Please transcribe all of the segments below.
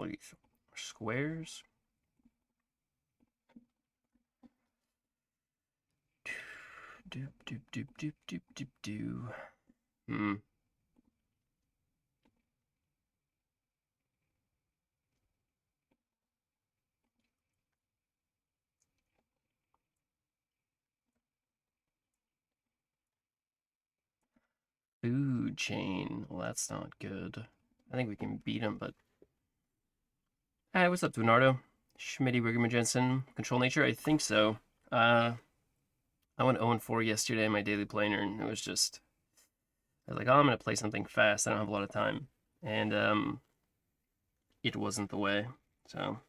all these squares. Doop doop doop doop doop doop doo. Food chain. Well, that's not good. I think we can beat him, but... Hey, what's up, Leonardo? Schmitty, Wiggerman, Jensen, Control Nature? I think so. I went 0-4 yesterday in my daily planner, and it was just... I was like, oh, I'm going to play something fast. I don't have a lot of time. And, it wasn't the way. So...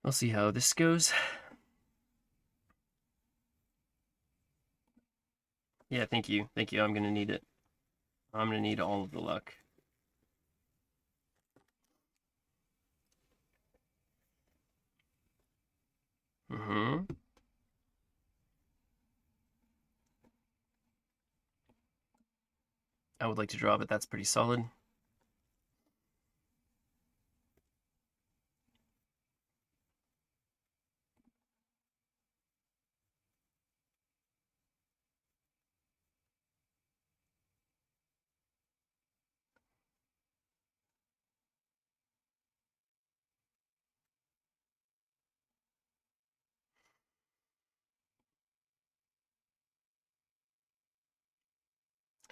we'll see how this goes. Yeah, thank you. Thank you. I'm going to need it. I'm going to need all of the luck. I would like to draw, but that's pretty solid.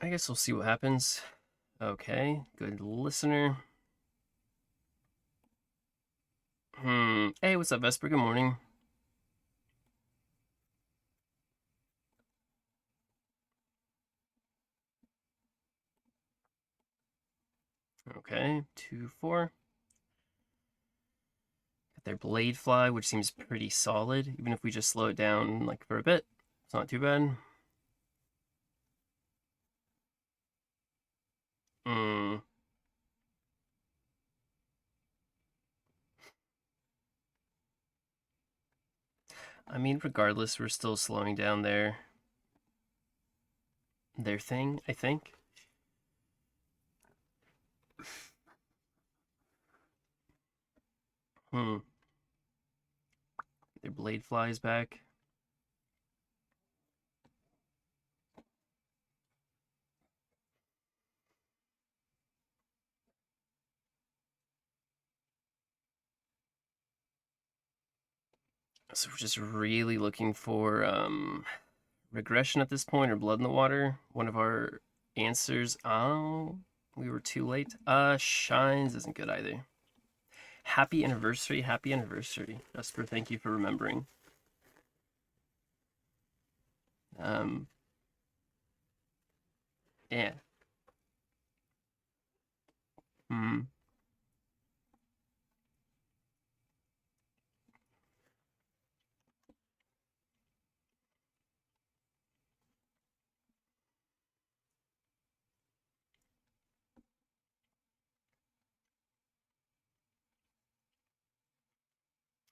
I guess we'll see what happens. Okay, good listener. Hey, what's up, Vesper? Good morning. Okay, 2-4. Got their blade fly, which seems pretty solid, even if we just slow it down like for a bit. It's not too bad. I mean, regardless, we're still slowing down their thing, I think. Their blade flies back. So we're just really looking for regression at this point, or blood in the water. One of our answers. Oh, we were too late. Shines isn't good either. Happy anniversary, happy anniversary. Jesper, thank you for remembering. Yeah.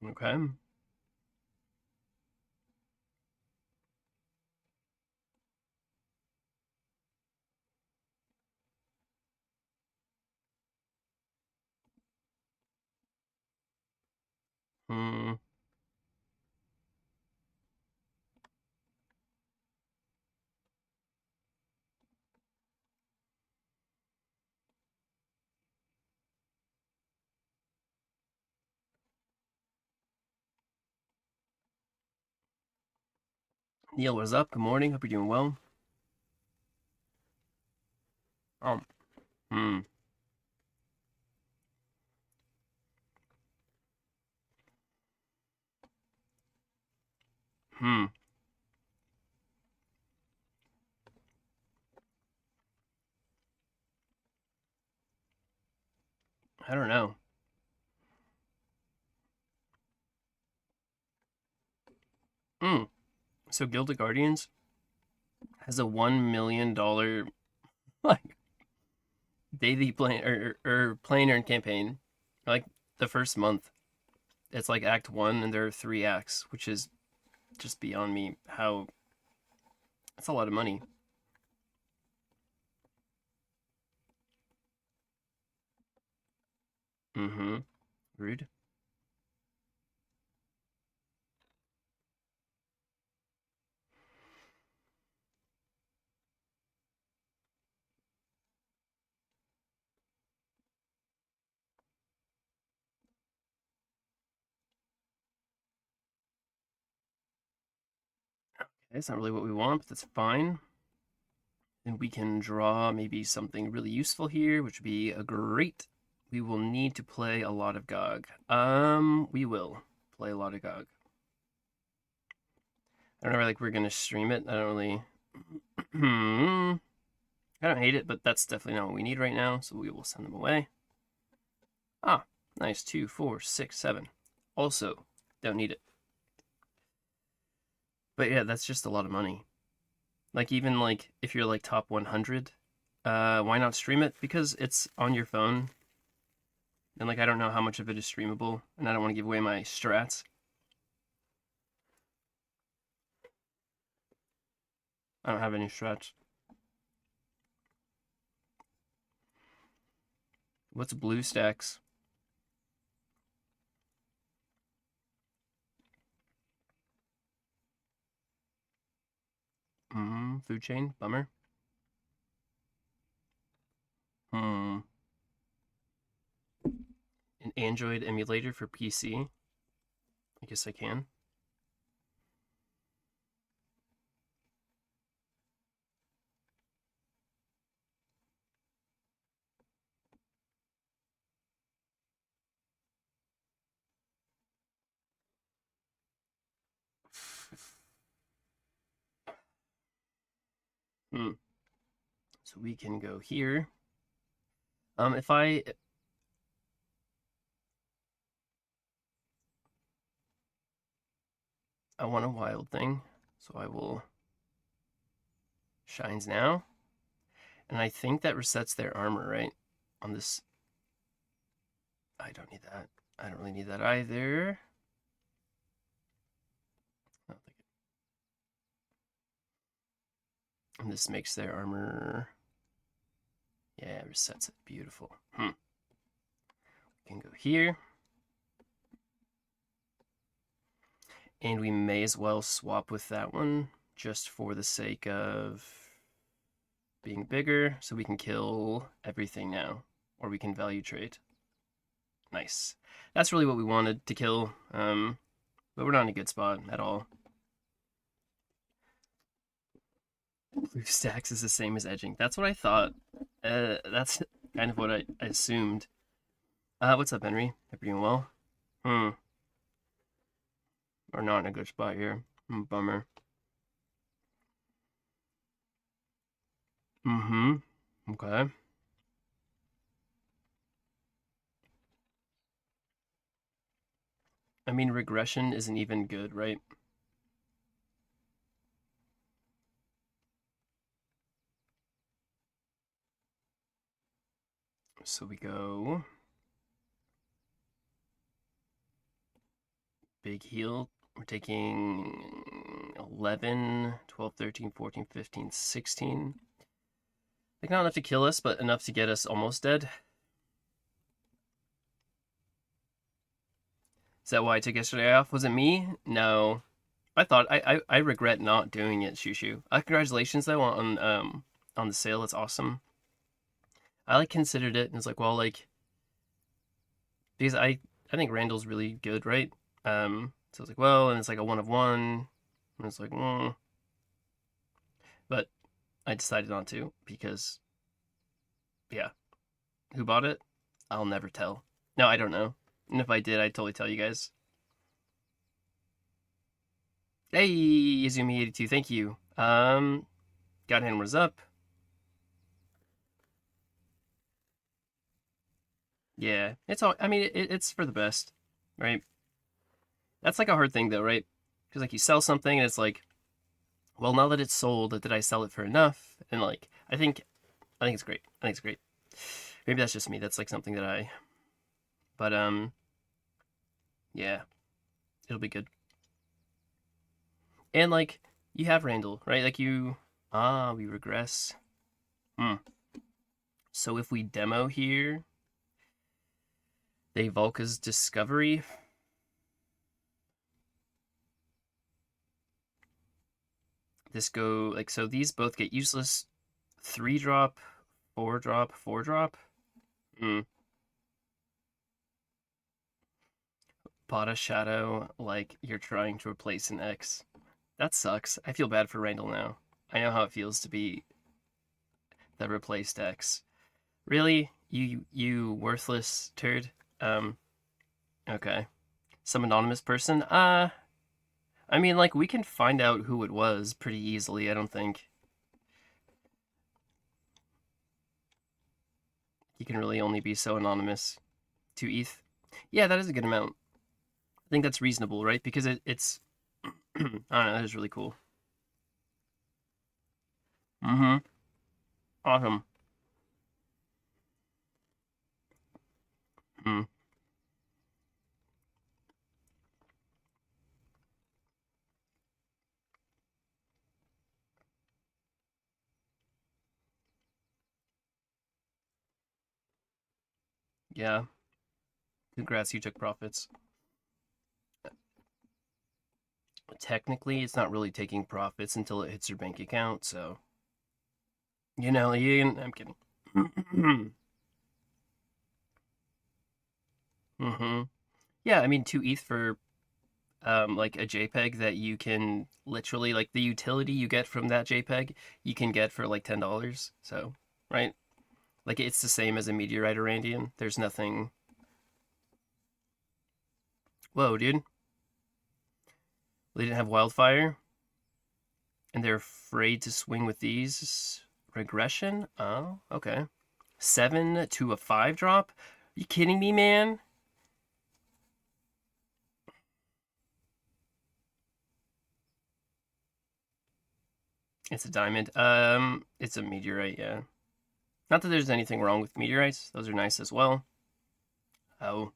Okay. Neil, what's up? Good morning. Hope you're doing well. Hmm. I don't know. So Guild of Guardians has a $1 million like daily play or play and earn campaign. Like the first month, it's like Act 1, and there are 3 acts, which is just beyond me. How that's a lot of money. Mm-hmm. Rude. That's not really what we want, but that's fine. And we can draw maybe something really useful here, which would be a great. We will need to play a lot of GOG. We will play a lot of GOG. I don't know, like we're gonna stream it. I don't really. I don't hate it, but that's definitely not what we need right now. So we will send them away. Ah, nice. 2, 4, 6, 7. Also, don't need it. But yeah, that's just a lot of money. Like even like if you're like top 100, why not stream it? Because it's on your phone. And like I don't know how much of it is streamable, and I don't want to give away my strats. I don't have any strats. What's BlueStacks? Food chain? Bummer. An Android emulator for PC? I guess I can. So we can go here. If I want a wild thing, so I will shines now. And I think that resets their armor, right? On this. I don't need that. I don't really need that either. I don't think it. And this makes their armor. Yeah, it resets it. Beautiful. We can go here. And we may as well swap with that one just for the sake of being bigger, so we can kill everything now, or we can value trade. Nice. That's really what we wanted to kill, but we're not in a good spot at all. BlueStacks is the same as edging. That's what I thought. That's kind of what I assumed. What's up, Henry? Hope you're doing well. We're not in a good spot here. Bummer. Okay. I mean, regression isn't even good, right? So we go big heal. We're taking 11, 12, 13, 14, 15, 16. Like not enough to kill us, but enough to get us almost dead. Is that why I took yesterday off? Was it me? No. I thought I regret not doing it, Shushu. Congratulations though on the sale. It's awesome. I like considered it and it's like, well, like because I think Randall's really good, right? So it's like, well, and it's like a 1 of 1, and it's like, but I decided not to because, yeah, who bought it? I'll never tell. No, I don't know. And if I did, I'd totally tell you guys. Hey, Izumi82, thank you. God Hammers up. Yeah, it's all. I mean, it's for the best, right? That's like a hard thing though, right? Because like you sell something and it's like, well, now that it's sold, did I sell it for enough? And like, I think it's great. I think it's great. Maybe that's just me. That's like something that I. But yeah, it'll be good. And like, you have Randall, right? Like you. We regress. So if we demo here, They Volca's Discovery. This go like so. These both get useless. 3-drop, 4-drop, 4-drop. Bought a shadow like you're trying to replace an X. That sucks. I feel bad for Randall now. I know how it feels to be the replaced X. Really? You worthless turd? Okay. Some anonymous person? I mean, like, we can find out who it was pretty easily, I don't think. You can really only be so anonymous. 2 ETH? Yeah, that is a good amount. I think that's reasonable, right? Because it's... I don't know, that is really cool. Mm-hmm. Awesome. Mm. Yeah. Congrats, you took profits. Technically, it's not really taking profits until it hits your bank account, so... You know, I'm kidding. Mm-hmm. Yeah, I mean, 2 ETH for like a JPEG that you can literally like the utility you get from that JPEG you can get for like $10. So, right? Like it's the same as a meteorite Irandian. There's nothing. Whoa, dude! They didn't have wildfire, and they're afraid to swing with these. Regression? Oh, okay. 7 to a 5-drop? You kidding me, man? It's a diamond. It's a meteorite, yeah. Not that there's anything wrong with meteorites. Those are nice as well. Oh.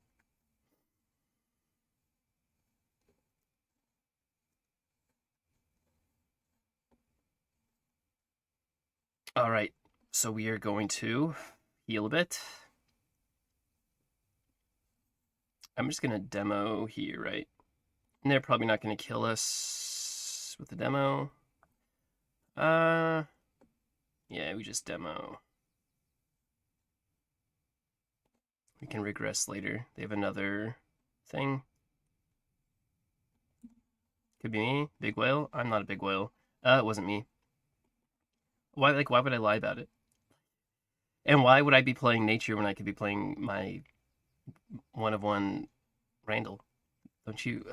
All right. So we are going to heal a bit. I'm just going to demo here, right? And they're probably not going to kill us with the demo. Yeah, we just demo. We can regress later. They have another thing. Could be me. Big whale. I'm not a big whale. It wasn't me. Why would I lie about it? And why would I be playing nature when I could be playing my 1 of 1 Randall? Don't you?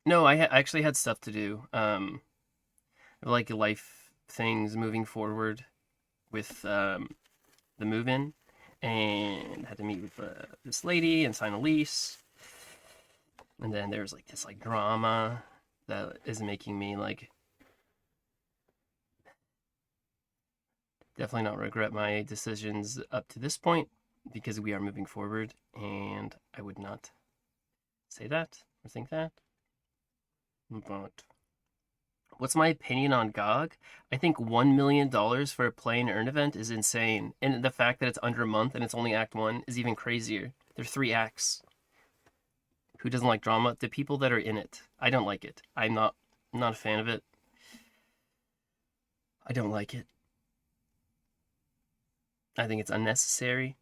No, I actually had stuff to do. Like life things moving forward with the move-in, and had to meet with this lady and sign a lease. And then there's like this like drama that is making me like definitely not regret my decisions up to this point because we are moving forward, and I would not say that or think that. But what's my opinion on GOG? I think $1 million for a play and earn event is insane. And the fact that it's under a month and it's only Act 1 is even crazier. There's 3 acts. Who doesn't like drama? The people that are in it. I don't like it. I'm not a fan of it. I don't like it. I think it's unnecessary.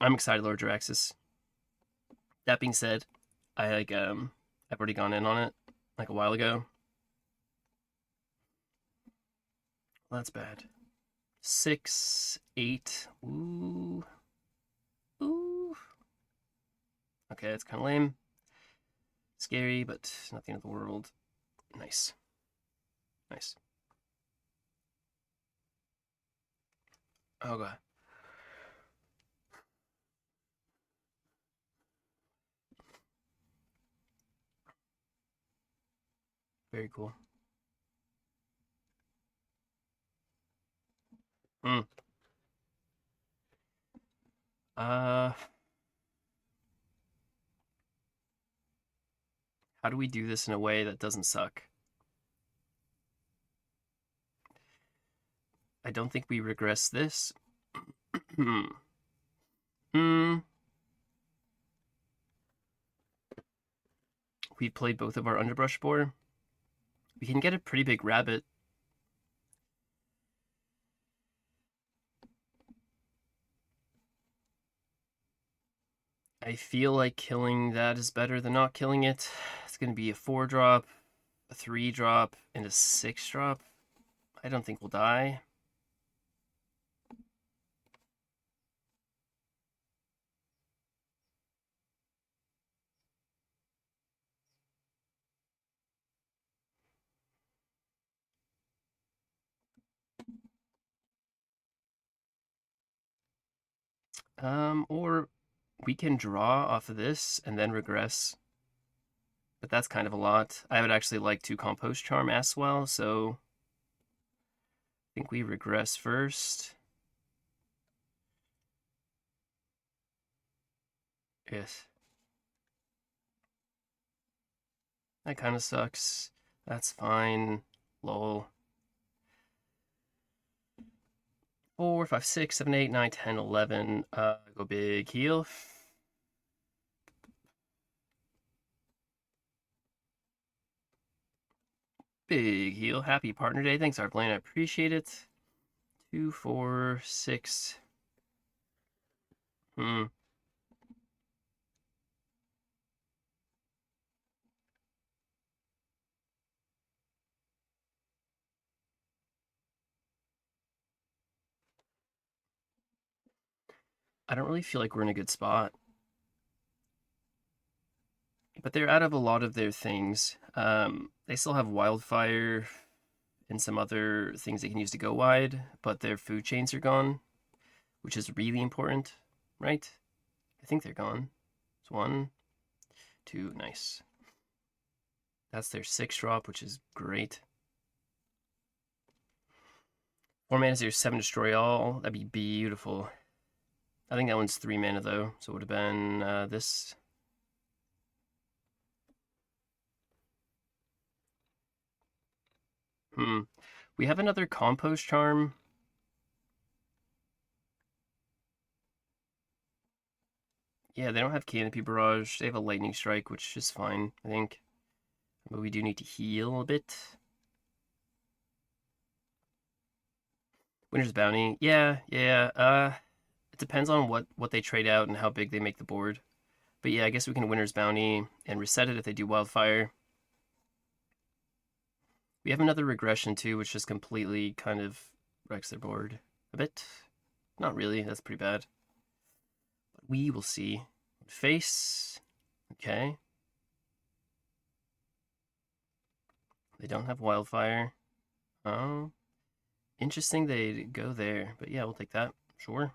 I'm excited, Lord Jaraxxus. That being said, I've already gone in on it like a while ago. Well, that's bad. 6, 8. Ooh. Ooh. Okay, that's kind of lame. Scary, but not the end of the world. Nice. Nice. Oh, God. Very cool. Mm. Uh, how do we do this in a way that doesn't suck? I don't think we regress this. Hmm. Hmm. We played both of our underbrush boar. We can get a pretty big rabbit. I feel like killing that is better than not killing it. It's going to be a 4-drop, a 3-drop, and a 6-drop. I don't think we'll die. Or we can draw off of this and then regress. But that's kind of a lot. I would actually like to Compost Charm as well, so I think we regress first. Yes. That kind of sucks. That's fine. Lol. 4, 5, 6, 7, 8, 9, 10, 11. Go big heal. Big heal. Happy partner day. Thanks, Artblane. I appreciate it. 2, 4, 6. Hmm. I don't really feel like we're in a good spot. But they're out of a lot of their things. They still have wildfire and some other things they can use to go wide, but their food chains are gone, which is really important, right? I think they're gone. It's 1, 2, nice. That's their 6-drop, which is great. 4 mana is their 7 destroy all. That'd be beautiful. I think that one's 3 mana though, so it would have been this. We have another Compost Charm. Yeah, they don't have Canopy Barrage. They have a Lightning Strike, which is fine, I think. But we do need to heal a bit. Winter's Bounty. Yeah. It depends on what they trade out and how big they make the board. But yeah, I guess we can Winter's Bounty and reset it if they do Wildfire. We have another regression too, which just completely kind of wrecks their board a bit. Not really, that's pretty bad. But we will see. Face. Okay. They don't have Wildfire. Oh. Interesting they go there. But yeah, we'll take that. Sure.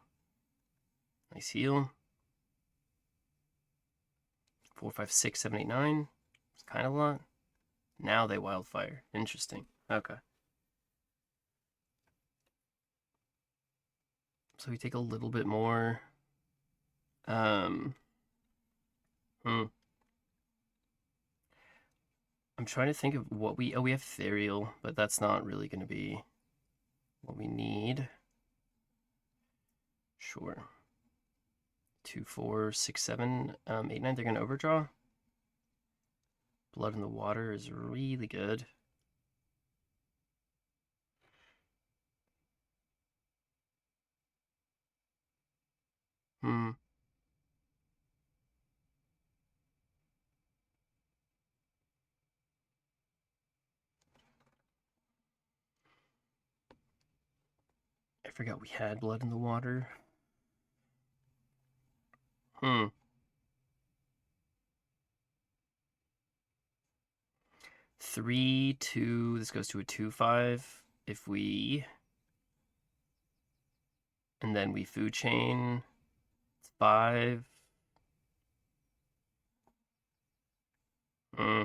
Nice heal. 4, 5, 6, 7, 8, 9. It's kind of a lot. Now they Wildfire. Interesting. Okay. So we take a little bit more. Um, hmm. I'm trying to think of what we... Oh, we have Therial, but that's not really going to be what we need. Sure. 2, 4, 6, 7, 8, 9. They're going to overdraw. Blood in the Water is really good. Hmm. I forgot we had Blood in the Water. Hmm. 3, 2. This goes to a 2, 5. If we... And then we food chain. It's 5. Hmm.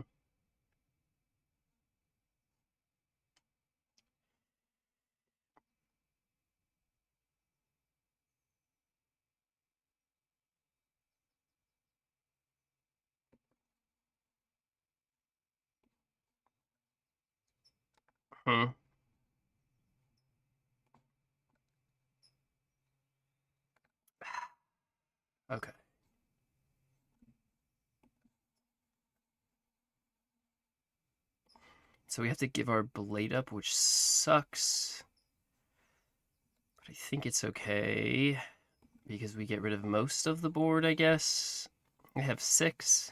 Hmm. So we have to give our blade up, which sucks. But I think it's okay because we get rid of most of the board, I guess. We have 6.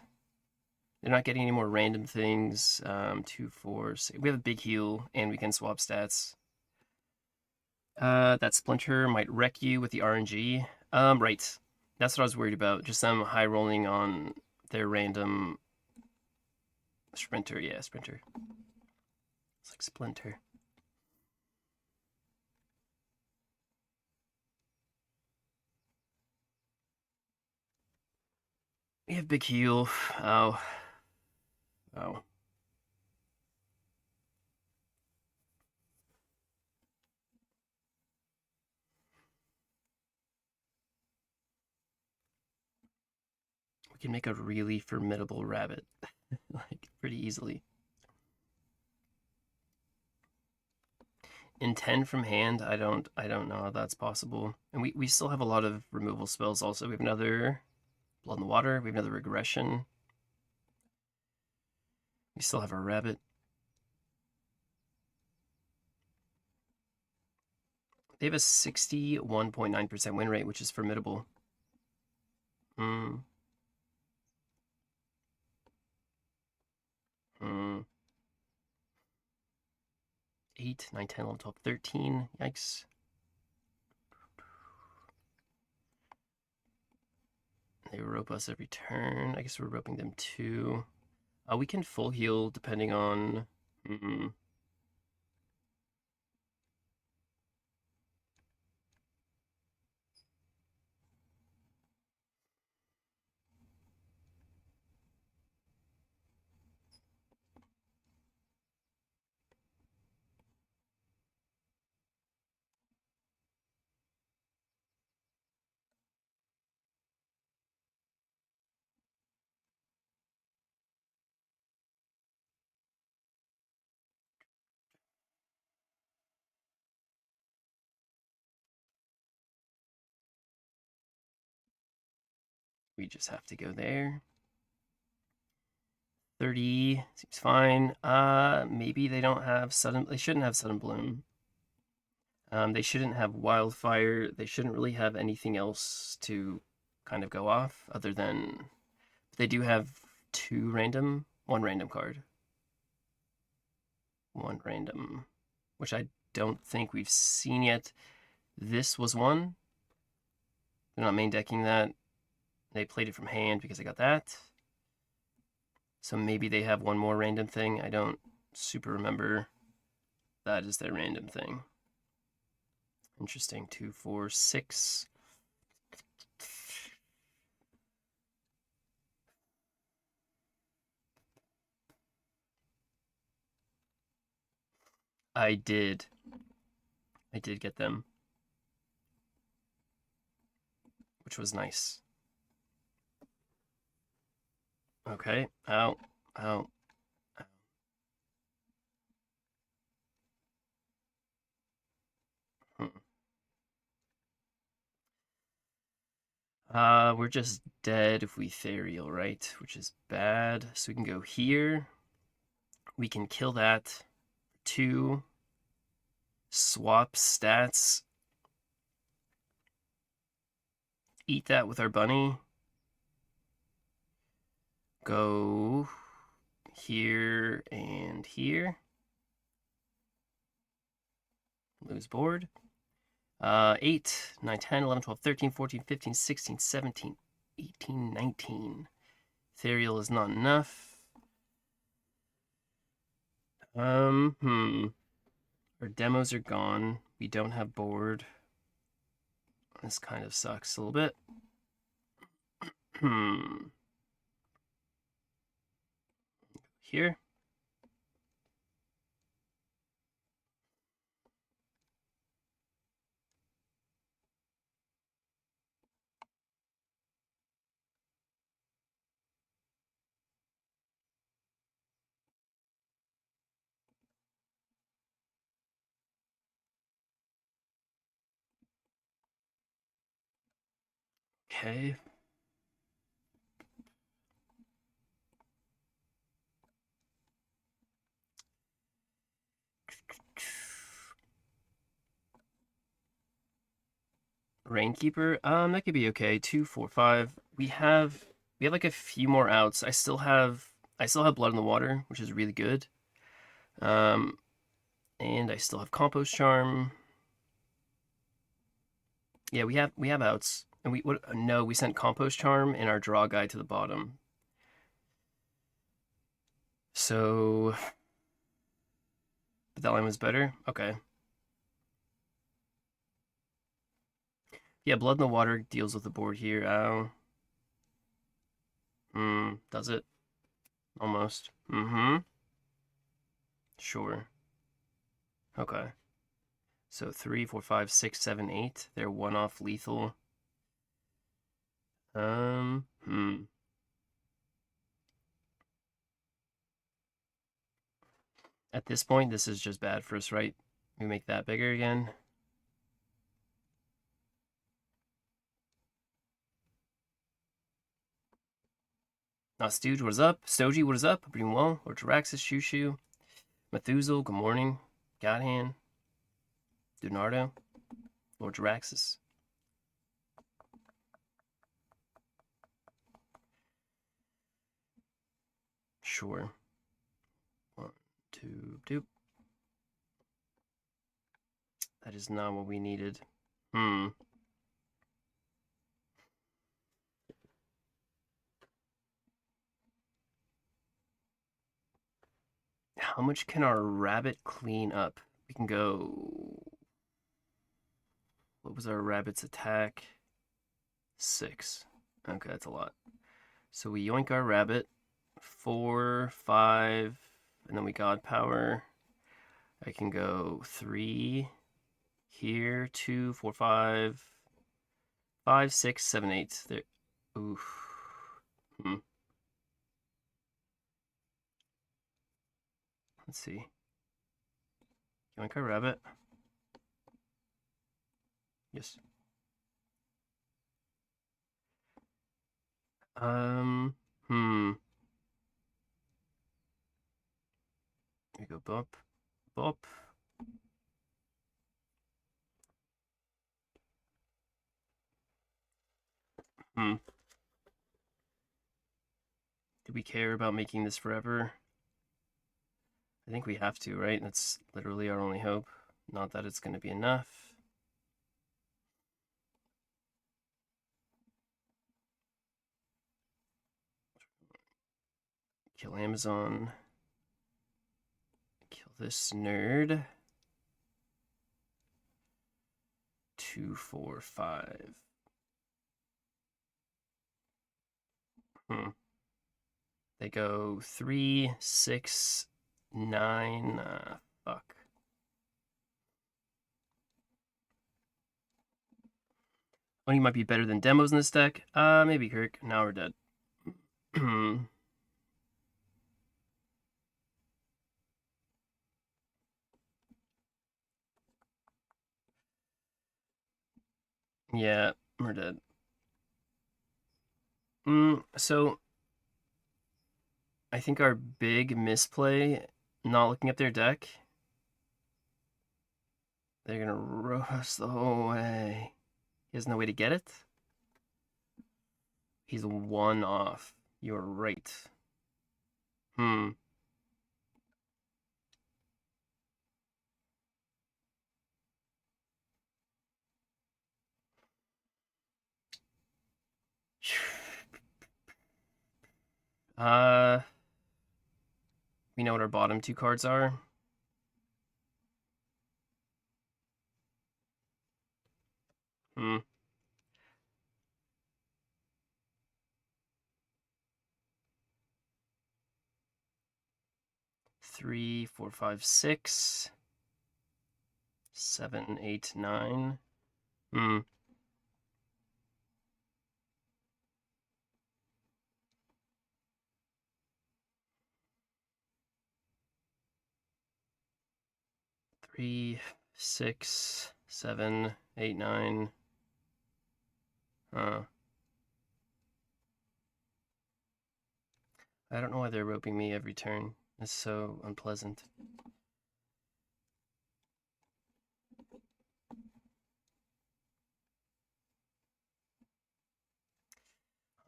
They're not getting any more random things. 2, 4, 6. We have a big heal, and we can swap stats. That Splinter might wreck you with the RNG. Right. That's what I was worried about. Just them high rolling on their random Sprinter. Yeah, Sprinter. It's like Splinter. We have big heal. Oh. Oh. We can make a really formidable rabbit. Like, pretty easily. In 10 from hand, I don't know how that's possible. And we still have a lot of removal spells also. We have another Blood in the Water, we have another Regression. We still have our rabbit. They have a 61.9% win rate, which is formidable. 8, 9, 10, 11, 12, 13. Yikes. They rope us every turn. I guess we're roping them too. We can full heal depending on... We just have to go there. 30 seems fine. Maybe they don't have sudden... They shouldn't have Sudden Bloom. They shouldn't have Wildfire. They shouldn't really have anything else to kind of go off other than... They do have 2 random, 1 random card. 1 random, which I don't think we've seen yet. This was one. They're not main decking that. They played it from hand because I got that. So maybe they have 1 more random thing. I don't super remember. That is their random thing. Interesting. 2, 4, 6. I did get them, which was nice. Okay. Ow. Ow. We're just dead if we Therial, right? Which is bad. So we can go here. We can kill that. 2. Swap stats. Eat that with our bunny. Go here and here. Lose board. 8, 9, 10, 11, 12, 13, 14, 15, 16, 17, 18, 19. Ethereal is not enough. Our demos are gone. We don't have board. This kind of sucks a little bit. Here. Okay. Rainkeeper, that could be okay. 2, 4, 5. We have like a few more outs. I still have Blood in the Water, which is really good. Um, and I still have Compost Charm. Yeah, we have outs. And we what no, we sent Compost Charm and our draw guide to the bottom. So but that line was better? Okay. Yeah, Blood in the Water deals with the board here. Does it? Almost. Mm-hmm. Sure. Okay. So 3, 4, 5, 6, 7, 8. They're one off lethal. Um, hmm. At this point, this is just bad for us, right? We make that bigger again. Not Stooge, what is up? Stogie, what is up? Hope you're doing well. Lord Jaraxis, Shushu. Methuselah, good morning. Godhand. Donardo. Lord Jaraxis. Sure. 1, 2, 2. That is not what we needed. How much can our rabbit clean up? We can go... What was our rabbit's attack? 6. Okay, that's a lot. So we yoink our rabbit. 4, 5, and then we god power. I can go 3 here, 2, 4, 5, 5, 6, 7, 8. There. Oof. Let's see. Yoink our rabbit. Yes. Hmm. We go bump, bump. Hmm. Do we care about making this forever? I think we have to, right? That's literally our only hope. Not that it's going to be enough. Kill Amazon. Kill this nerd. 2, 4, 5. They go 3, 6, 9. Fuck. Only might be better than demos in this deck. Maybe Kirk. Now we're dead. Yeah, we're dead. So I think our big misplay, not looking at their deck, they're gonna roast the whole way. He has no way to get it. He's 1 off. You're right. We know what our bottom 2 cards are. Hmm. 3, 4, 5, 6, 7, 8, 9. 3, 6, 7, 8, 9. I don't know why they're roping me every turn. It's so unpleasant.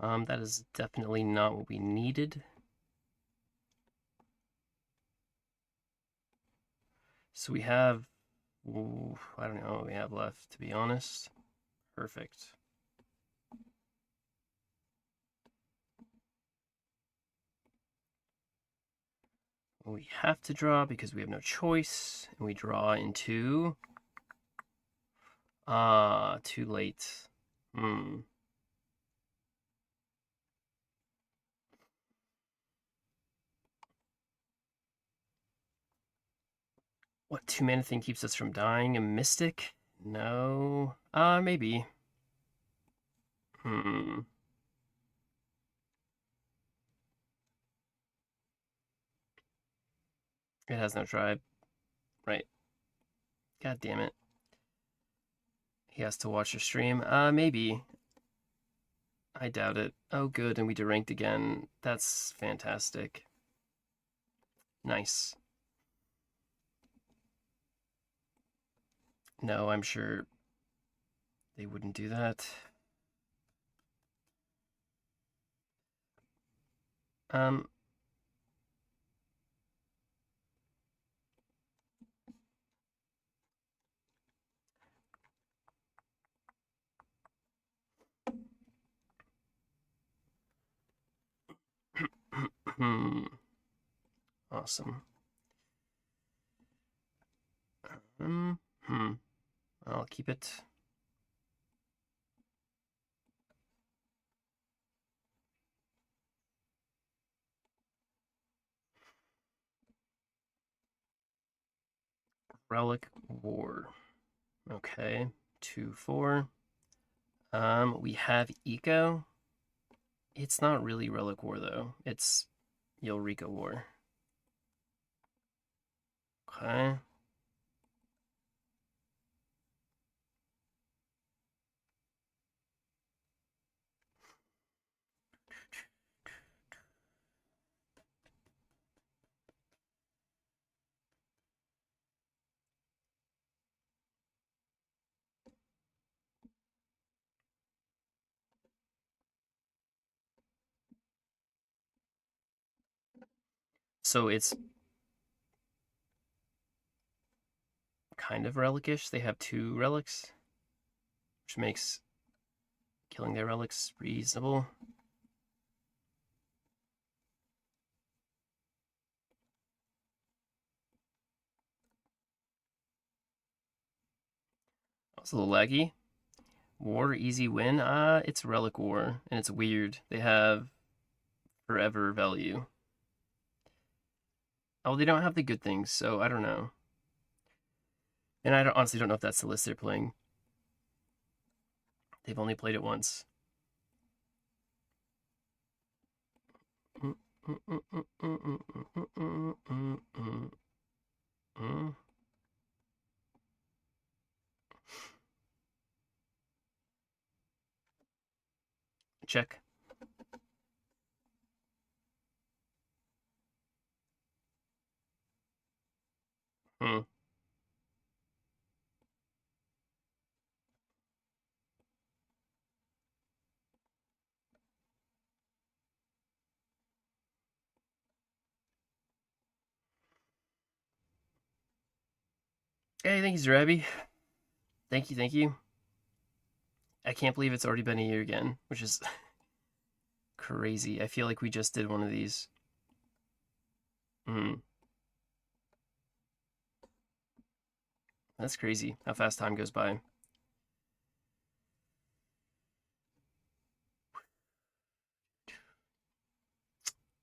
That is definitely not what we needed. So we have, ooh, I don't know what we have left, to be honest. Perfect. We have to draw because we have no choice, and we draw into... too late. What 2-mana thing keeps us from dying? A mystic? No. Maybe. It has no tribe. Right. God damn it. He has to watch your stream. Maybe. I doubt it. Oh, good, and we deranked again. That's fantastic. Nice. No, I'm sure they wouldn't do that. Um... Awesome. I'll keep it. Relic War. Okay. 2/4. We have Eco. It's not really Relic War though. It's Eureka War. Okay. So it's kind of relic-ish. They have 2 relics, which makes killing their relics reasonable. It's a little laggy. War, easy win. It's Relic War, and it's weird. They have forever value. Oh, they don't have the good things, so I don't know. And I honestly don't know if that's the list they're playing. They've only played it once. Check. Hmm. Hey, thank you, Zerabi. Thank you, thank you. I can't believe it's already been a year again, which is crazy. I feel like we just did one of these. That's crazy how fast time goes by.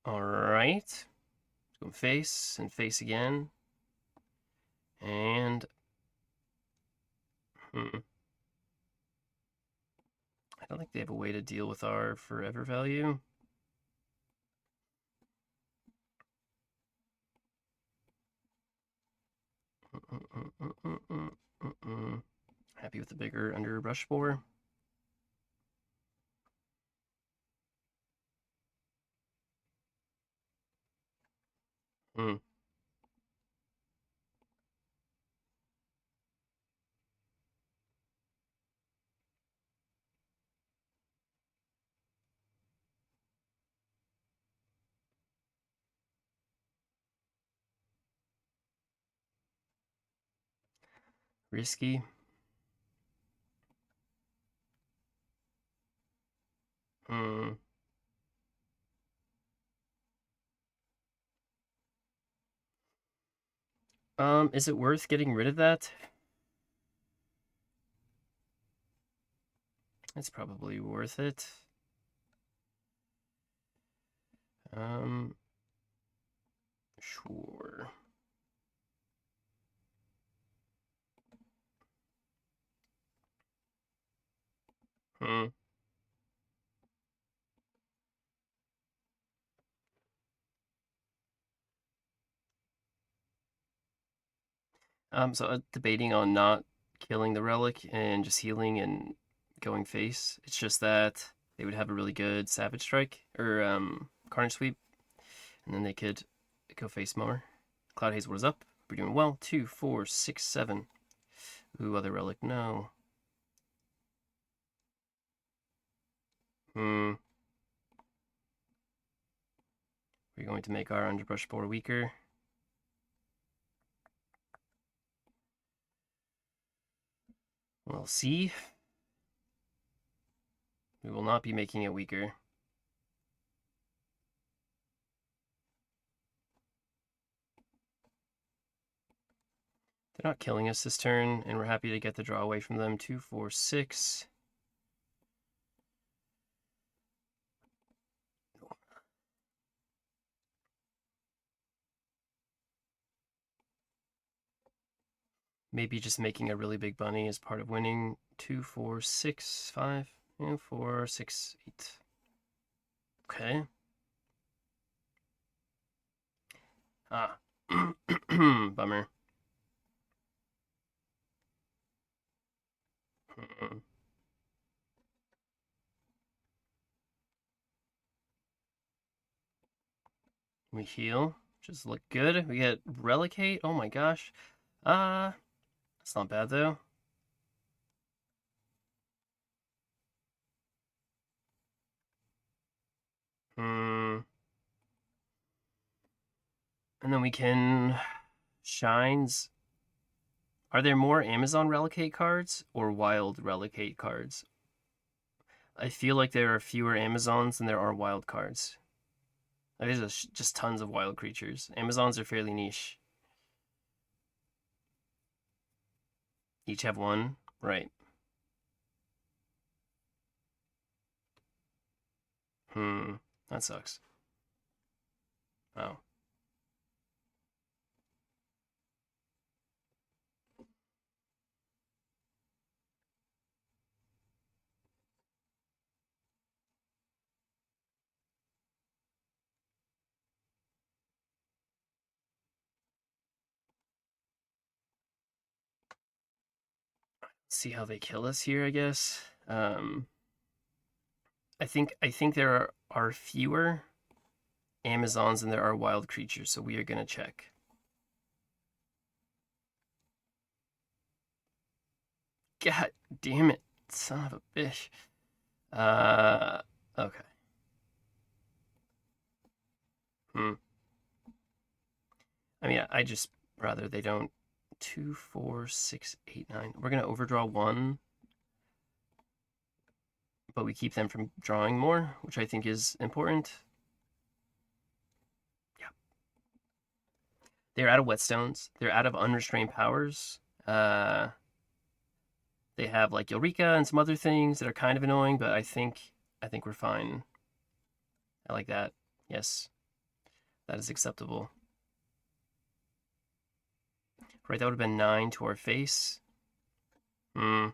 All right. Go face and face again. And I don't think they have a way to deal with our forever value. Happy with the bigger underbrush spore. Risky. Hmm. Is it worth getting rid of that? It's probably worth it. Um, sure. Hmm. So debating on not killing the relic and just healing and going face. It's just that they would have a really good Savage Strike or Carnage Sweep, and then they could go face more. Cloud Haze, what is up? We're doing well. 2, 4, 6, 7. Ooh, other relic. No. Hmm. We're going to make our Underbrush Boar weaker. We'll see. We will not be making it weaker. They're not killing us this turn, and we're happy to get the draw away from them. 2, 4, 6. Maybe just making a really big bunny is part of winning. 2, 4, 6, 5, 4, 6, 8. Okay. Ah. Bummer. We heal. Just look good. We get Relicate. Oh my gosh. That's not bad though. Hmm. And then we can Shines. Are there more Amazon Relicate cards or Wild Relicate cards? I feel like there are fewer Amazons than there are wild cards. Like, there's just tons of wild creatures. Amazons are fairly niche. Each have one. Right. That sucks. Oh. See how they kill us here, I guess. I think there are fewer Amazons than there are wild creatures, so we are gonna check. God damn it, son of a bitch. Okay. Hmm. I mean, I just rather they don't. 2, 4, 6, 8, 9. We're gonna overdraw one, but we keep them from drawing more, which I think is important. Yeah. They're out of whetstones. They're out of unrestrained powers. They have like Eureka and some other things that are kind of annoying, but I think we're fine. I like that. Yes, that is acceptable. Right, that would have been 9 to our face. Hmm.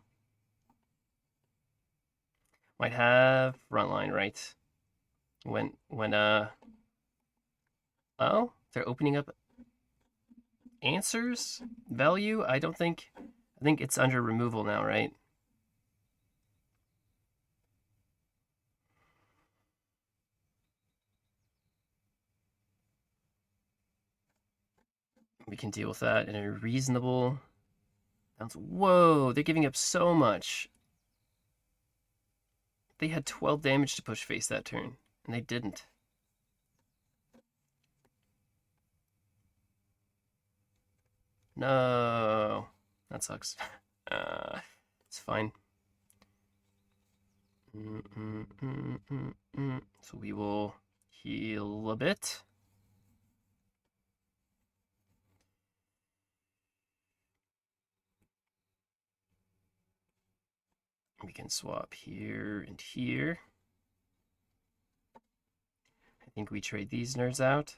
Might have frontline, right? When oh, they're opening up answers value. I think it's under removal now, right? We can deal with that in a reasonable. Whoa, they're giving up so much. They had 12 damage to push face that turn, and they didn't. No. That sucks. It's fine. So we will heal a bit. We can swap here and here. I think we trade these nerds out.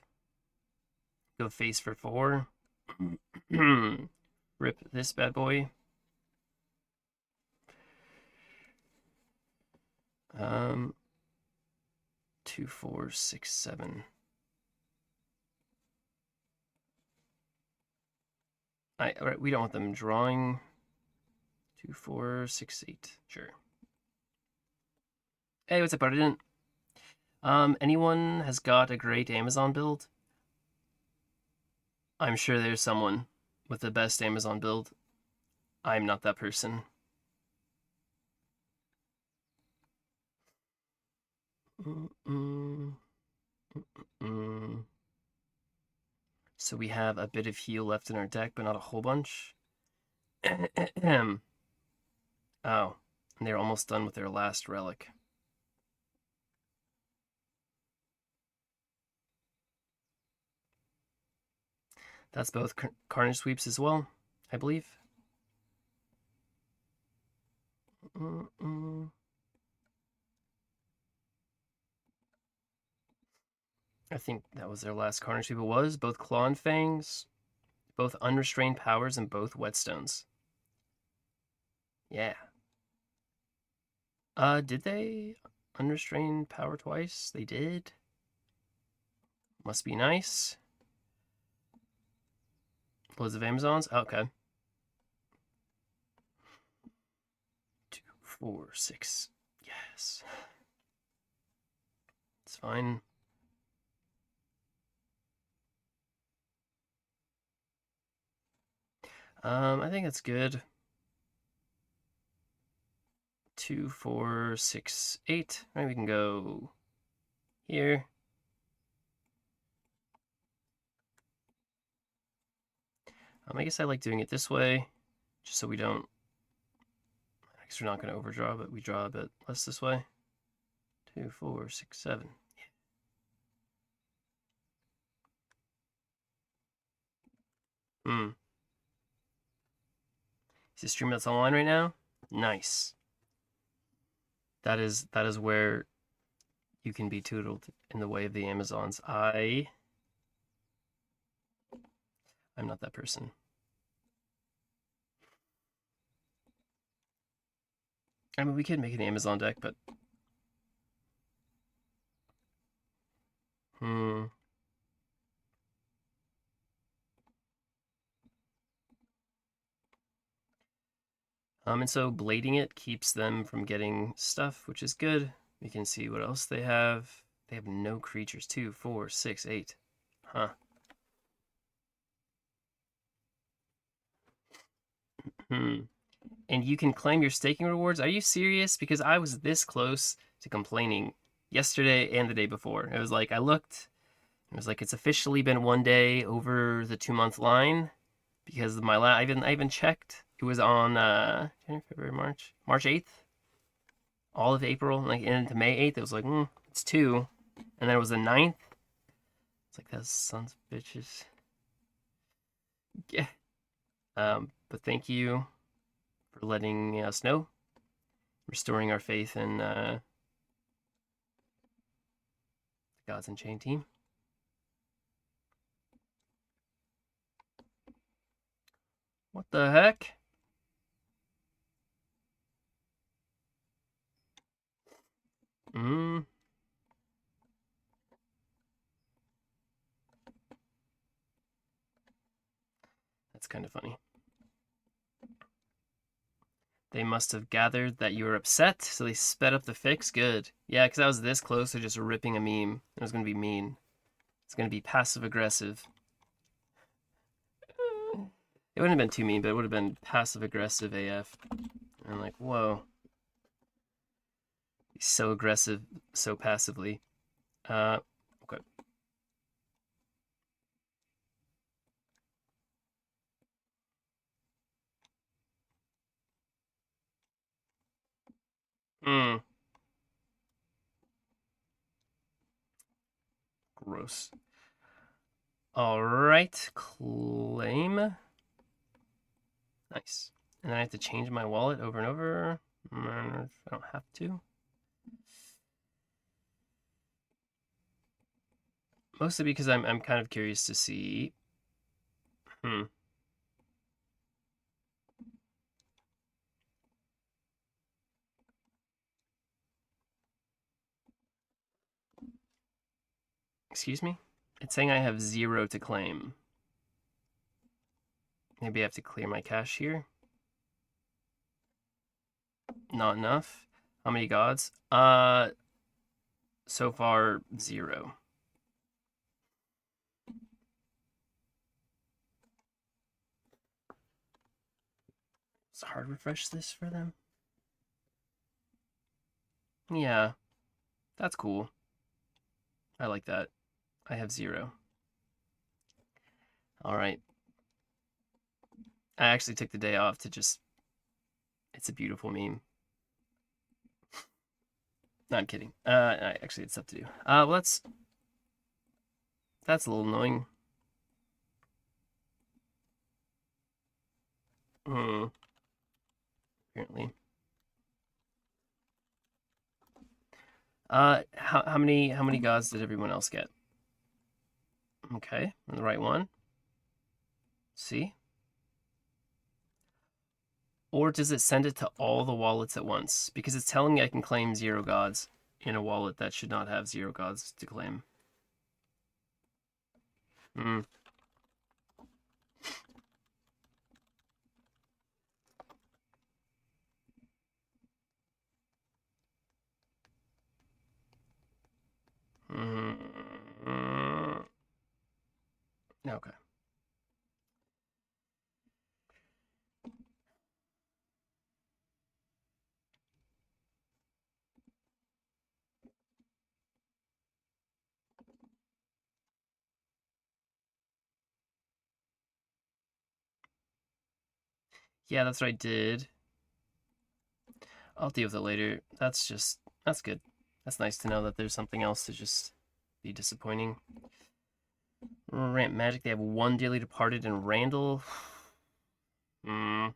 Go face for 4. Rip this bad boy. 2, 4, 6, 7. Alright, we don't want them drawing. 2, 4, 6, 8. Sure. Hey, what's up, Ardent? Anyone has got a great Amazon build? I'm sure there's someone with the best Amazon build. I'm not that person. So we have a bit of heal left in our deck, but not a whole bunch. Oh, and they're almost done with their last relic. That's both Carnage Sweeps as well, I believe. I think that was their last Carnage Sweep. It was both Claw and Fangs, both Unrestrained Powers, and both Whetstones. Yeah. Did they Unrestrained Power twice? They did. Must be nice. Loads of Amazons? Okay. 2, 4, 6. Yes. It's fine. I think that's good. 2, 4, 6, 8. Right, we can go here. I guess I like doing it this way, just so we don't. I guess we're not going to overdraw, but we draw a bit less this way. 2, 4, 6, 7. Is the stream that's online right now? Nice. That is where you can be tootled in the way of the Amazons. I'm not that person. I mean, we could make an Amazon deck, but and so blading it keeps them from getting stuff, which is good. We can see what else they have. They have no creatures. 2, 4, 6, 8. Huh. And you can claim your staking rewards? Are you serious? Because I was this close to complaining yesterday and the day before. It was like, I looked, it was like, it's officially been 1 day over the 2-month line because of my I even checked. It was on January, February, March 8th. All of April, like into May 8th. It was like, it's 2. And then it was the 9th. It's like, those sons of bitches. Yeah. But thank you for letting us know, restoring our faith in the Gods Unchained team. What the heck? That's kind of funny. They must have gathered that you were upset, so they sped up the fix. Good. Yeah, because I was this close to just ripping a meme. It was going to be mean. It's going to be passive-aggressive. It wouldn't have been too mean, but it would have been passive-aggressive AF. And I'm like, whoa. He's so aggressive, so passively. Okay. Gross. All right, claim. Nice. And then I have to change my wallet over and over. I don't have to. Mostly because I'm kind of curious to see. Excuse me? It's saying I have 0 to claim. Maybe I have to clear my cache here. Not enough. How many gods? So far 0. Let's hard refresh this for them. Yeah, that's cool. I like that. I have 0. All right. I actually took the day off to just. It's a beautiful meme. No, I'm kidding. Actually, it's stuff to do. Well, that's a little annoying. Apparently. How many gods did everyone else get? Okay, I'm the right one. See? Or does it send it to all the wallets at once? Because it's telling me I can claim 0 gods in a wallet that should not have 0 gods to claim. Hmm. Okay. Yeah, that's what I did. I'll deal with it later. That's good. That's nice to know that there's something else to just be disappointing. Ramp Magic, they have 1 Dearly Departed and Randall. Hmm.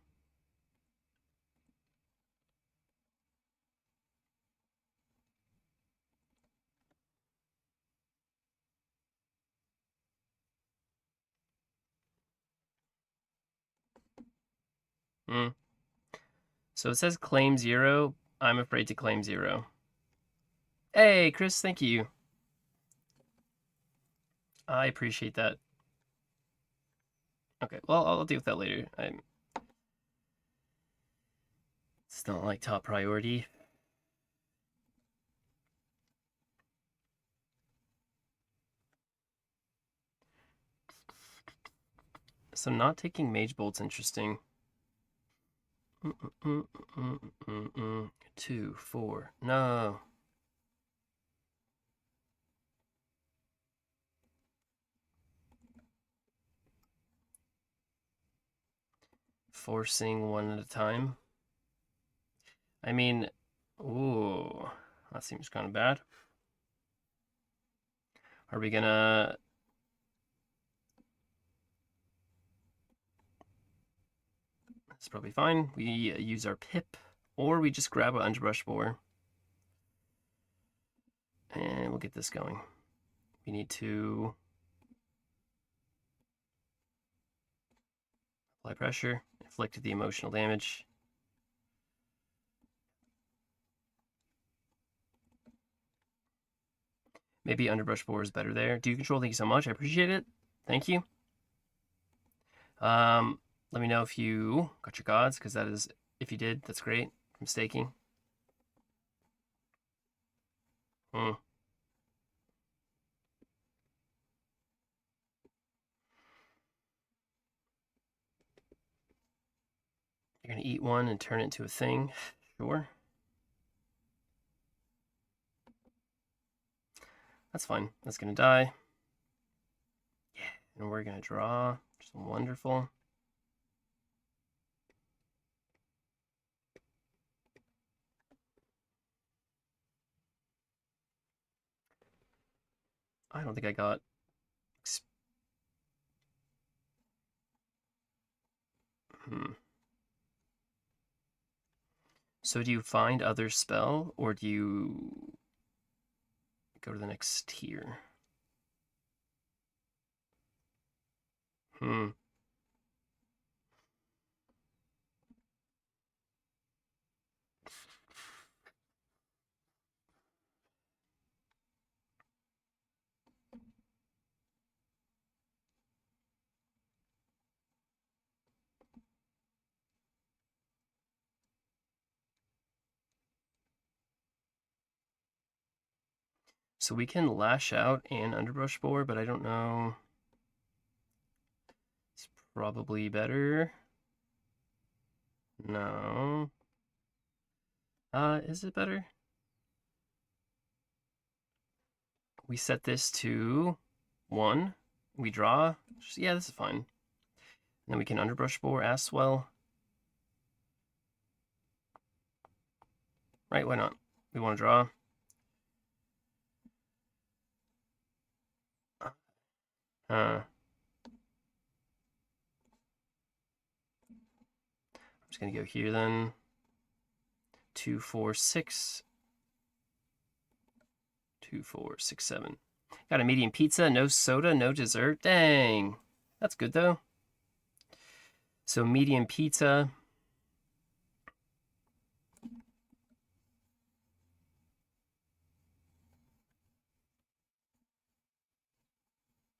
Hmm. So it says claim 0. I'm afraid to claim 0. Hey, Chris, thank you. I appreciate that. Okay, well, I'll deal with that later. It's not like top priority. So not taking Mage Bolt's interesting. 2, 4. No. Forcing one at a time. I mean, ooh, that seems kind of bad. Are we gonna... That's probably fine. We use our pip, or we just grab an underbrush boar. And we'll get this going. We need to apply pressure, inflict the emotional damage. Maybe underbrush boar is better there. Do you control? Thank you so much. I appreciate it. Thank you. Let me know if you got your gods, because that is, if you did, that's great. I'm staking. You're gonna eat one and turn it into a thing. Sure. That's fine. That's gonna die. Yeah, and we're gonna draw. Just wonderful. I don't think I got... So do you find other spell, or do you go to the next tier? So we can lash out and underbrush boar, but I don't know. It's probably better. No. Is it better? We set this to 1. We draw. Yeah, this is fine. And then we can underbrush boar as well. Right, why not? We want to draw. I'm just gonna go here then. 2, 4, 6. 2, 4, 6, 7. Got a medium pizza, no soda, no dessert. Dang. That's good though. So medium pizza.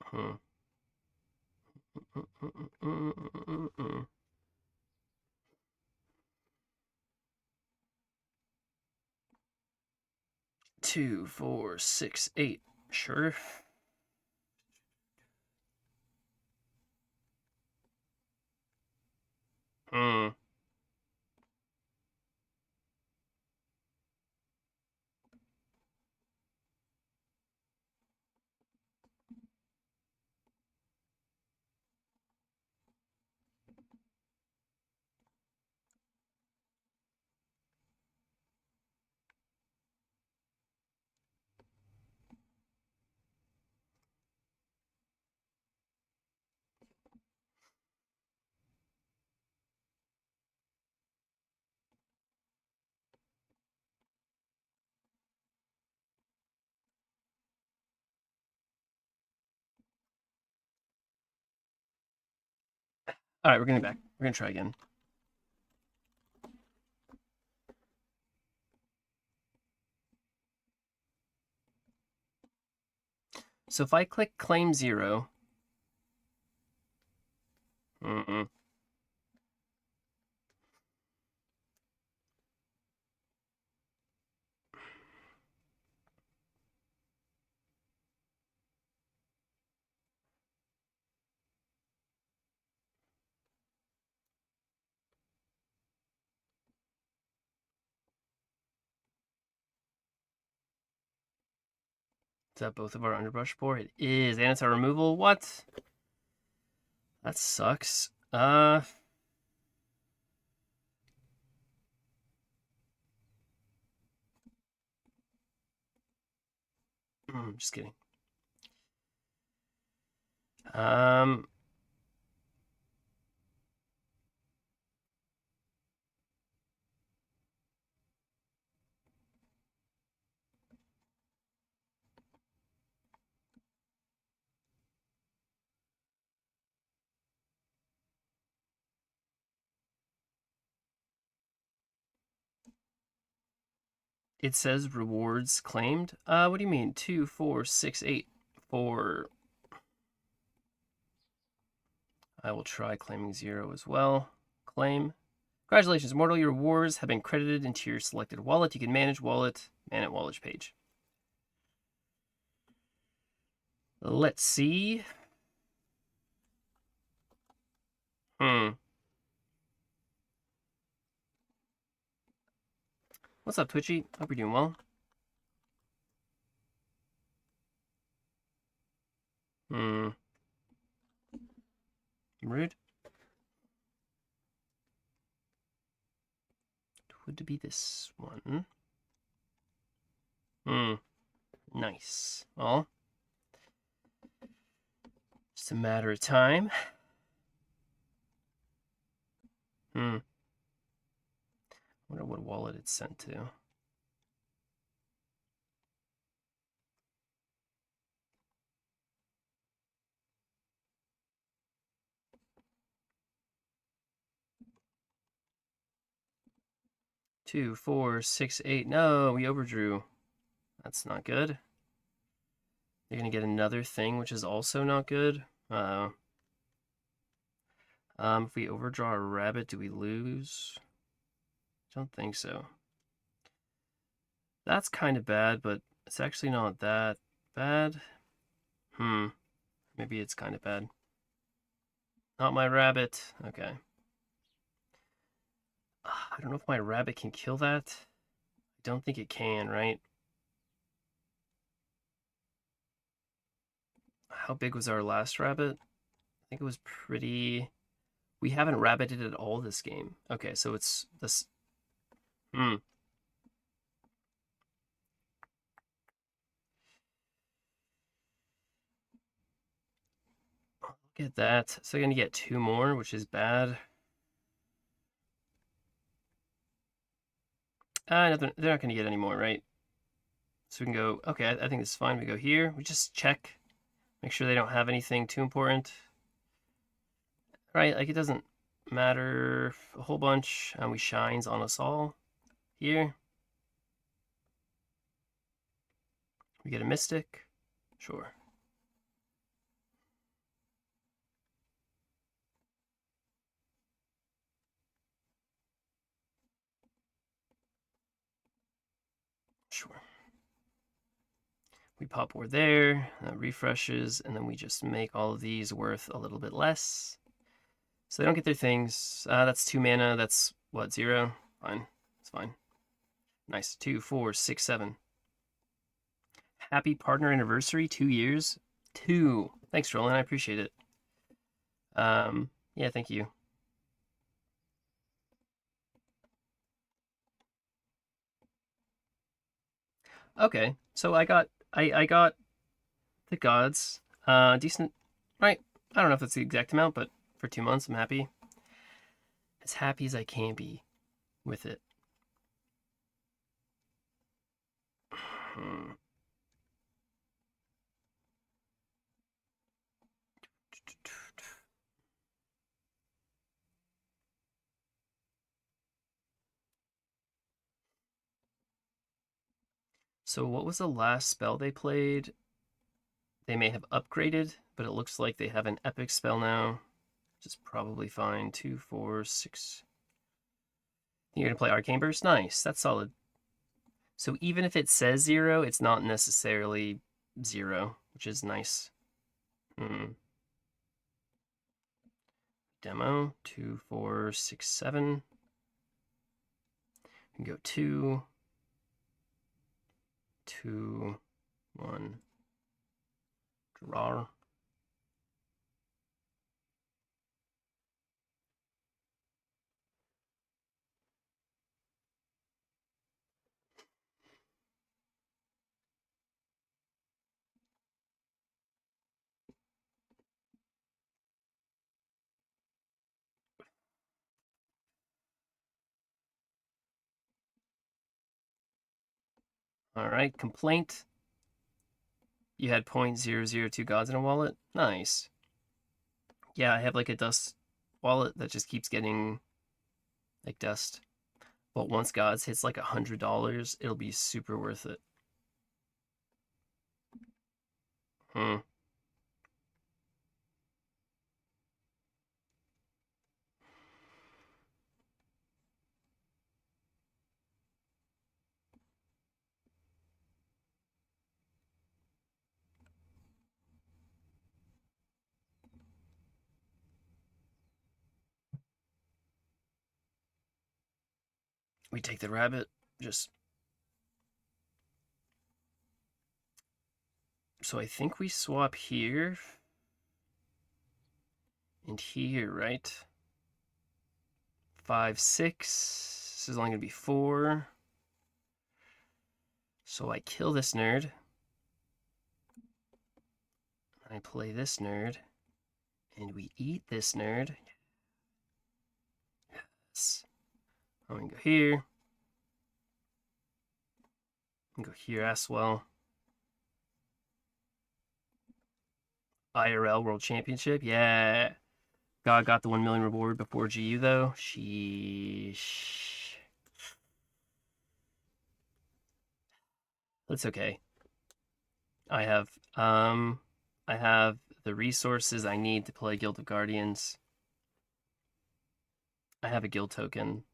Hmm. 2, 4, 6, 8. Sure. Hmm. All right, we're getting back. We're gonna try again. So if I click claim 0, is that both of our underbrush board? It is, and it's our removal. What? That sucks. Just kidding. It says rewards claimed. What do you mean? 2, 4, 6, 8. 4. I will try claiming 0 as well. Claim. Congratulations, Mortal. Your rewards have been credited into your selected wallet. You can manage wallet, man at wallet page. Let's see. What's up, Twitchy? Hope you're doing well. Rude. Would be this one. Nice. Well, Just a matter of time. I wonder what wallet it's sent to. Two, 4, 6, 8. No, we overdrew. That's not good. You're gonna get another thing, which is also not good. If we overdraw a rabbit, do we lose? Don't think so. That's kind of bad, but it's actually not that bad. Maybe it's kind of bad. Not my rabbit. Okay. I don't know if my rabbit can kill that. I don't think it can, right? How big was our last rabbit? I think it was pretty... We haven't rabbited at all this game. Okay, so it's this... Look at that. So you're gonna get 2 more, which is bad. No, they're not gonna get any more, right? So we can go, okay, I think this is fine. We go here, we just check. Make sure they don't have anything too important. Right, like it doesn't matter a whole bunch. We shines on us all here. We get a mystic, sure. Sure. We pop war there, that refreshes, and then we just make all of these worth a little bit less. So they don't get their things. That's 2 mana, that's what, 0? Fine, it's fine. Nice, 2, 4, 6, 7. Happy partner anniversary, 2 years. 2. Thanks, Roland, I appreciate it. Yeah, thank you. Okay, so I got the gods. Decent, right? I don't know if that's the exact amount, but for 2 months, I'm happy. As happy as I can be with it. So what was the last spell they played? They may have upgraded, but it looks like they have an epic spell now, which is probably fine. 2, 4, 6. You're gonna play Arcane Burst? Nice, that's solid. So even if it says 0, it's not necessarily 0, which is nice. Demo, 2, 4, 6, 7. We can go 2, 2, 1, draw. All right, complaint. You had 0.002 gods in a wallet? Nice. Yeah, I have like a dust wallet that just keeps getting like dust. But once gods hits like $100, it'll be super worth it. We take the rabbit, just... So I think we swap here and here, right? 5, 6. This is only gonna be 4. So I kill this nerd. I play this nerd. And we eat this nerd. Yes. I'm gonna go here. I'm gonna go here as well. IRL World Championship. Yeah. God got the 1 million reward before GU though. Sheesh. That's okay. I have the resources I need to play Guild of Guardians. I have a guild token.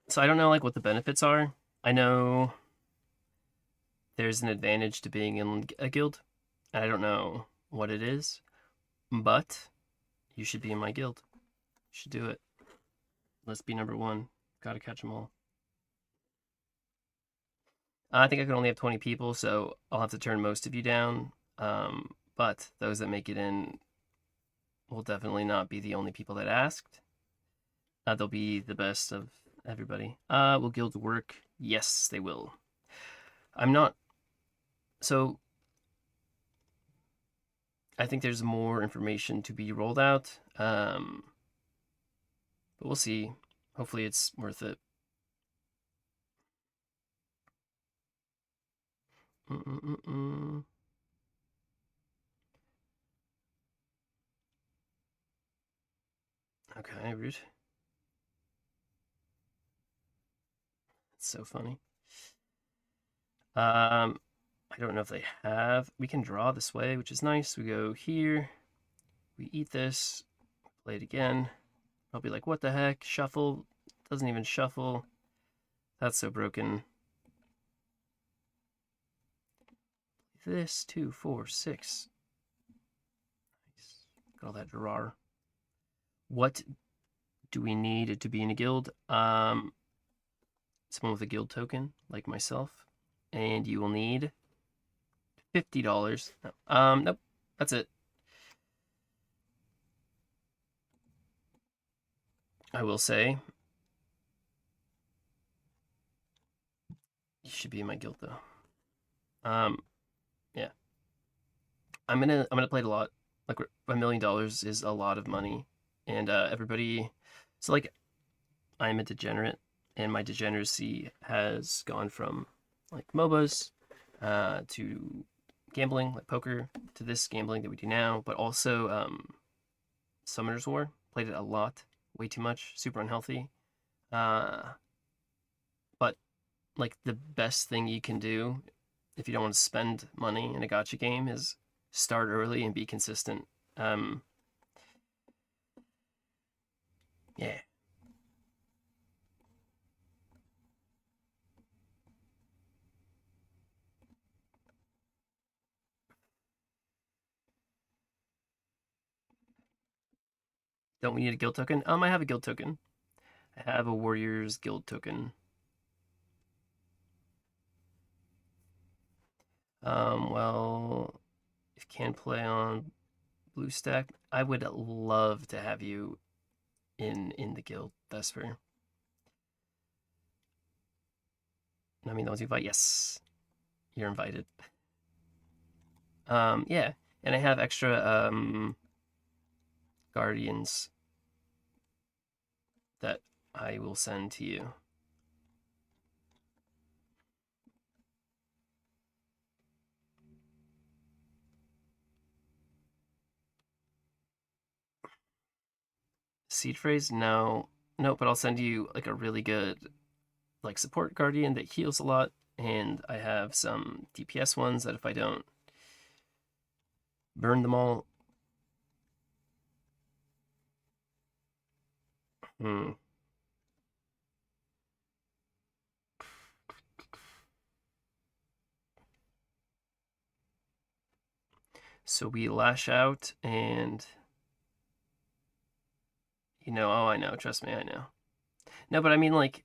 So I don't know like what the benefits are. I know there's an advantage to being in a guild. I don't know what it is, but you should be in my guild. You should do it. Let's be number 1. Gotta catch them all. I think I can only have 20 people, so I'll have to turn most of you down. But those that make it in will definitely not be the only people that asked. They'll be the best of everybody. Will guilds work? Yes, they will. I'm not... So, I think there's more information to be rolled out. But we'll see. Hopefully it's worth it. Okay, rude. It's so funny. I don't know if they have. We can draw this way, which is nice. We go here. We eat this. Play it again. I'll be like, what the heck? Shuffle. Doesn't even shuffle. That's so broken. This, 2, 4, 6. Nice. Got all that drawer. What do we need to be in a guild? Someone with a guild token, like myself. And you will need $50. No. Nope. That's it. I will say you should be in my guild though. Yeah. I'm gonna play it a lot. Like $1 million is a lot of money, and everybody. So like, I'm a degenerate, and my degeneracy has gone from like MOBAs to gambling, like poker, to this gambling that we do now, but also Summoner's War. Played it a lot, way too much, super unhealthy. But like the best thing you can do if you don't want to spend money in a gacha game is start early and be consistent. Yeah. Don't we need a guild token? I have a guild token. I have a Warriors guild token. Well, if you can play on BlueStack, I would love to have you in the guild, Vesper. I mean, those you invite, yes, you're invited. Yeah, and I have extra guardians that I will send to you. Seed phrase? No, no, but I'll send you like a really good like support guardian that heals a lot, and I have some DPS ones that if I don't burn them all. So we lash out and oh, I know, trust me, I know. No, but I mean like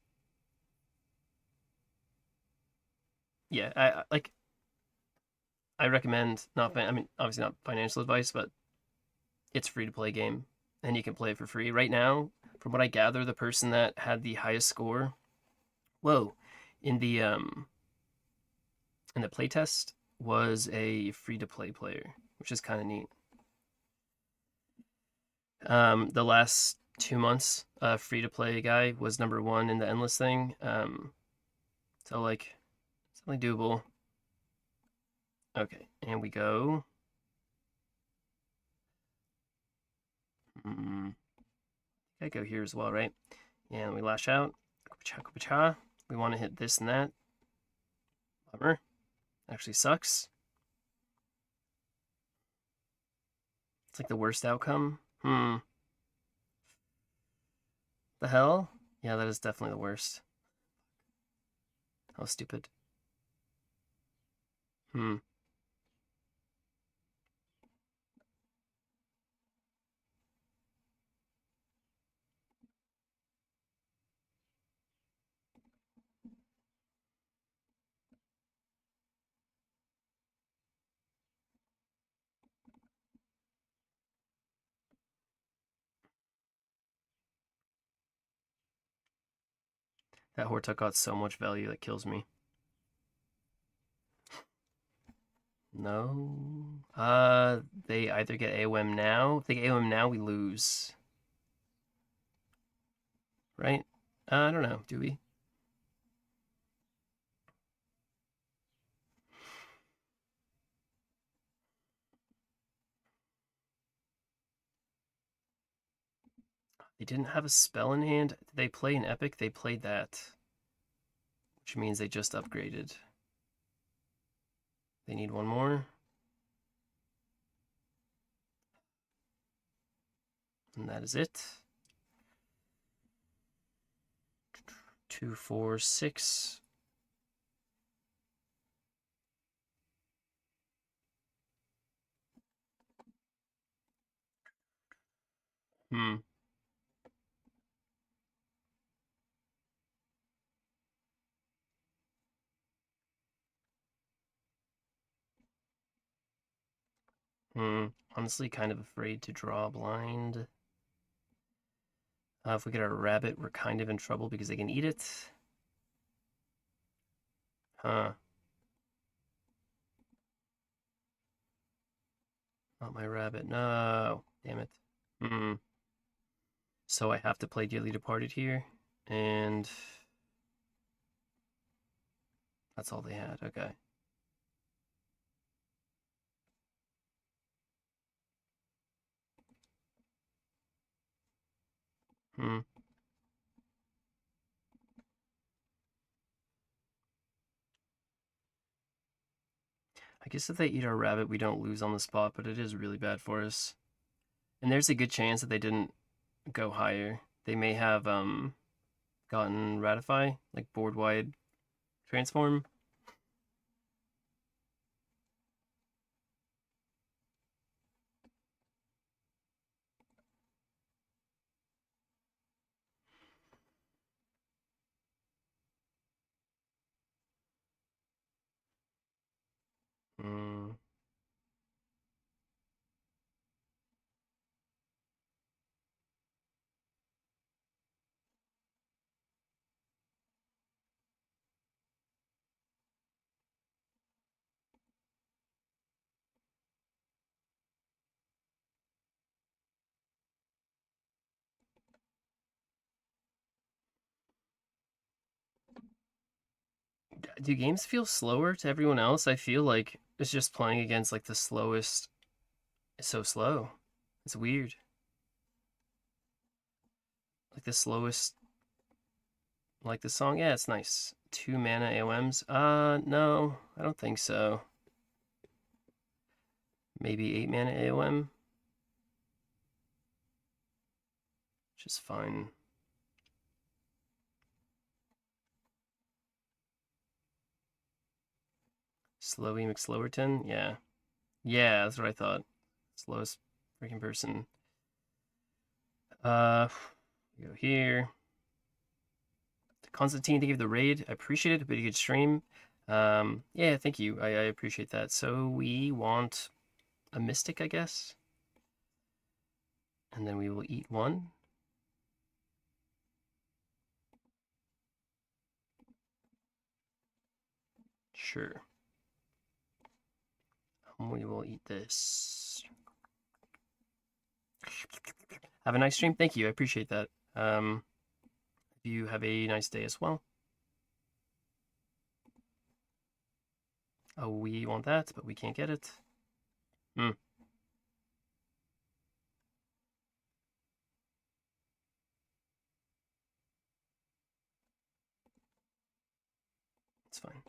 yeah, I like I recommend not I mean obviously not financial advice, but it's free to play game and you can play it for free. Right now, from what I gather, the person that had the highest score, whoa, in the playtest was a free to play player. which is kind of neat. The last 2 months, free to play guy was #1 in the endless thing. So like, it's definitely doable. Okay, and we go. I go here as well, right? And we lash out. We want to hit this and that. Bummer. Actually sucks. It's like the worst outcome. The hell? Yeah, that is definitely the worst. How stupid. That Hortuck got so much value that kills me. No. They either get AOM now. If they get AOM now, we lose. Right? I don't know. Do we? They didn't have a spell in hand. Did they play an epic? They played that. Which means they just upgraded. They need one more. And that is it. 2, 4, 6. Honestly, kind of afraid to draw a blind. If we get our rabbit, we're kind of in trouble because they can eat it. Huh. Not my rabbit. No. Damn it. So I have to play Dearly Departed here. And that's all they had. Okay. I guess if they eat our rabbit, we don't lose on the spot, but it is really bad for us. And there's a good chance that they didn't go higher. They may have gotten Ratify, like board wide transform. Do games feel slower to everyone else? I feel like it's just playing against like the slowest. It's so slow. It's weird. Like the slowest. Like the song. Yeah, it's nice. 2 mana AOMs. No, I don't think so. Maybe 8 mana AOM. Which is fine. Slowy McSlowerton? Yeah. Yeah, that's what I thought. Slowest freaking person. We go here. Constantine, thank you for the raid. I appreciate it. Pretty good stream. Yeah, thank you. I appreciate that. So we want a mystic, I guess. And then we will eat one. Sure. We will eat this. Have a nice stream. Thank you. I appreciate that. You have a nice day as well. Oh, we want that, but we can't get it. It's fine.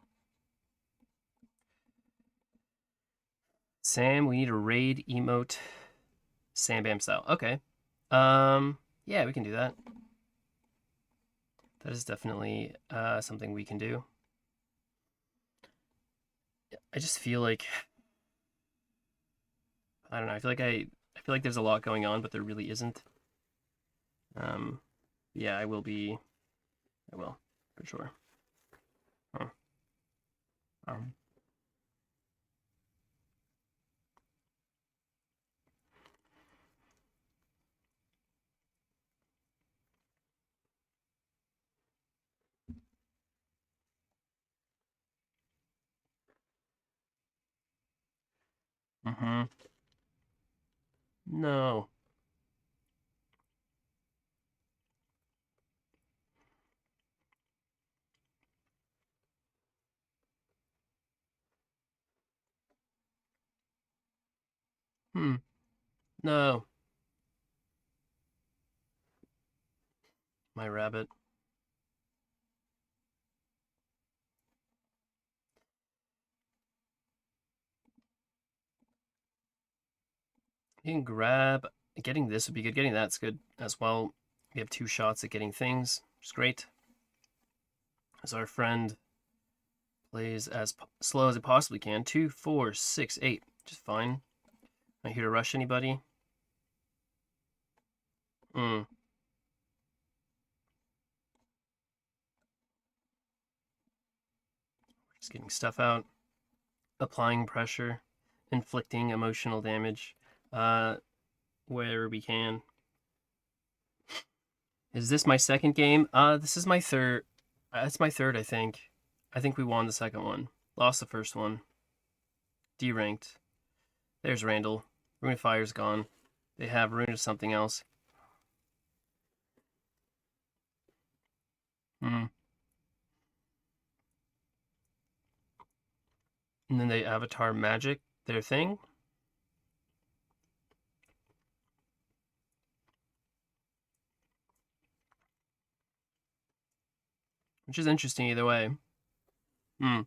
Sam, we need a raid emote Sam Bam style. Okay. Yeah, we can do that. That is definitely something we can do. I just feel like I don't know. I feel like there's a lot going on, but there really isn't. Yeah, I will for sure. Huh. No. No. My rabbit. You can grab. Getting this would be good. Getting that's good as well. We have 2 shots at getting things, which is great. As our friend plays as slow as it possibly can. 2, 4, 6, 8. Just fine. Not here to rush anybody. Just getting stuff out. Applying pressure. Inflicting emotional damage. Where we can. Is this my second game? This is my third. It's my third, I think. I think we won the second one. Lost the first one. Deranked. There's Randall. Rune of Fire's gone. They have Rune of something else. And then they Avatar Magic, their thing. Which is interesting either way. Okay.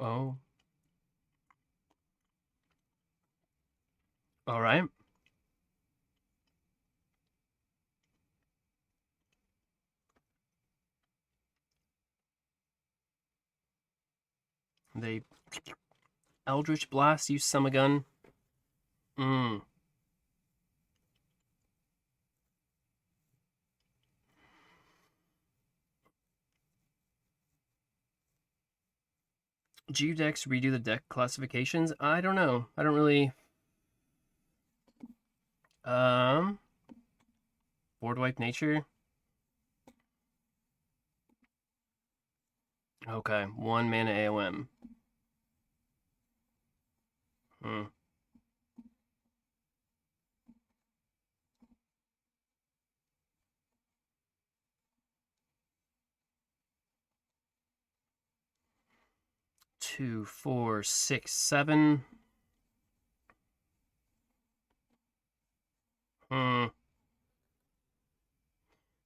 Oh. All right. They Eldritch Blast, use Summon. Geodex redo the deck classifications? I don't know. I don't really. Board wipe nature. Okay, 1 mana AOM. 2, 4, 6, 7.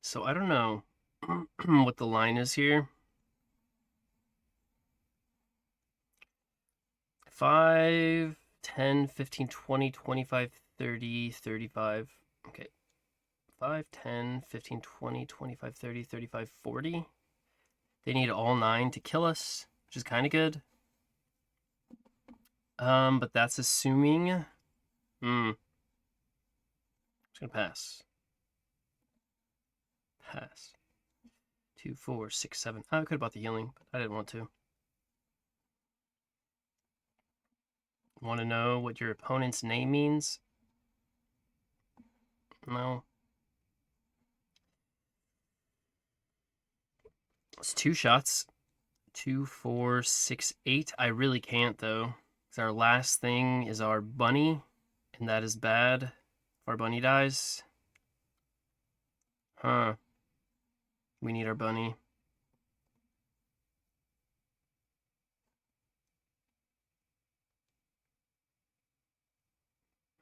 So I don't know what the line is here. 5, 10, 15, 20, 25, 30, 35. Okay. 5, 10, 15, 20, 25, 30, 35, 40. They need all 9 to kill us, which is kind of good. But that's assuming. Just gonna pass. Pass. 2, 4, 6, 7. I could have bought the healing, but I didn't want to. Want to know what your opponent's name means? No. It's 2 shots. 2, 4, 6, 8. I really can't though. 'Cause our last thing is our bunny, and that is bad. If our bunny dies. Huh. We need our bunny.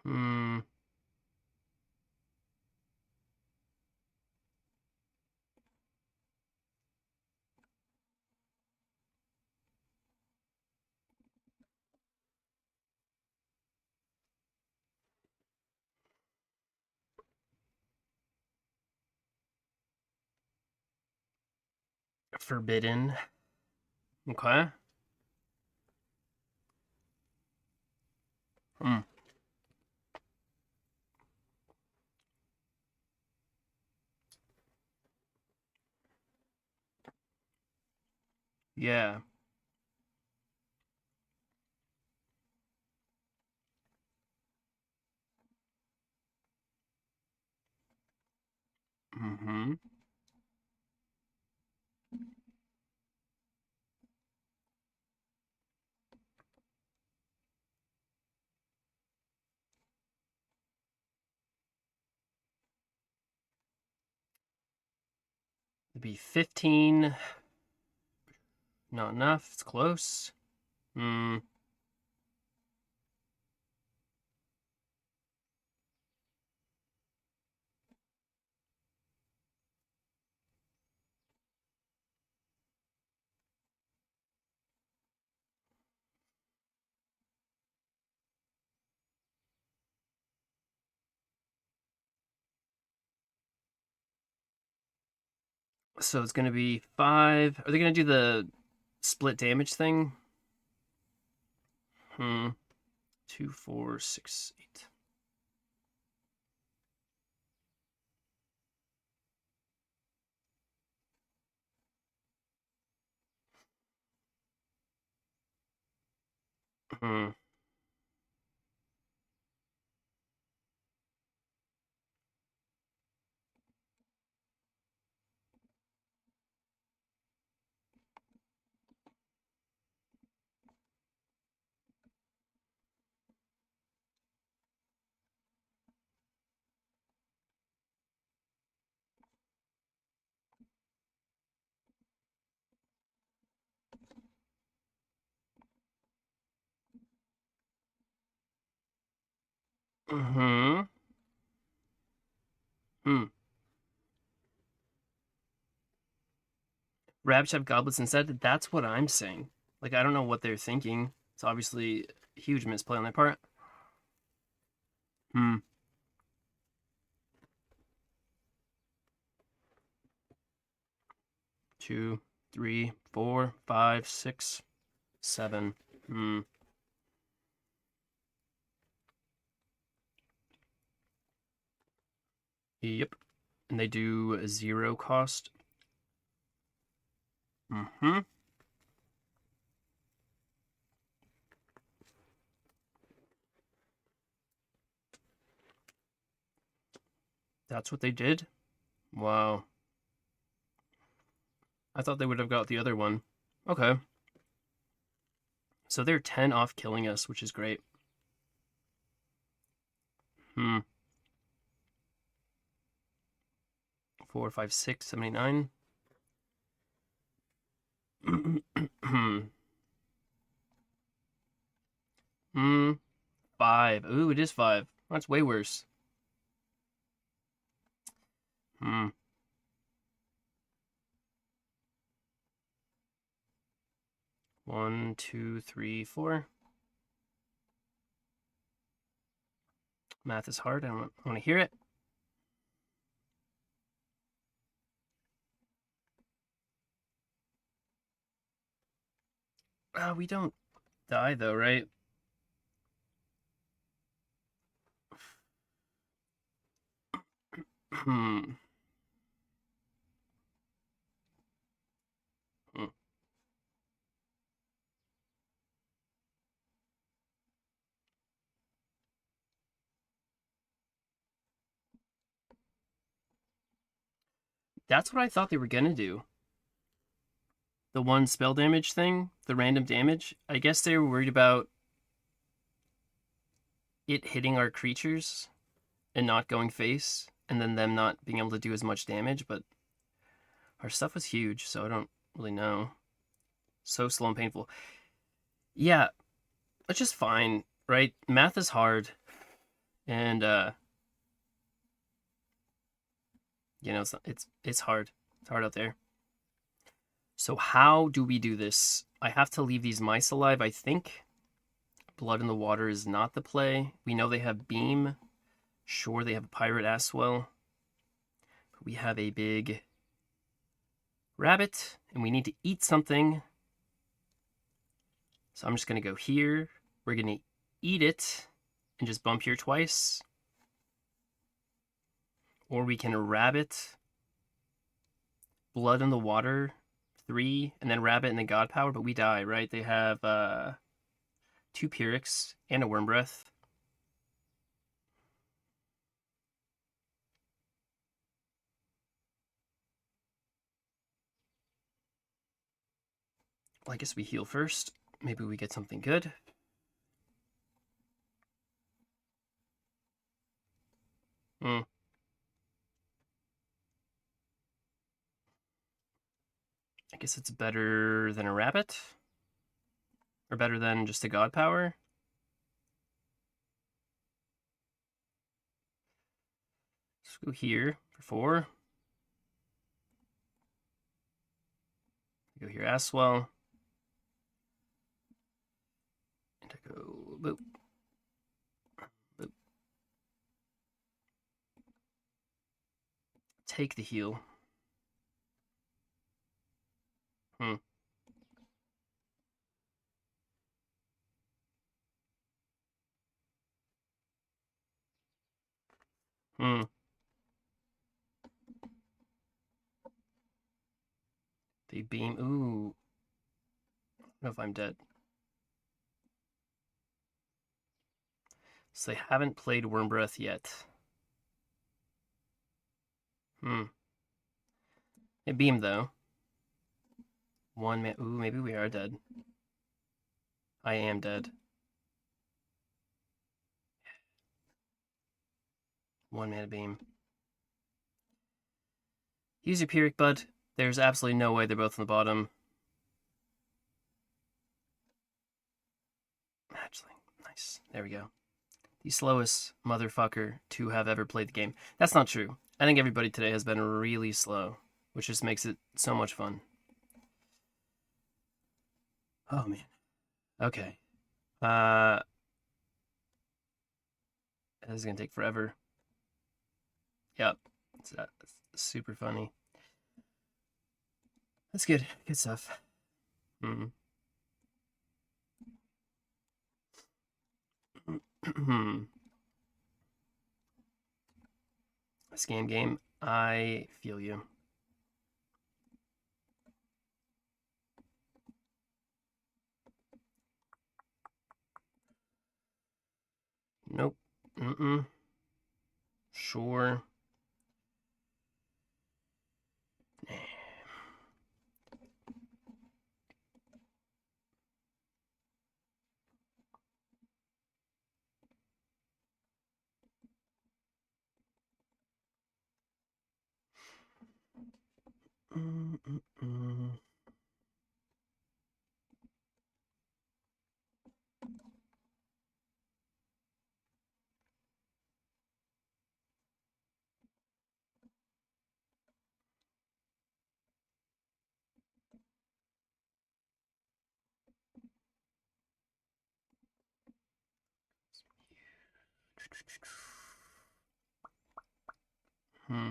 Hmm. Forbidden. Okay. Hmm. Yeah. Mm-hmm. It'd be 15. Not enough. It's close. Hmm. So it's gonna be 5. Are they gonna do the split damage thing? Hmm. 2, 4, 6, 8. Hmm. Mm-hmm. Hmm. Rabbits have goblets instead. That's what I'm saying. Like, I don't know what they're thinking. It's obviously a huge misplay on their part. Hmm. 2, 3, 4, 5, 6, 7. Hmm. Yep. And they do a 0 cost. Mm-hmm. That's what they did? Wow. I thought they would have got the other one. Okay. So they're 10 off killing us, which is great. Hmm. 4, 5, 6, 79. Hmm. 5. Ooh, it is 5. That's way worse. Hmm. 1, 2, 3, 4. Math is hard. I don't want to hear it. We don't die though, right? Hmm. Hmm. That's what I thought they were gonna do. The one spell damage thing, the random damage. I guess they were worried about it hitting our creatures and not going face, and then them not being able to do as much damage, but our stuff was huge, so I don't really know. So slow and painful. Yeah, it's just fine, right? Math is hard, and you know, it's hard. It's hard out there. So how do we do this? I have to leave these mice alive, I think. Blood in the water is not the play. We know they have beam. Sure, they have a pirate as well. But we have a big rabbit, and we need to eat something. So I'm just going to go here. We're going to eat it and just bump here twice. Or we can rabbit, blood in the water, 3, and then rabbit and then god power, but we die, right? They have 2 Pyrrhics and a worm breath. Well, I guess we heal first. Maybe we get something good. Hmm. I guess it's better than a rabbit. Or better than just a god power. Let's go here for 4. Go here as well. And I go boop. Boop. Take the heal. Hmm. Hmm. They beam. Ooh. I don't know if I'm dead. So they haven't played Worm Breath yet. Hmm. It beamed though. 1 man. Ooh, maybe we are dead. I am dead. 1 mana beam. Use your Pyrrhic, bud. There's absolutely no way they're both on the bottom. Actually, nice. There we go. The slowest motherfucker to have ever played the game. That's not true. I think everybody today has been really slow, which just makes it so much fun. Oh man. Okay. This is gonna take forever. Yep. That's super funny. That's good. Good stuff. Hmm. Scam game. I feel you. Nope. Mm-mm. Sure. Mm-mm-mm. Hmm.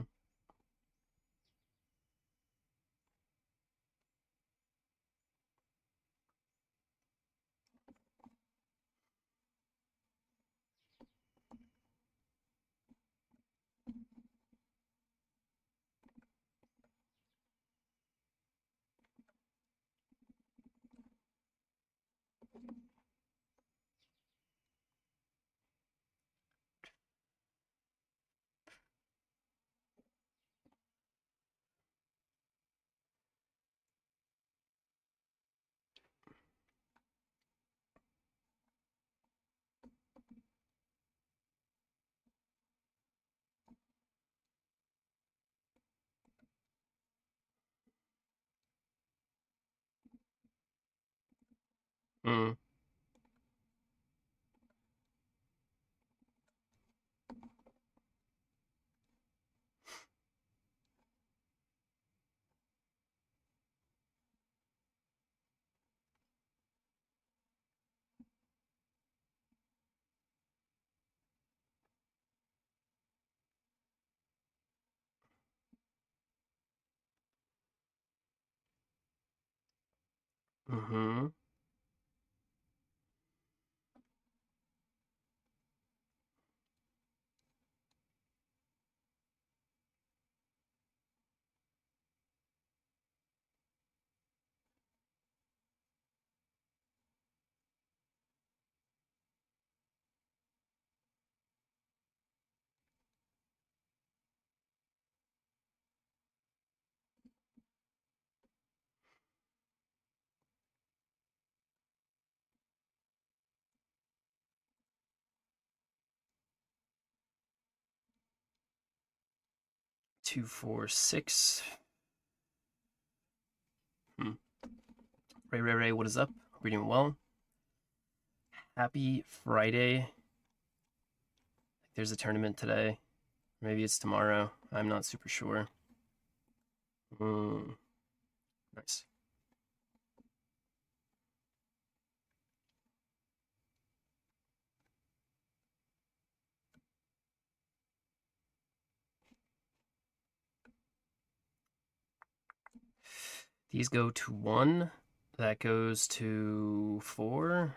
Mm. Mm-hmm. 2, 4, 6. Hmm. Ray, what is up? Hope you're doing well. Happy Friday. There's a tournament today. Maybe it's tomorrow. I'm not super sure. Nice. These go to 1. That goes to 4.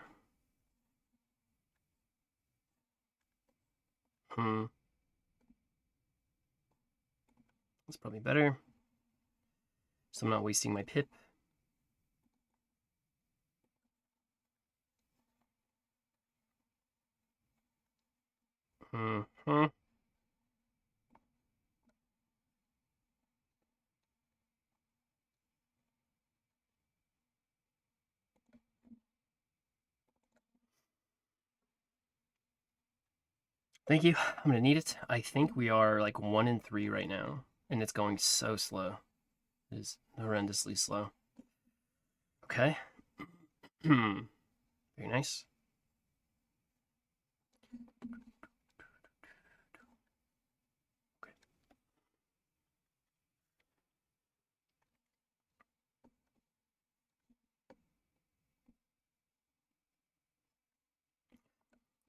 That's probably better. So I'm not wasting my pip. Mm-hmm. Thank you. I'm gonna need it. I think we are like 1 in 3 right now, and it's going so slow. It is horrendously slow. Okay. Very nice. Okay.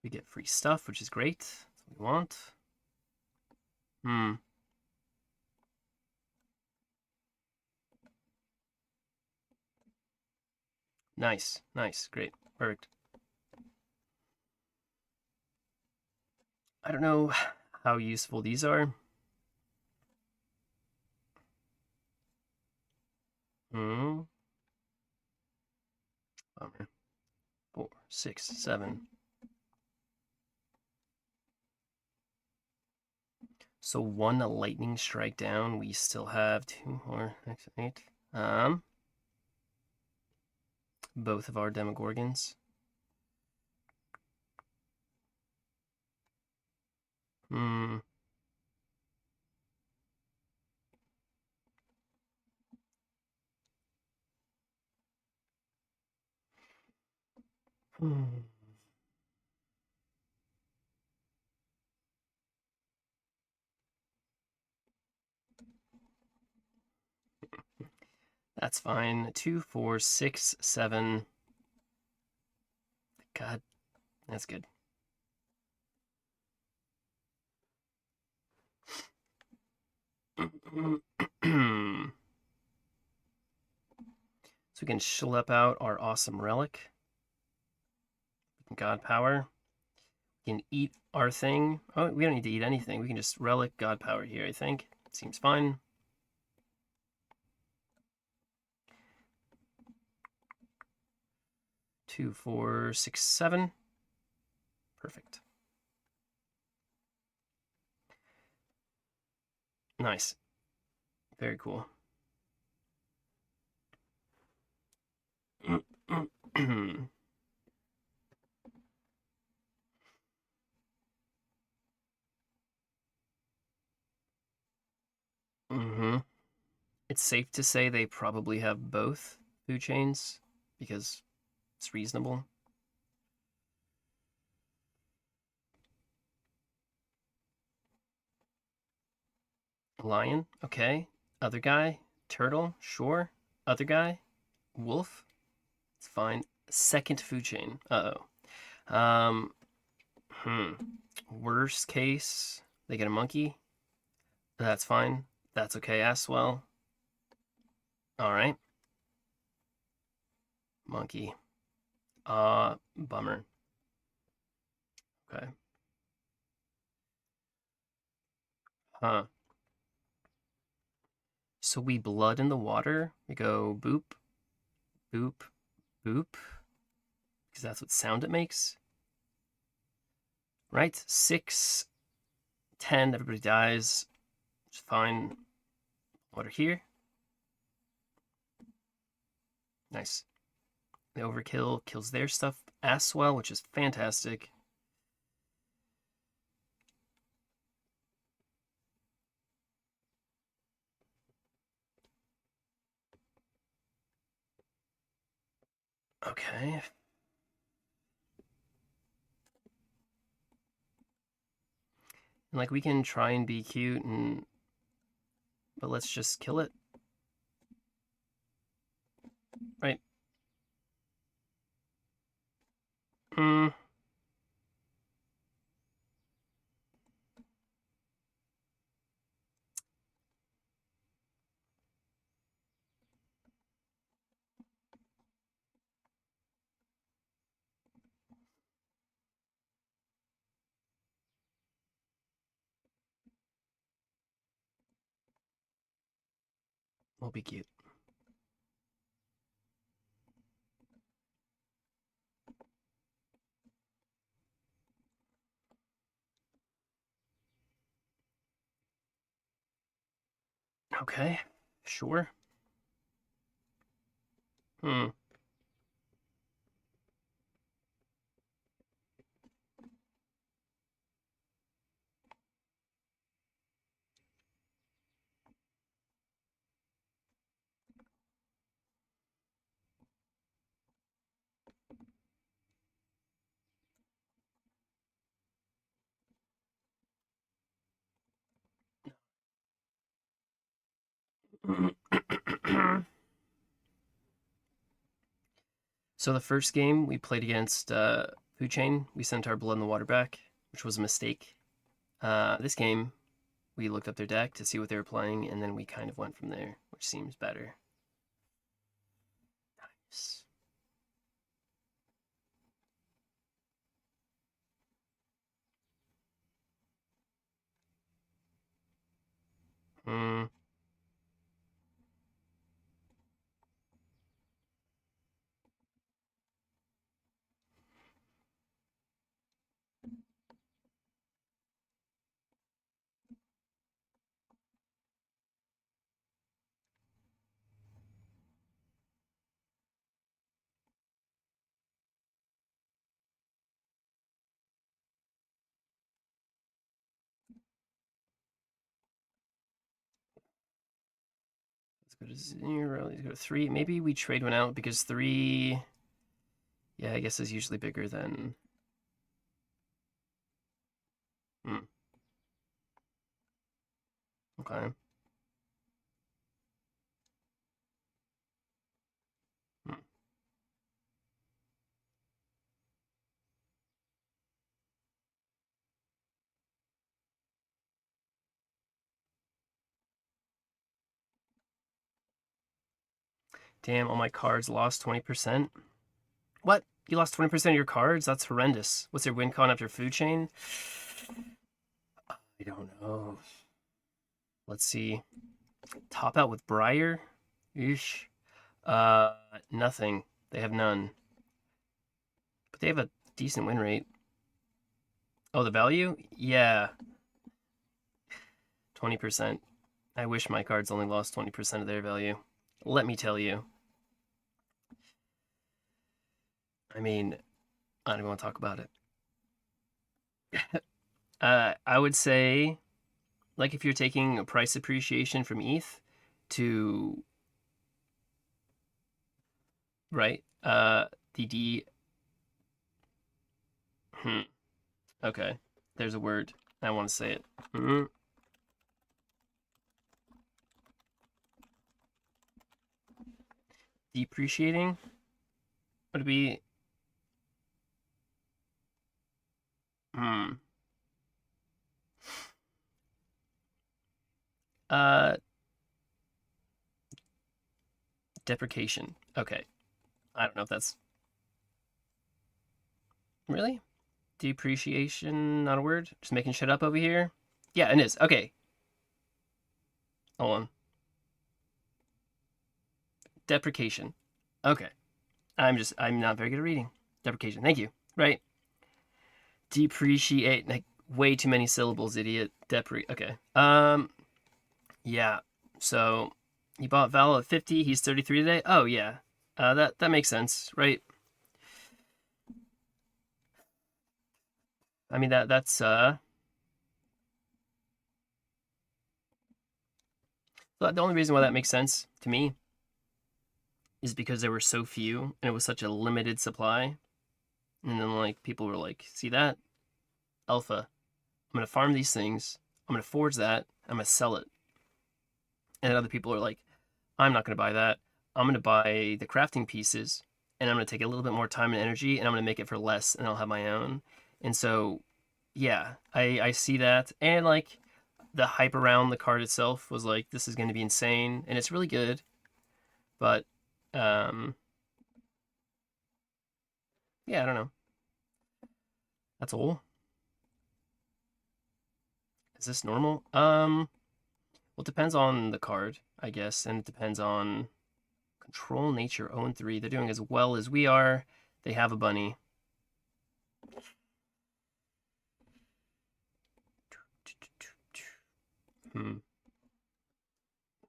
We get free stuff, which is great. That's what we want. Nice. Nice. Great. Perfect. I don't know how useful these are. Hmm. Bummer. 4, 6, 7. So 1 lightning strike down. We still have 2 more. 6, 8. Both of our Demogorgons. Hmm. That's fine. 2, 4, 6, 7. God, that's good. So we can schlep out our awesome relic. God power. We can eat our thing. Oh, we don't need to eat anything. We can just relic God power here, I think. Seems fine. Two, 4, 6, 7. Perfect. Nice. Very cool. Mm-hmm. It's safe to say they probably have both food chains because It's reasonable. Lion, okay. Other guy, turtle, sure. Other guy, wolf, it's fine. Second food chain. Uh-oh. Hmm. Worst case, they get a monkey. That's fine. That's okay as well. All right. Monkey. Bummer. Okay. Huh. So we blood in the water. We go boop, boop, boop. Because that's what sound it makes. Right? 6, 10, everybody dies. It's fine. Water here. Nice. The overkill kills their stuff as well, which is fantastic. Okay. And like we can try and be cute and but let's just kill it. Right. Hmm. We'll be cute. Okay. Sure. Hmm. So the first game we played against Food Chain, we sent our blood in the water back, which was a mistake. This game, we looked up their deck to see what they were playing, and then we kind of went from there, which seems better. Nice. Hmm. Let's go to 0. Let's go to 3. Maybe we trade one out because 3, yeah, I guess is usually bigger than. Hmm. Okay. Hmm. Damn, all my cards lost 20%. What? You lost 20% of your cards? That's horrendous. What's your win con after Food Chain? I don't know. Let's see. Top out with Briar? Eesh. Nothing. They have none. But they have a decent win rate. Oh, the value? Yeah. 20%. I wish my cards only lost 20% of their value. Let me tell you. I mean, I don't even want to talk about it. I would say, like, if you're taking a price appreciation from ETH to, right, The D. Okay. There's a word. I want to say it. Depreciating would be. Uh, deprecation. Okay. I don't know if that's really depreciation. Not a word. Just making shit up over here. Yeah, it is. Okay. Hold on. Deprecation. Okay. I'm not very good at reading. Deprecation. Thank you. Right. Depreciate. Like way too many syllables, idiot. Okay. Yeah. So he bought Val at 50. He's 33 today. Oh yeah. That makes sense, right? I mean that's the only reason why that makes sense to me is because there were so few and it was such a limited supply. And then like people were like, see that? Alpha. I'm gonna farm these things. I'm gonna forge that. I'm gonna sell it. And other people are like, I'm not gonna buy that. I'm gonna buy the crafting pieces and I'm gonna take a little bit more time and energy and I'm gonna make it for less and I'll have my own. And so yeah, I see that. And like the hype around the card itself was like, this is gonna be insane, and it's really good. But yeah, I don't know. That's all. Is this normal? Well, it depends on the card, I guess, and it depends on Control Nature 0-3. They're doing as well as we are. They have a bunny.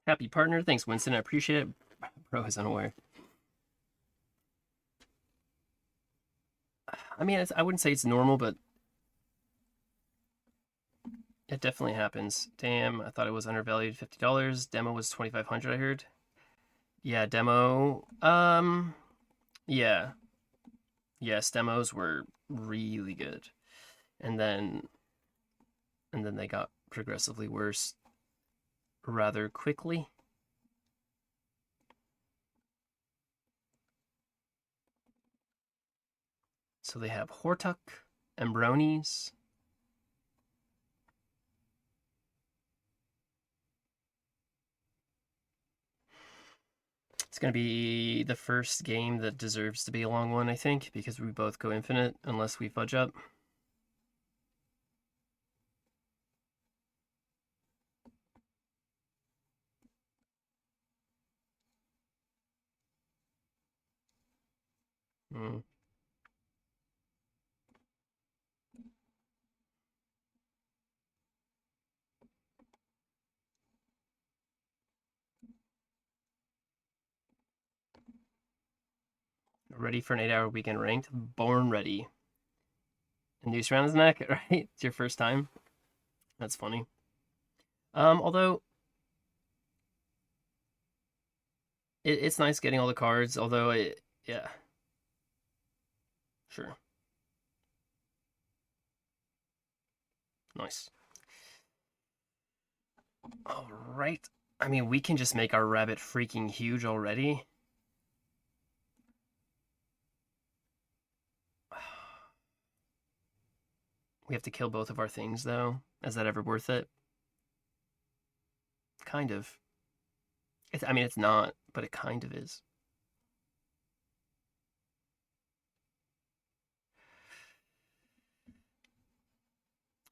Happy partner. Thanks, Winston. I appreciate it. Bro is unaware. I mean, I wouldn't say it's normal, but it definitely happens. Damn, I thought it was undervalued. $50. Demo was 2,500. I heard. Yeah, demo. Yeah. Yes, demos were really good, and then they got progressively worse rather quickly. So they have Hortuck, Embronis. It's going to be the first game that deserves to be a long one, I think, because we both go infinite unless we fudge up. Ready for an 8-hour weekend ranked? Born ready. A noose around his neck, right? It's your first time. That's funny. Although it's nice getting all the cards. Although yeah, sure, nice. All right. I mean, we can just make our rabbit freaking huge already. We have to kill both of our things, though. Is that ever worth it? Kind of. I mean, it's not, but it kind of is.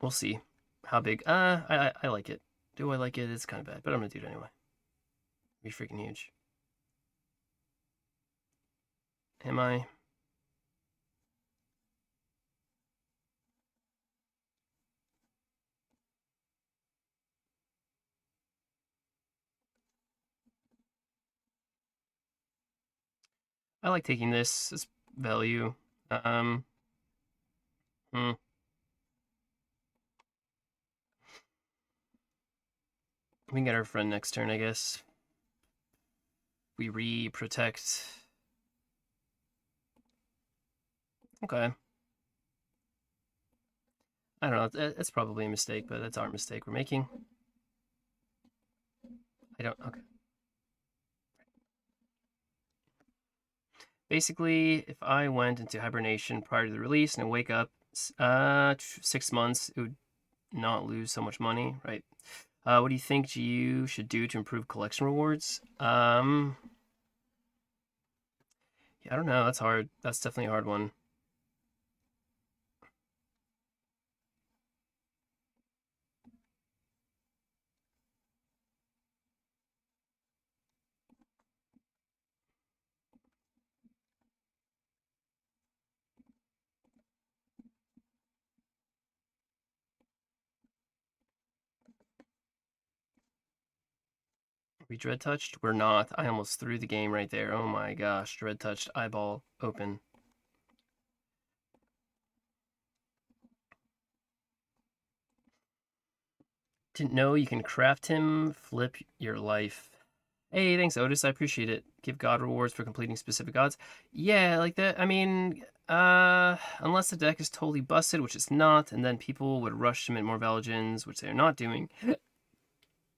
We'll see how big. I like it. Do I like it? It's kind of bad, but I'm gonna do it anyway. Be freaking huge. Am I? I like taking this value. Hmm. We can get our friend next turn, I guess. We re-protect. Okay. I don't know. It's probably a mistake, but that's our mistake we're making. I don't. Okay. Basically, if I went into hibernation prior to the release and I wake up 6 months, it would not lose so much money, right? What do you think you should do to improve collection rewards? Yeah, I don't know. That's hard. That's definitely a hard one. Are we dread touched? We're not. I almost threw the game right there. Oh my gosh. Dread touched. Eyeball open. Didn't know you can craft him. Flip your life. Hey, thanks, Otis. I appreciate it. Give God rewards for completing specific gods. Yeah, like that. I mean, unless the deck is totally busted, which it's not, and then people would rush to mint more Valgens, which they're not doing.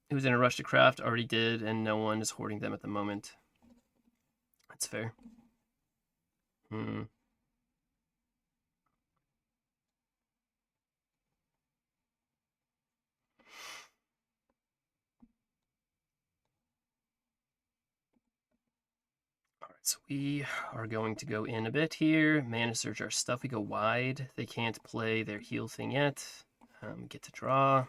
Who's in a rush to craft already did, and no one is hoarding them at the moment. That's fair. Hmm. All right, so we are going to go in a bit here. Mana search our stuff. We go wide. They can't play their heal thing yet. Get to draw.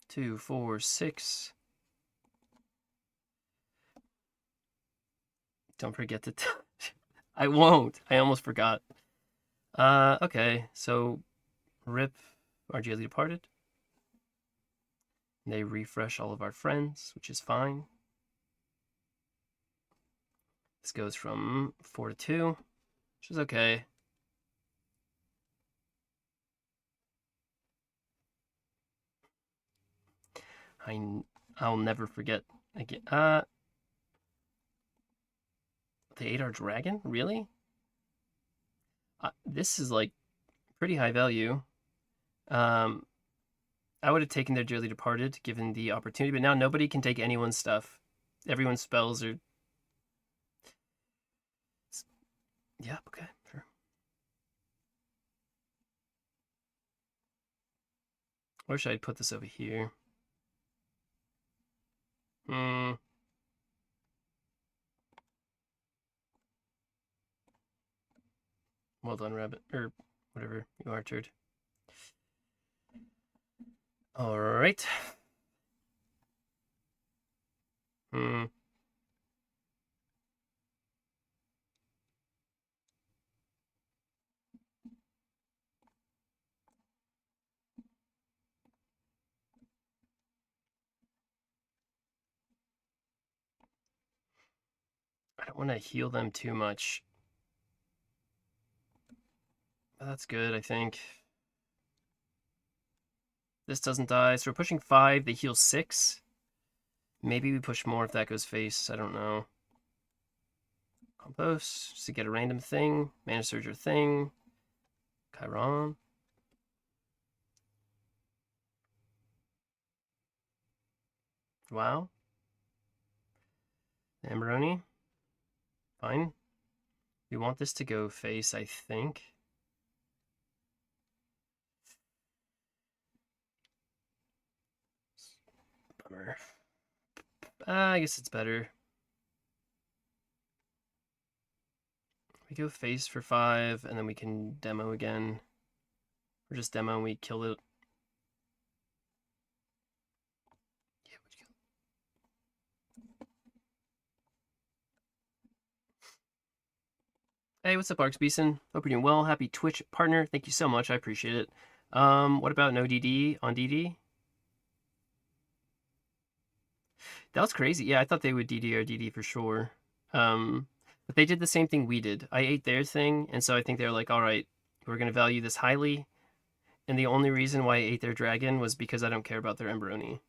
2, 4, 6. Don't forget to. I won't. I almost forgot. Okay. So, rip our dearly departed. They refresh all of our friends, which is fine. This goes from 4 to 2, which is okay. I'll never forget again. They ate our dragon? Really? This is like pretty high value. Um, I would have taken their dearly departed given the opportunity, but now nobody can take anyone's stuff. Everyone's spells are. Yeah, okay, sure. Or should I put this over here? Hmm. Well done, rabbit. Or whatever you are, turd. Alright. Hmm. I don't want to heal them too much. But that's good, I think. This doesn't die, so we're pushing 5. They heal 6. Maybe we push more if that goes face. I don't know. Compose, just to get a random thing. Mana Surger thing. Chiron. Wow. Amberoni. Fine. We want this to go face, I think. Bummer. I guess it's better. We go face for 5, and then we can demo again. Or just demo and we kill it. Yeah, we kill it. Hey, what's up, Arx Beeson? Hope you're doing well. Happy Twitch partner. Thank you so much. I appreciate it. What about no DD on DD? That was crazy. Yeah, I thought they would DD or DD for sure. But they did the same thing we did. I ate their thing, and so I think they're like, all right, we're going to value this highly. And the only reason why I ate their dragon was because I don't care about their Emberoni.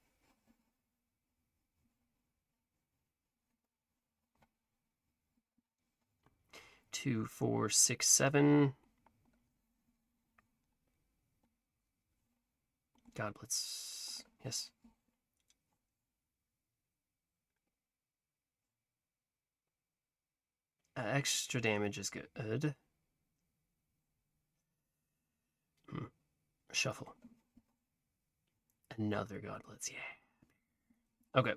Two, four, six, seven. God Blitz. Yes. Extra damage is good. Shuffle. Another God Blitz, yeah. Okay.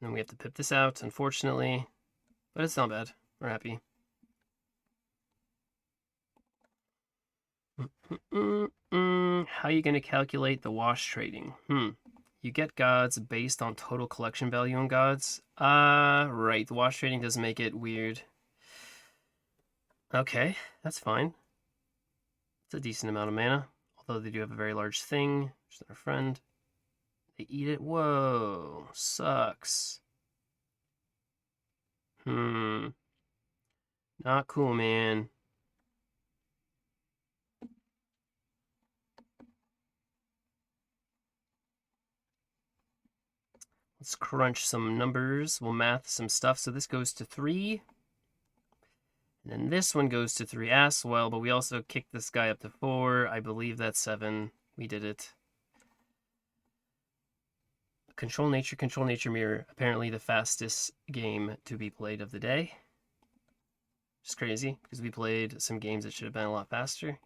And we have to pip this out, unfortunately. But it's not bad. We're happy. How are you going to calculate the wash trading? You get gods based on total collection value in gods. Right. The wash trading does make it weird. Okay, that's fine. It's a decent amount of mana. Although they do have a very large thing. Just our friend. They eat it. Whoa. Sucks. Not cool, man. Let's crunch some numbers. We'll math some stuff. So this goes to 3. And then this one goes to 3 as well, but we also kicked this guy up to 4. I believe that's 7. We did it. Control Nature Mirror. Apparently the fastest game to be played of the day. Just crazy, because we played some games that should have been a lot faster.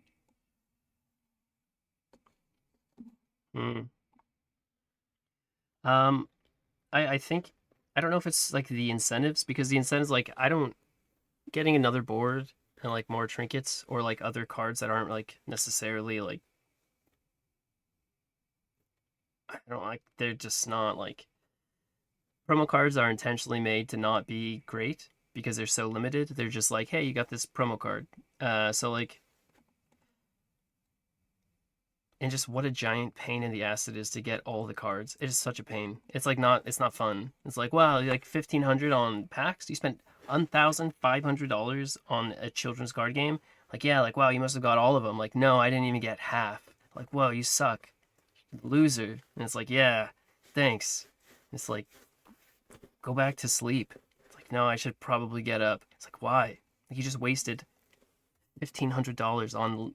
I think, I don't know if it's like the incentives, because the incentives, like, getting another board and like more trinkets or like other cards that aren't like necessarily like, I don't like, they're just not like, promo cards are intentionally made to not be great because they're so limited. They're just like, hey, you got this promo card. So like, and just what a giant pain in the ass it is to get all the cards. It is such a pain. It's like it's not fun. It's like, wow, like 1,500 on packs. You spent $1,500 on a children's card game. Like, yeah, like, wow, you must have got all of them. Like, no, I didn't even get half. Like, whoa, you suck, loser. And it's like, yeah, thanks. It's like, go back to sleep. It's like, no, I should probably get up. It's like, why? Like, you just wasted $1,500 on.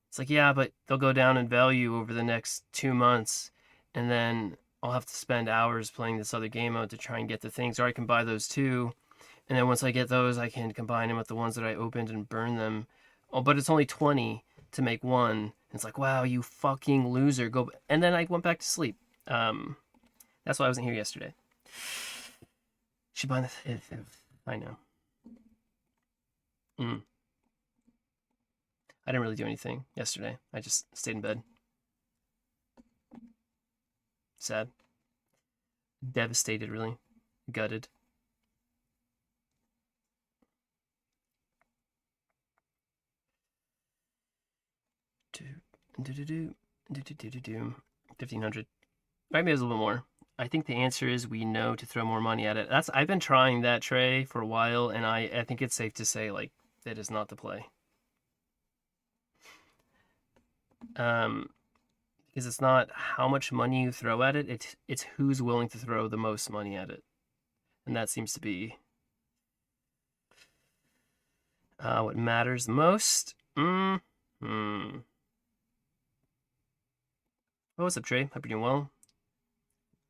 It's like, yeah, but they'll go down in value over the next 2 months, and then I'll have to spend hours playing this other game mode to try and get the things, or I can buy those too, and then once I get those, I can combine them with the ones that I opened and burn them. Oh, but it's only 20 to make one. It's like, wow, you fucking loser. Go, and then I went back to sleep. That's why I wasn't here yesterday. Should buy the. I know. I didn't really do anything yesterday. I just stayed in bed. Sad. Devastated, really. Gutted. Do 1,500. Maybe it was a little more. I think the answer is we know to throw more money at it. I've been trying that, Trey, for a while, and I think it's safe to say like that is not the play. Because it's not how much money you throw at it, it's who's willing to throw the most money at it. And that seems to be what matters most. Oh, what's up, Trey? Hope you're doing well.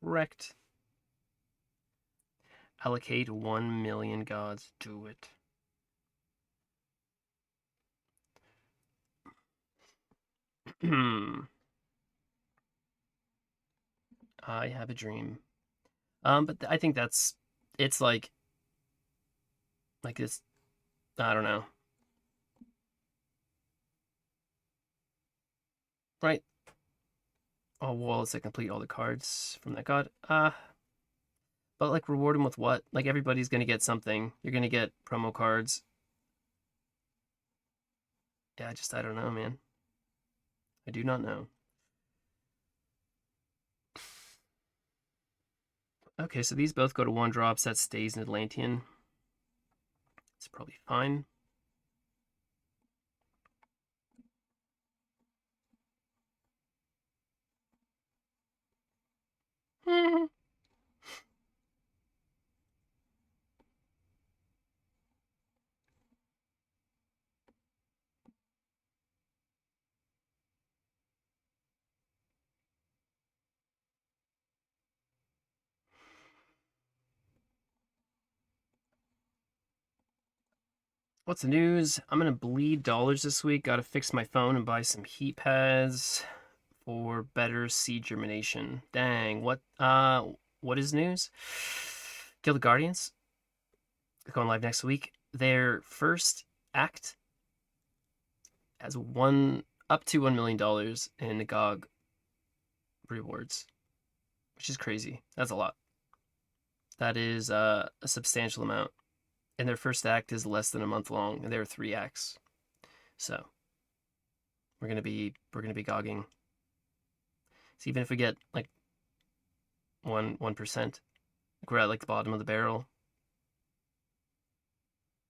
Wrecked. Allocate 1 million gods. Do it. I have a dream. But I think it's like this. I don't know. Right. All wallets that complete all the cards from that god. But like reward them with what? Like everybody's gonna get something. You're gonna get promo cards. Yeah, I don't know, man. I do not know. Okay, so these both go to 1-drops. That stays in Atlantean. It's probably fine. What's the news? I'm gonna bleed dollars this week. Gotta fix my phone and buy some heat pads for better seed germination. Dang, what is news? Guild of Guardians, going live next week. Their first act has up to $1 million in GOG rewards, which is crazy. That's a lot. That is a substantial amount. And their first act is less than a month long, and there are 3 acts. So we're gonna be gogging. So even if we get like 1%, we're at like the bottom of the barrel.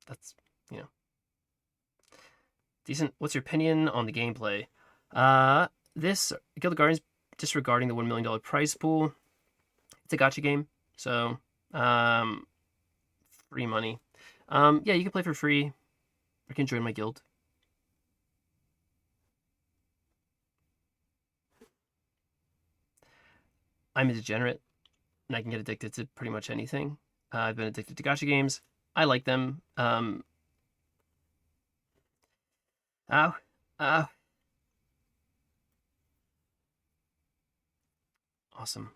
That's, you know, decent. What's your opinion on the gameplay? This Guild of Guardians, disregarding the $1 million prize pool, it's a gacha game, so free money. Yeah, you can play for free. I can join my guild. I'm a degenerate, and I can get addicted to pretty much anything. I've been addicted to gacha games. I like them. Ow, ow. Awesome.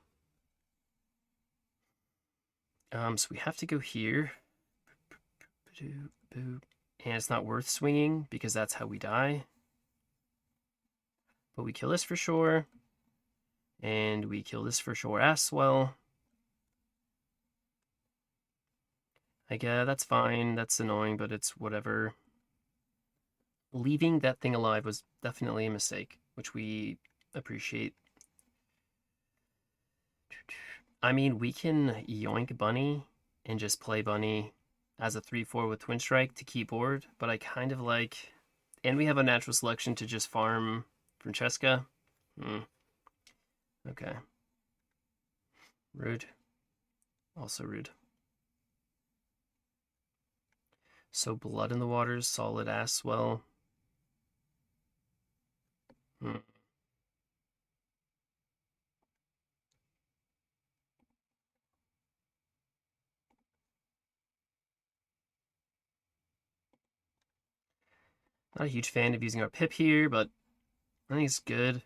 So we have to go here. And it's not worth swinging because that's how we die. But we kill this for sure. And we kill this for sure as well. I guess that's fine. That's annoying, but it's whatever. Leaving that thing alive was definitely a mistake, which we appreciate. I mean, we can yoink Bunny and just play Bunny as a 3/4 with Twin Strike to keep board, but I kind of like... And we have a natural selection to just farm Francesca. Okay. Rude. Also rude. So Blood in the Waters, solid ass well. Not a huge fan of using our pip here, but I think it's good.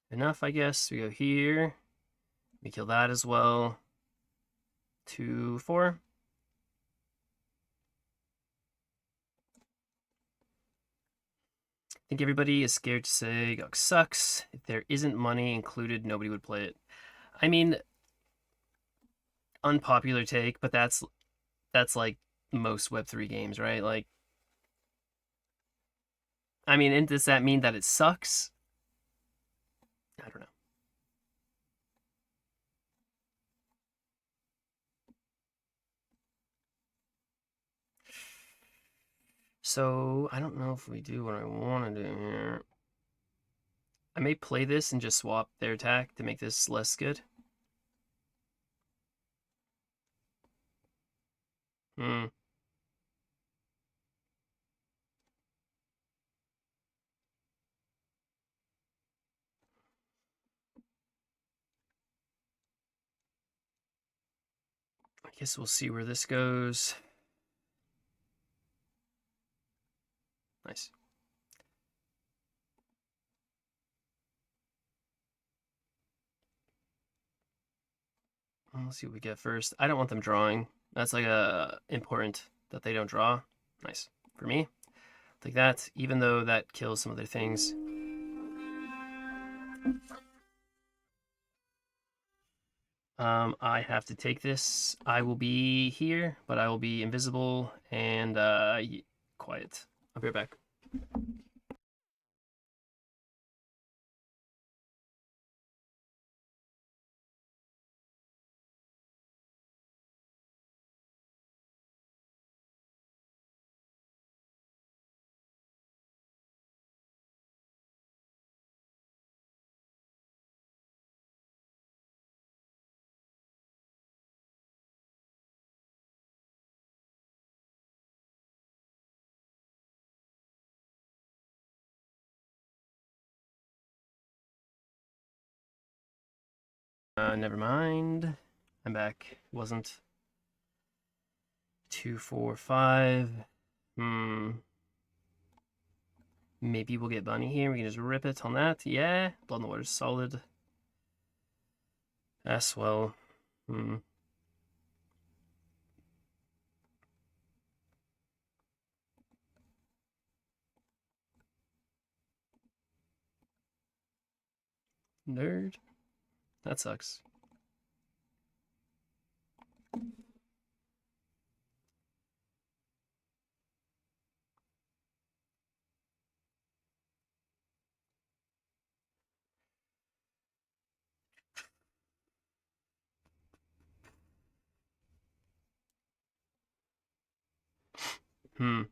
Enough, I guess. We go here. We kill that as well. 2, 4. I think everybody is scared to say GOG sucks. If there isn't money included, nobody would play it. I mean, unpopular take, but that's like most Web3 games, right? Like, I mean, and does that mean that it sucks? I don't know. So, I don't know if we do what I want to do here. I may play this and just swap their attack to make this less good. Hmm. I guess we'll see where this goes. Nice. Let's see what we get first. I don't want them drawing. That's like important that they don't draw. Nice. For me, take that, even though that kills some of their things. I have to take this. I will be here, but I will be invisible and quiet. I'll be right back. Never mind. I'm back. It wasn't 2, 4, 5. Maybe we'll get bunny here. We can just rip it on that. Yeah. Blood in the water's solid. As well. Nerd. That sucks. Hmm.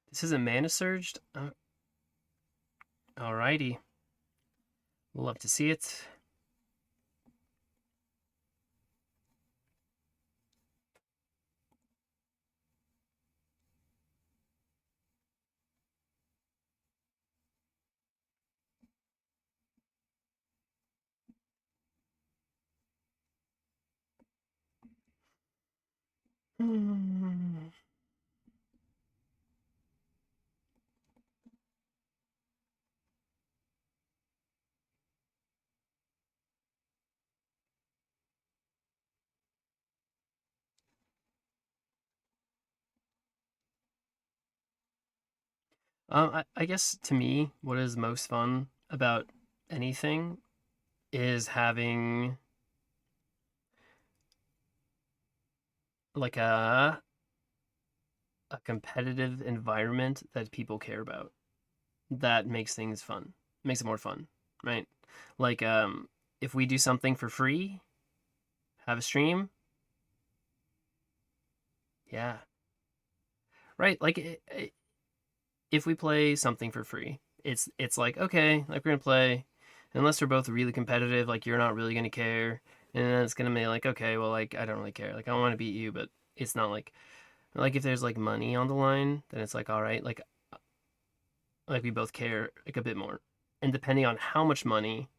This isn't mana surged? Alrighty. Love to see it. I guess to me, what is most fun about anything is having like a competitive environment that people care about. That makes things fun. Makes it more fun, right? Like if we do something for free, have a stream, yeah. Right? Like if we play something for free, it's like okay, like we're gonna play, unless we're both really competitive, like you're not really gonna care, and then it's gonna be like okay, well like I don't really care, like I want to beat you, but it's not like if there's like money on the line, then it's like all right, like we both care like a bit more, and depending on how much money,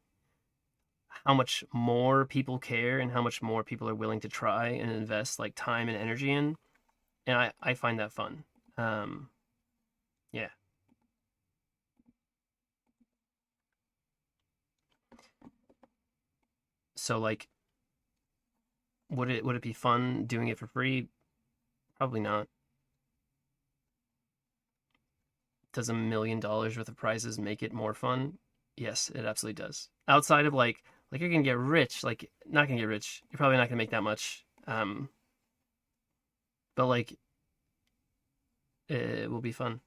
how much more people care, and how much more people are willing to try and invest like time and energy in, and I find that fun. Um, yeah. So like would it be fun doing it for free? Probably not. Does $1 million worth of prizes make it more fun? Yes, it absolutely does. Outside of like you're gonna get rich, like not gonna get rich. You're probably not gonna make that much. But like it will be fun.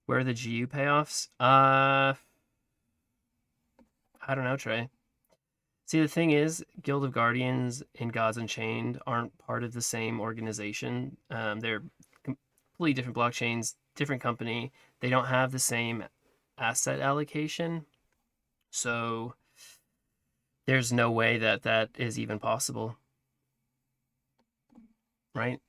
Where are the GU payoffs? I don't know, Trey. See, the thing is, Guild of Guardians and Gods Unchained aren't part of the same organization. They're completely different blockchains, different company. They don't have the same asset allocation. So there's no way that that is even possible, right?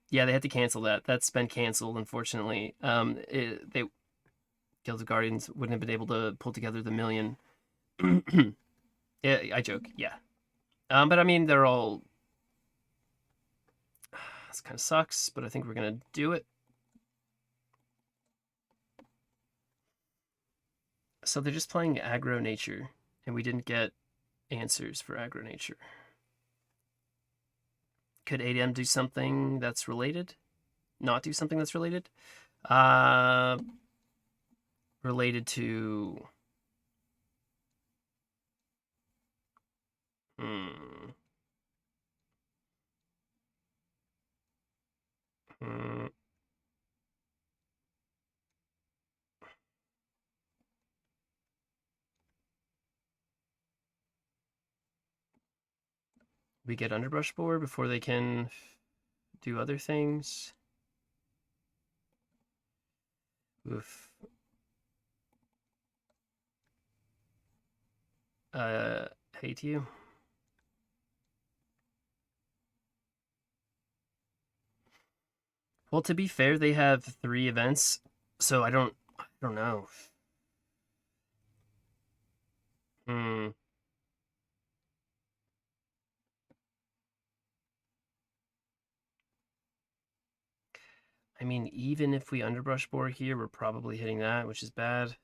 Yeah, they had to cancel that. That's been canceled, unfortunately. They Guild of Guardians wouldn't have been able to pull together the million. Yeah, I joke. Yeah, but I mean, they're all. This kind of sucks, but I think we're gonna do it. So they're just playing aggro nature, and we didn't get answers for aggro nature. Could ADM do something that's related? Not do something that's related? Uh, related to. Hmm, hmm, we get underbrush board before they can do other things. Oof. Hate you. Well, to be fair, they have 3 events, so I don't know. Hmm. I mean, even if we underbrush boar here, we're probably hitting that, which is bad.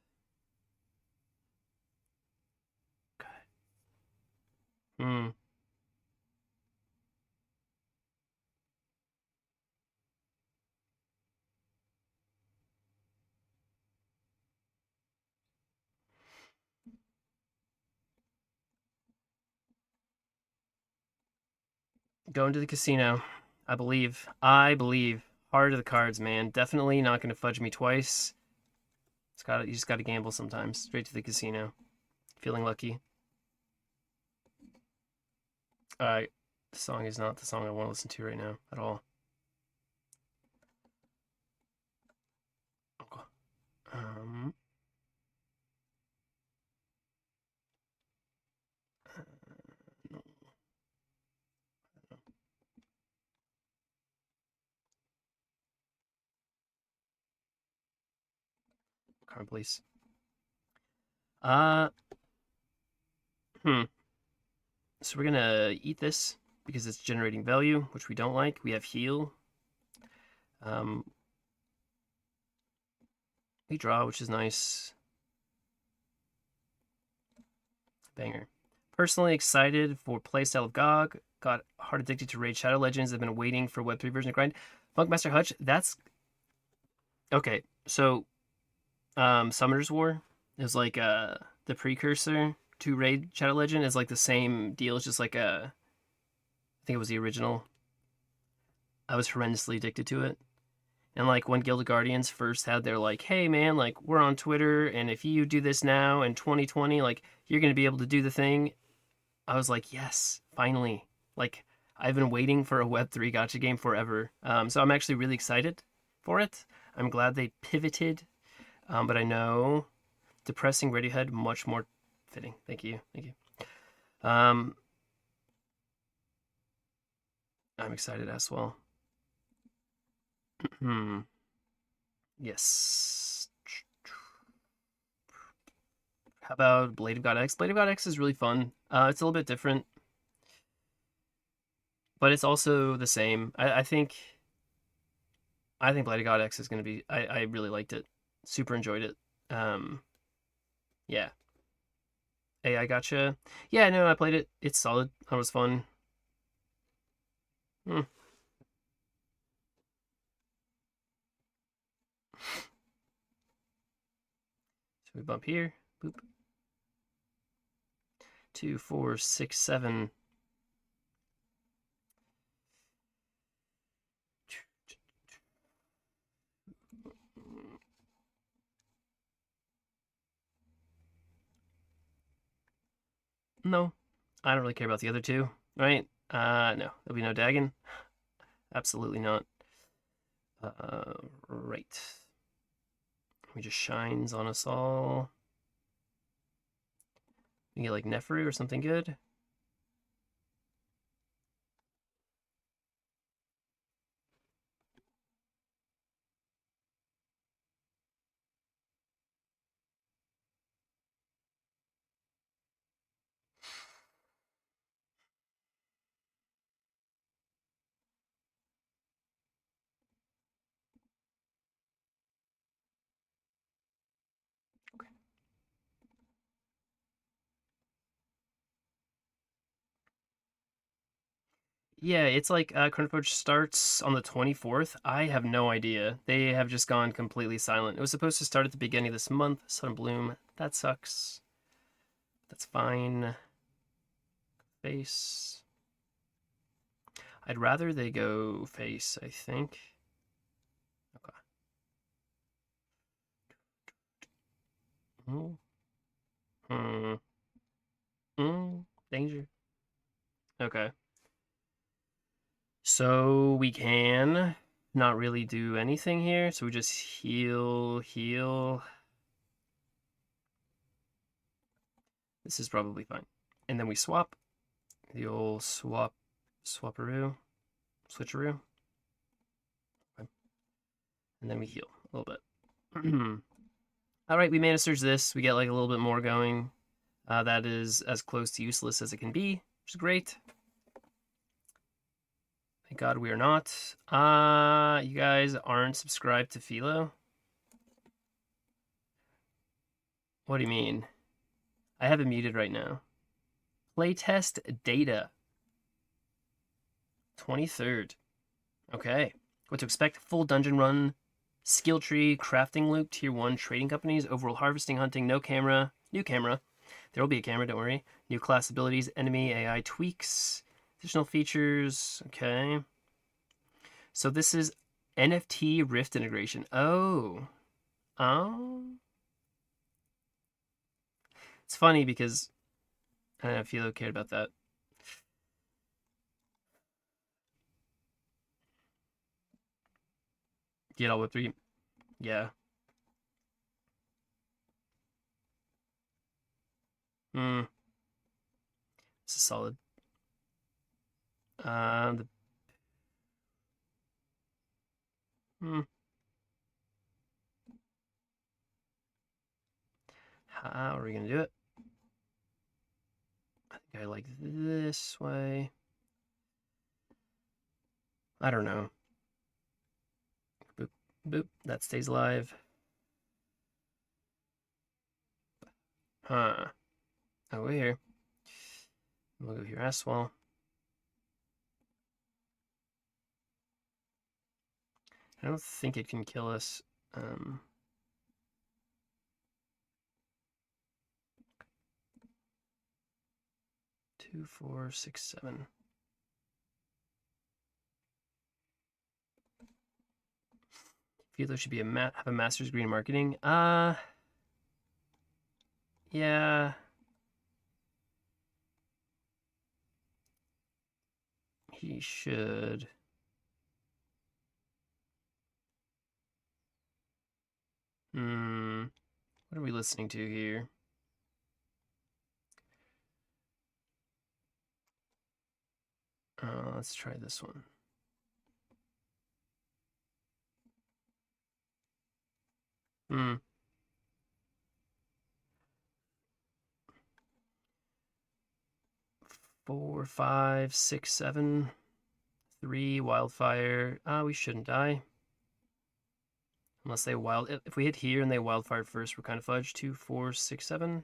Hmm. Going to the casino. I believe. I believe. Heart of the cards, man. Definitely not going to fudge me twice. You just got to gamble sometimes. Straight to the casino. Feeling lucky. The song is not the song I want to listen to right now at all. Um, no, card, please. Uh, hmm. So we're gonna eat this because it's generating value, which we don't like. We have heal. Um, we draw, which is nice. Banger. Personally excited for playstyle of GOG. Got hard addicted to Raid Shadow Legends. I've been waiting for Web3 version of grind. Funkmaster Hutch, that's okay. So, Summoner's War is like the precursor to Raid Shadow Legend. Is like the same deal. It's just like I think it was the original. I was horrendously addicted to it. And like when Guild of Guardians first had their like, hey man, like we're on Twitter, and if you do this now in 2020, like you're gonna be able to do the thing. I was like, yes, finally. Like I've been waiting for a Web3 gotcha game forever. So I'm actually really excited for it. I'm glad they pivoted. But I know depressing Radiohead much more fitting. Thank you, thank you. I'm excited as well. Hmm. Yes. How about Blade of God X? Blade of God X is really fun. It's a little bit different, but it's also the same. I think Blade of God X is going to be. I really liked it. Super enjoyed it. Um, yeah. Hey, I gotcha. Yeah, no, I played it. It's solid. It was fun. Hmm. So we bump here. Boop. 2, 4, 6, 7. No, I don't really care about the other two. Right? No, there'll be no Dagon. Absolutely not. Right. He just shines on us all. You get like Neferu or something good. Yeah, it's like Chronoforge starts on the 24th. I have no idea. They have just gone completely silent. It was supposed to start at the beginning of this month. Sun Bloom. That sucks. That's fine. Face. I'd rather they go face, I think. Okay. Hmm. Hmm. Danger. Okay. So we can not really do anything here, so we just heal. This is probably fine. And then we swap. The old swapperoo, switcheroo. Okay. And then we heal a little bit. All right, we mana surge this. We get like a little bit more going. That is as close to useless as it can be, which is great. Thank God we are not. You guys aren't subscribed to Philo? What do you mean? I have it muted right now. Playtest data. 23rd. Okay. What to expect? Full dungeon run, skill tree, crafting loop, tier 1, trading companies, overall harvesting, hunting, no camera, new camera. There will be a camera, don't worry. New class abilities, enemy, AI tweaks, additional features. Okay. So this is NFT Rift integration. Oh. Oh. It's funny because I don't know if Philo cared about that. Get all Web3. Yeah. Hmm. This is solid. The hmm. How are we gonna do it? I think I like this way. I don't know. Boop, boop. That stays alive. Huh. Oh, we're here. We'll go here as well. I don't think it can kill us. 2, 4, 6, 7. Philo should be have a master's degree in marketing. Yeah. He should. What are we listening to here? Let's try this one. Hmm. 4, 5, 6, 7. 3, wildfire. We shouldn't die. Unless they if we hit here and they wildfire first, we're kind of fudged. 2, 4, 6, 7.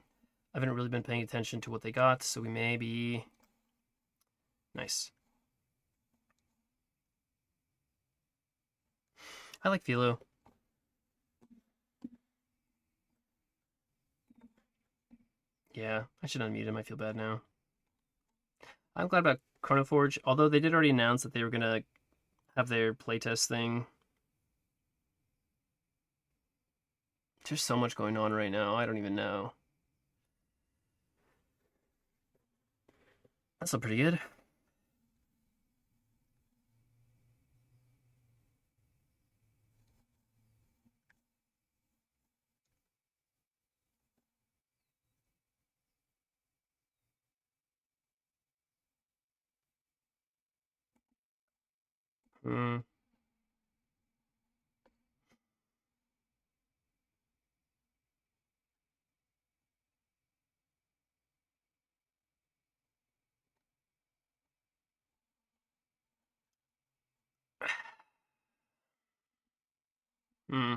I haven't really been paying attention to what they got, so we may be nice. I like Philo. Yeah, I should unmute him. I feel bad now. I'm glad about Chronoforge, although they did already announce that they were gonna have their playtest thing. There's so much going on right now. I don't even know. That's still pretty good. Hmm. Hmm.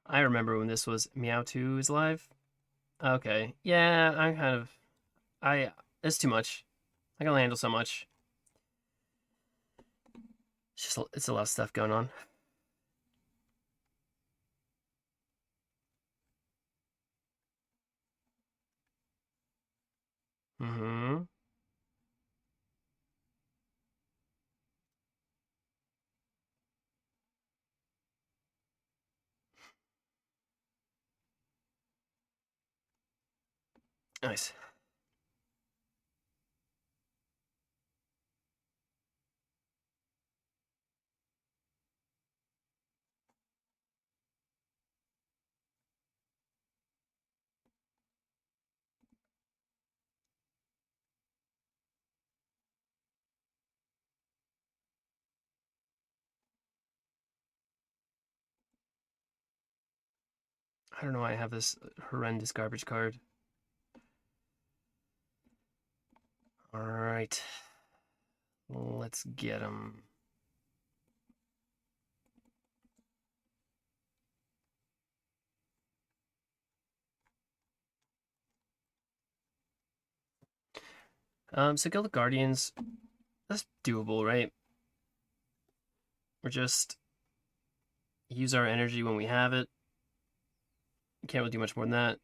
I remember when this was Meow 2 is live. Okay. Yeah, I'm kind of it's too much. I can only handle so much. It's a lot of stuff going on. Mm-hmm. Nice. I don't know why I have this horrendous garbage card. All right. Let's get him. So Guild of Guardians, that's doable, right? We're just use our energy when we have it. Can't really do much more than that.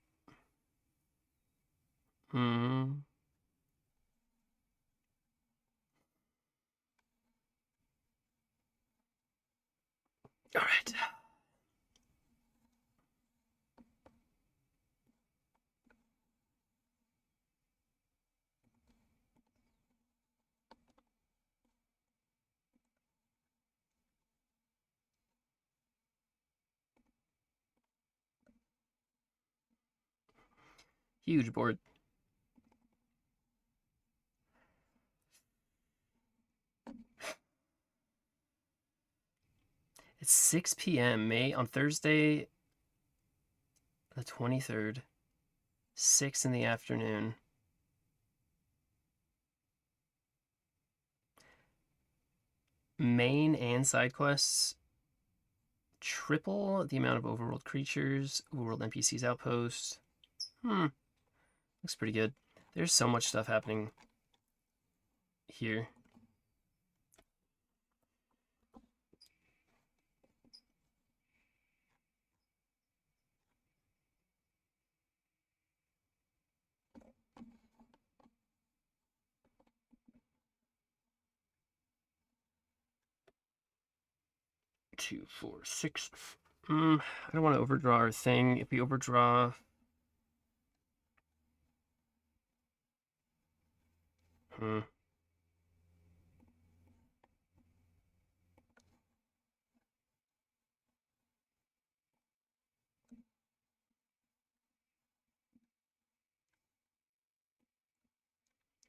Hmm. All right. Huge board. It's 6 p.m. May on Thursday, the 23rd, 6 in the afternoon. Main and side quests triple the amount of overworld creatures, overworld NPCs outposts. Looks pretty good. There's so much stuff happening here. Two, four, six. I don't want to overdraw our thing. If we overdraw, it's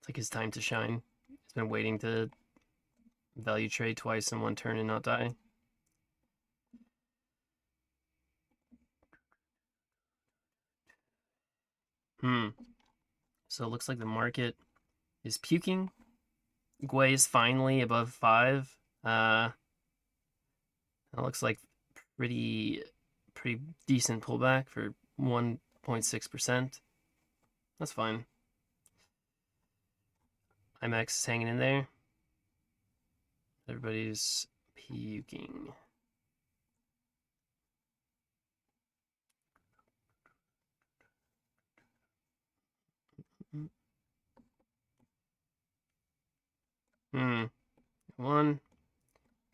like his time to shine. He's been waiting to value trade twice in one turn and not die. So it looks like the market is puking. Gwei is finally above 5. That looks like pretty decent pullback for 1.6%. That's fine. IMAX is hanging in there. Everybody's puking. One,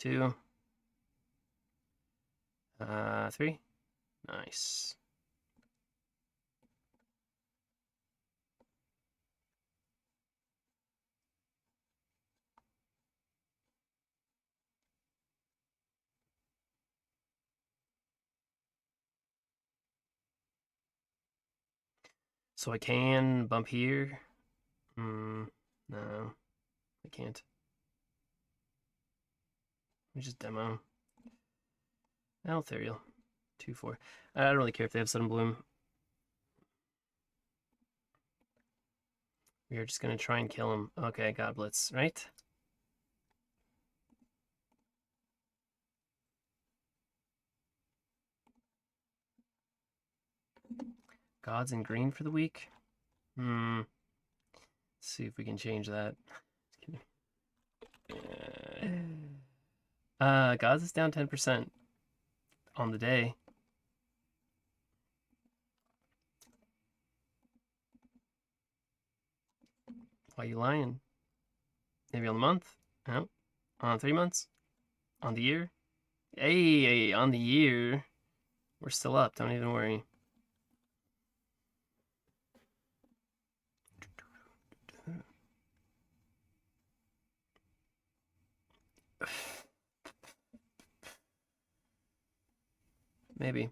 two, 3. Nice. So I can bump here. No, I can't. Let me just demo. Ethereal. 2-4. I don't really care if they have Sudden Bloom. We are just gonna try and kill him. Okay, God Blitz, right? Gods in green for the week. Let's see if we can change that. Gods is down 10% on the day. Why are you lying? Maybe on the month? No. On 3 months? On the year? Hey, on the year. We're still up, don't even worry. Maybe.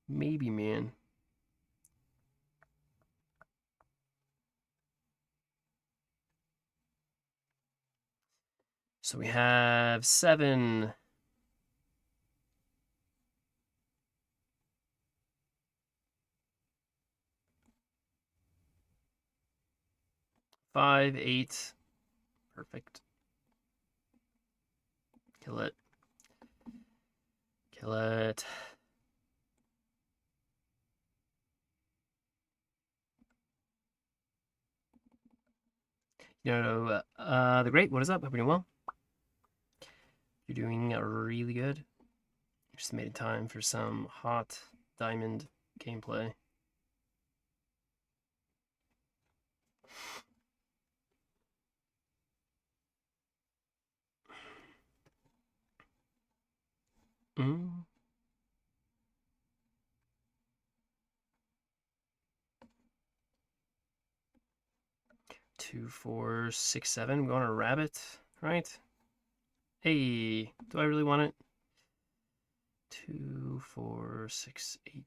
Maybe, man. So we have 7. 5, 8. Perfect. Kill it. Kill it. The Great, what is up? Hope you're doing well. You're doing really good. Just made time for some hot diamond gameplay. Mm. 2, 4, 6, 7. We want a rabbit, right? Hey, do I really want it? 2, 4, 6, 8.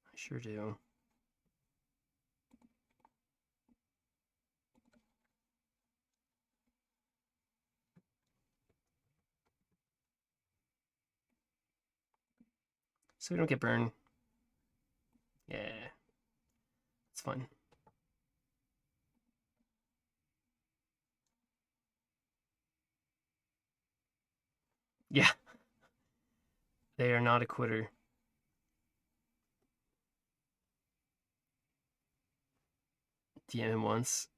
I sure do. So we don't get burned. Yeah, it's fun. Yeah, they are not a quitter. DM him once.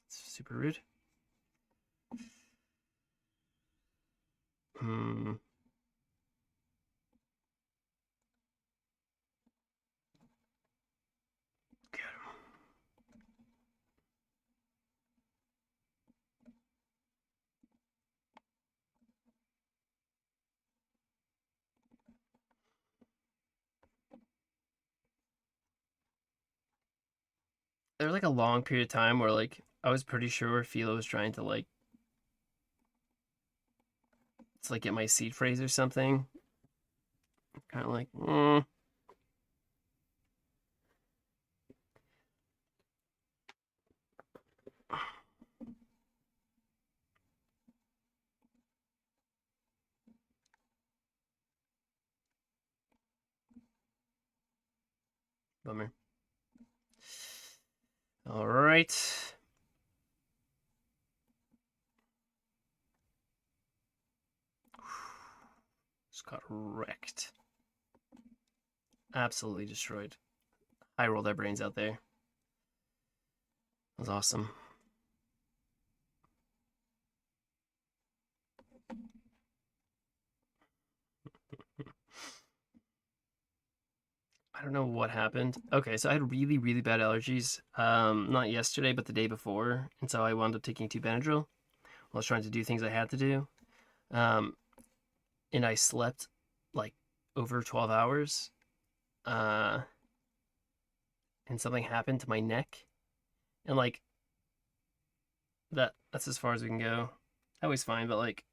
It's super rude. Hmm. Get him. There was like a long period of time where like I was pretty sure Philo was trying to like get my seed phrase or something. Kind of like, bummer. All right. Just got wrecked. Absolutely destroyed. I rolled our brains out there. That was awesome. I don't know what happened. Okay, so I had really, really bad allergies. Not yesterday, but the day before, and so I wound up taking 2 Benadryl while I was trying to do things I had to do. Um, and I slept like over 12 hours. Uh, and something happened to my neck, and like that's as far as we can go. I was fine, but like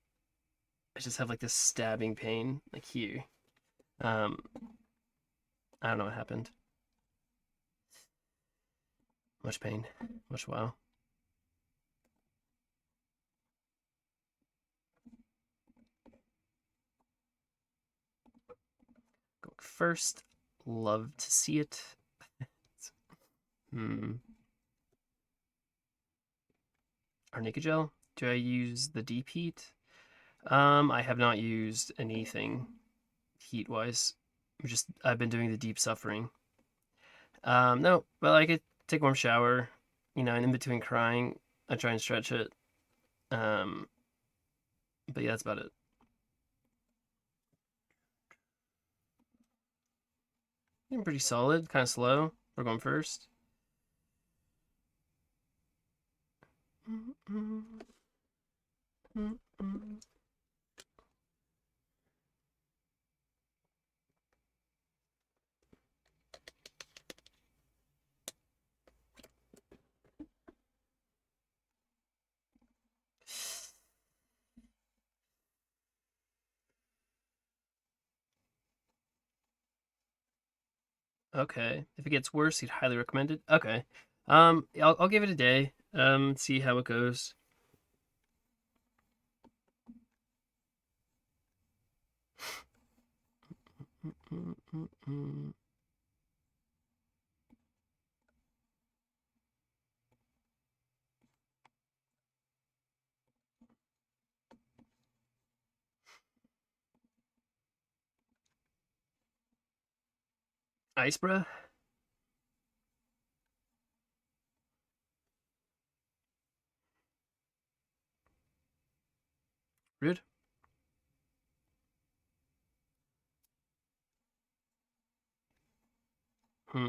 I just have like this stabbing pain like here. Um, I don't know what happened. Much pain, much wow. Going first, love to see it. Arnica gel. Do I use the deep heat? I have not used anything heat wise. I've been doing the deep suffering. No, but I could take a warm shower, and in between crying, I try and stretch it. Um, but yeah, that's about it. I'm pretty solid, kind of slow. We're going first. Okay. If it gets worse, you'd highly recommend it. Okay. I'll give it a day. See how it goes. Ice, bruh? Rude. Hmm.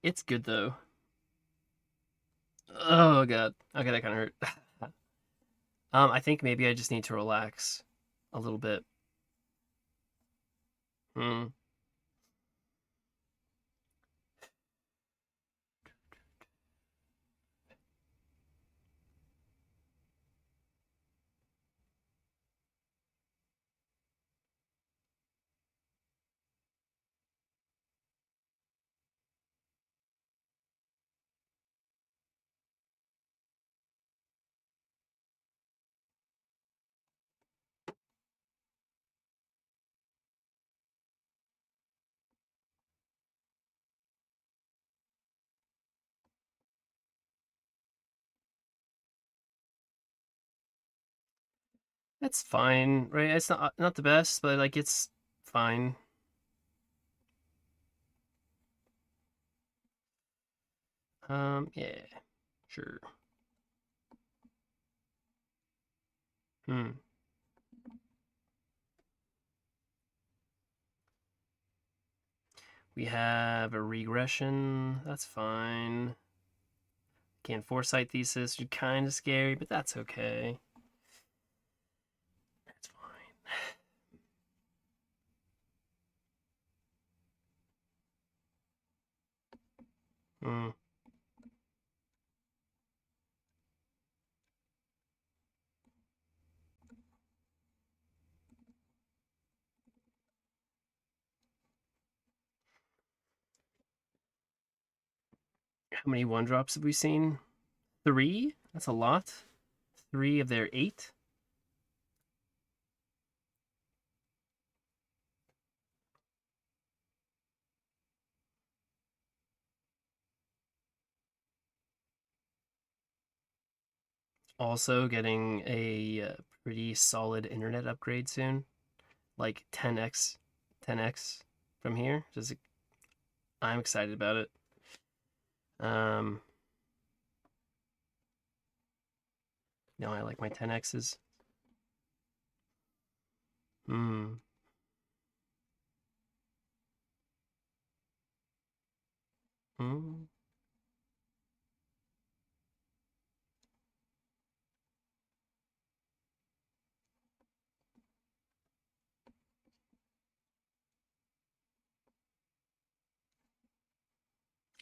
It's good though. Oh god. Okay, that kind of hurt. I think maybe I just need to relax a little bit. Hmm. That's fine, right? It's not the best, but like it's fine. Yeah, sure. Hmm. We have a regression. That's fine. Can't foresight thesis. You're kind of scary, but that's okay. That's fine. Hmm. How many one drops have we seen? 3? That's a lot. 3 of their 8. Also getting a pretty solid internet upgrade soon, like 10x, 10x from here. Just I'm excited about it. Um, no, I like my 10x's. Hmm. Hmm.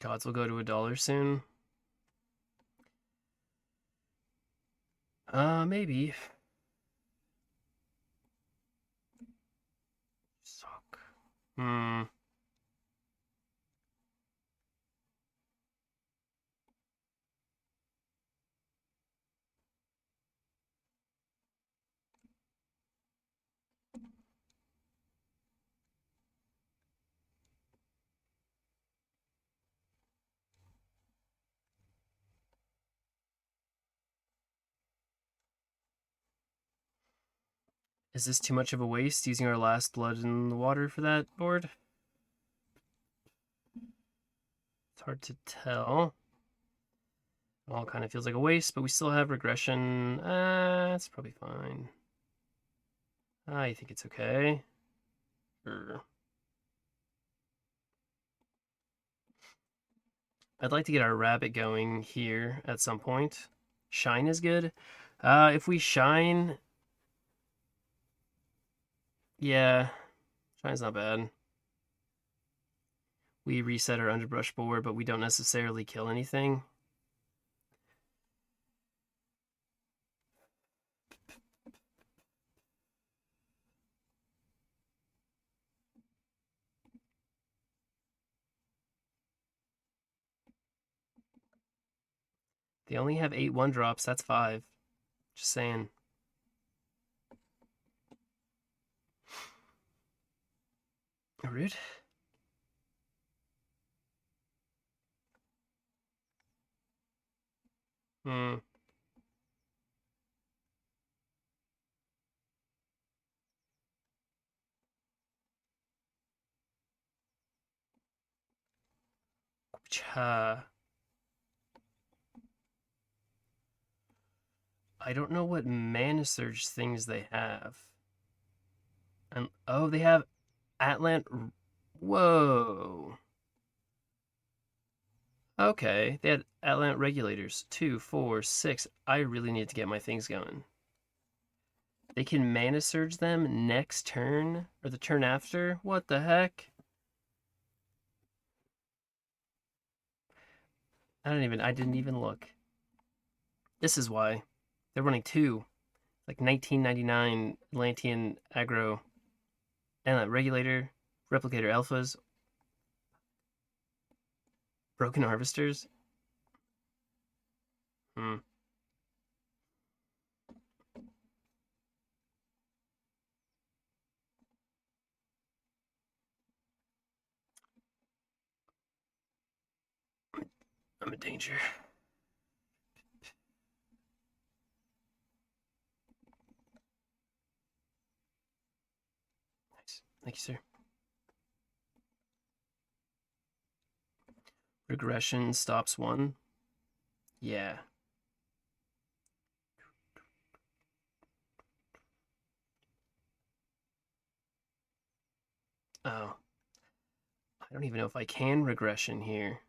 Gods will go to $1 soon. Maybe. Suck. Hmm. Is this too much of a waste using our last blood in the water for that board? It's hard to tell. It all kind of feels like a waste, but we still have regression. It's probably fine. I think it's okay. Sure. I'd like to get our rabbit going here at some point. Shine is good. If we shine, Yeah, Shine's not bad. We reset our underbrush board, but we don't necessarily kill anything. They only have 8 1-drops. That's 5. Just saying. Rude. Hmm. I don't know what Mana Surge things they have. And oh, they have Atlant. Whoa. Okay, they had Atlant regulators. 2, 4, 6. I really need to get my things going. They can Mana Surge them next turn or the turn after. What the heck? I didn't even look. This is why. They're running 2. Like 1999 Atlantean aggro. And regulator, replicator alphas, broken harvesters. Hmm. I'm in danger. Nice. Thank you, sir. Regression stops 1. Yeah. Oh. I don't even know if I can regression here.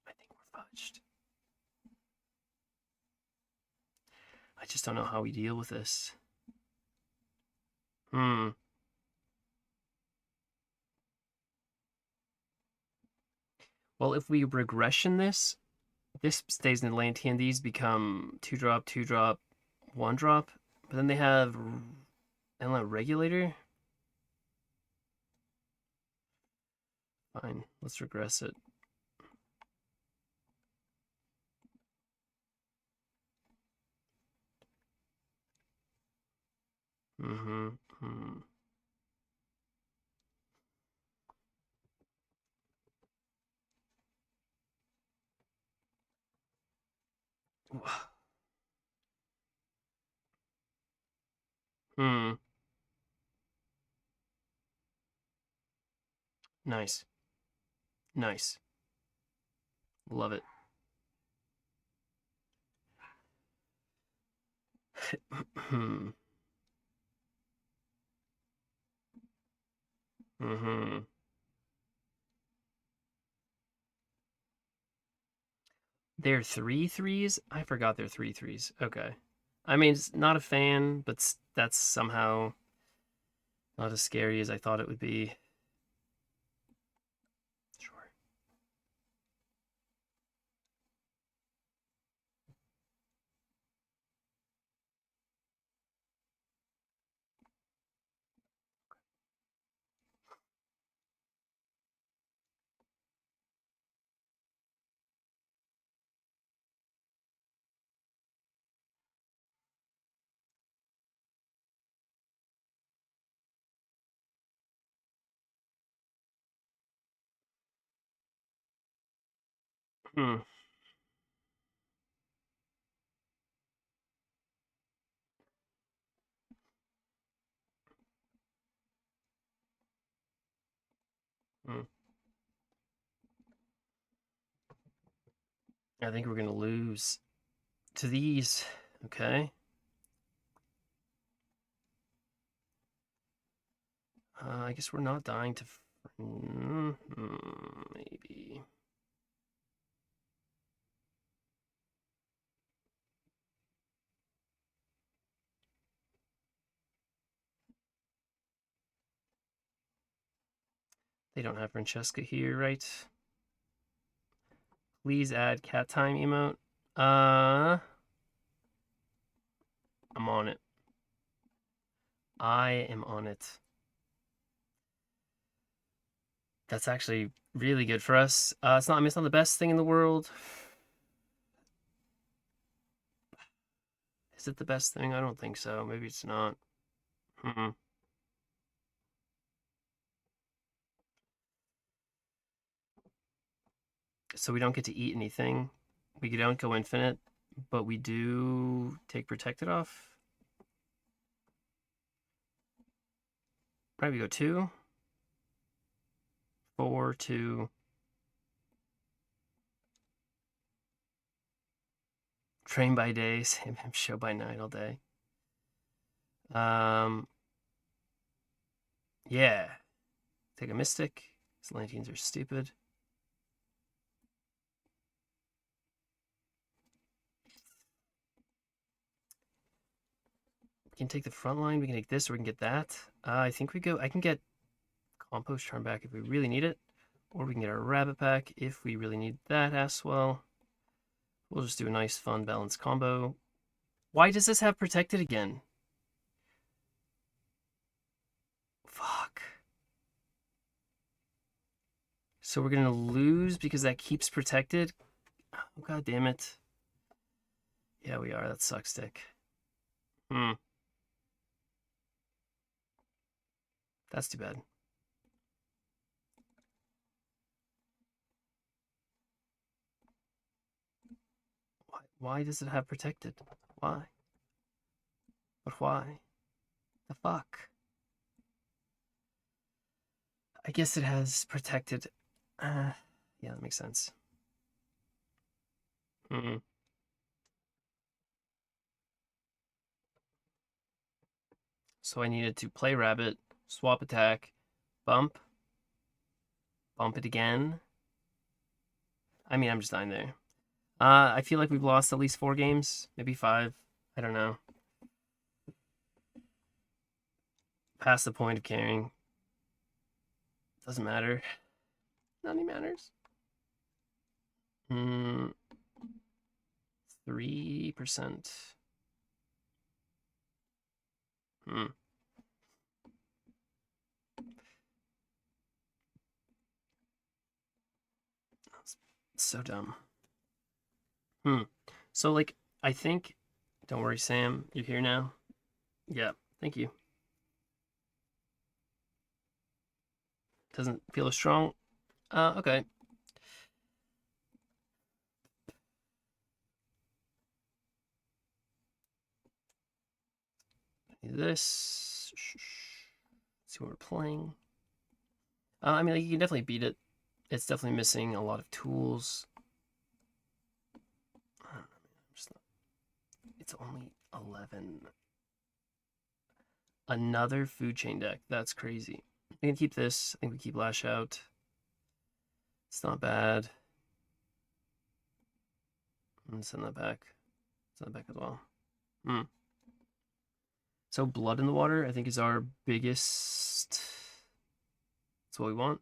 I think we're fudged. I just don't know how we deal with this. Hmm. Well, if we regression this, this stays in Atlantean. These become 2-drop, 2-drop, 1-drop. But then they have Endless Regulator. Fine, let's regress it. Mm-hmm. Hmm. Hmm. Nice. Nice. Love it. Hmm. Mm-hmm. They're 3/3s? I forgot they're 3/3s. Okay. I mean, it's not a fan, but that's somehow not as scary as I thought it would be. Sure. Hmm. Hmm. I think we're gonna lose to these. Okay. I guess we're not dying to. Maybe. They don't have Francesca here, right? Please add cat time emote. I'm on it. I am on it. That's actually really good for us. It's not. I mean, it's not the best thing in the world. Is it the best thing? I don't think so. Maybe it's not. Hmm. So we don't get to eat anything. We don't go infinite, but we do take protected off. Right, we go 2, 4, 2. Train by day, same show by night all day. Yeah. Take a Mystic. Atlanteans are stupid. We can take the front line. We can take this, or we can get that. I think we go. I can get Compost Charm back if we really need it, or we can get our Rabbit back if we really need that as well. We'll just do a nice, fun, balanced combo. Why does this have protected again? Fuck. So we're gonna lose because that keeps protected? Oh, god damn it. Yeah, we are. That sucks, dick. That's too bad. Why does it have protected? Why? But why? The fuck? I guess it has protected. Yeah, that makes sense. So I needed to play rabbit, swap attack, bump it again. I mean, I'm just dying there. I feel like we've lost at least 4 games, maybe 5. I don't know. Past the point of caring. Doesn't matter. Nothing matters. 3%. That's so dumb. So, like, I think... Don't worry, Sam. You're here now? Yeah, thank you. Doesn't feel as strong. Okay. This. Let's see what we're playing. I mean, like, you can definitely beat it. It's definitely missing a lot of tools. I don't know, it's only 11. Another food chain deck. That's crazy. We can keep this. I think we keep Lash Out. It's not bad. And send that back. Send that back as well. So Blood in the Water, I think, is our biggest. That's what we want.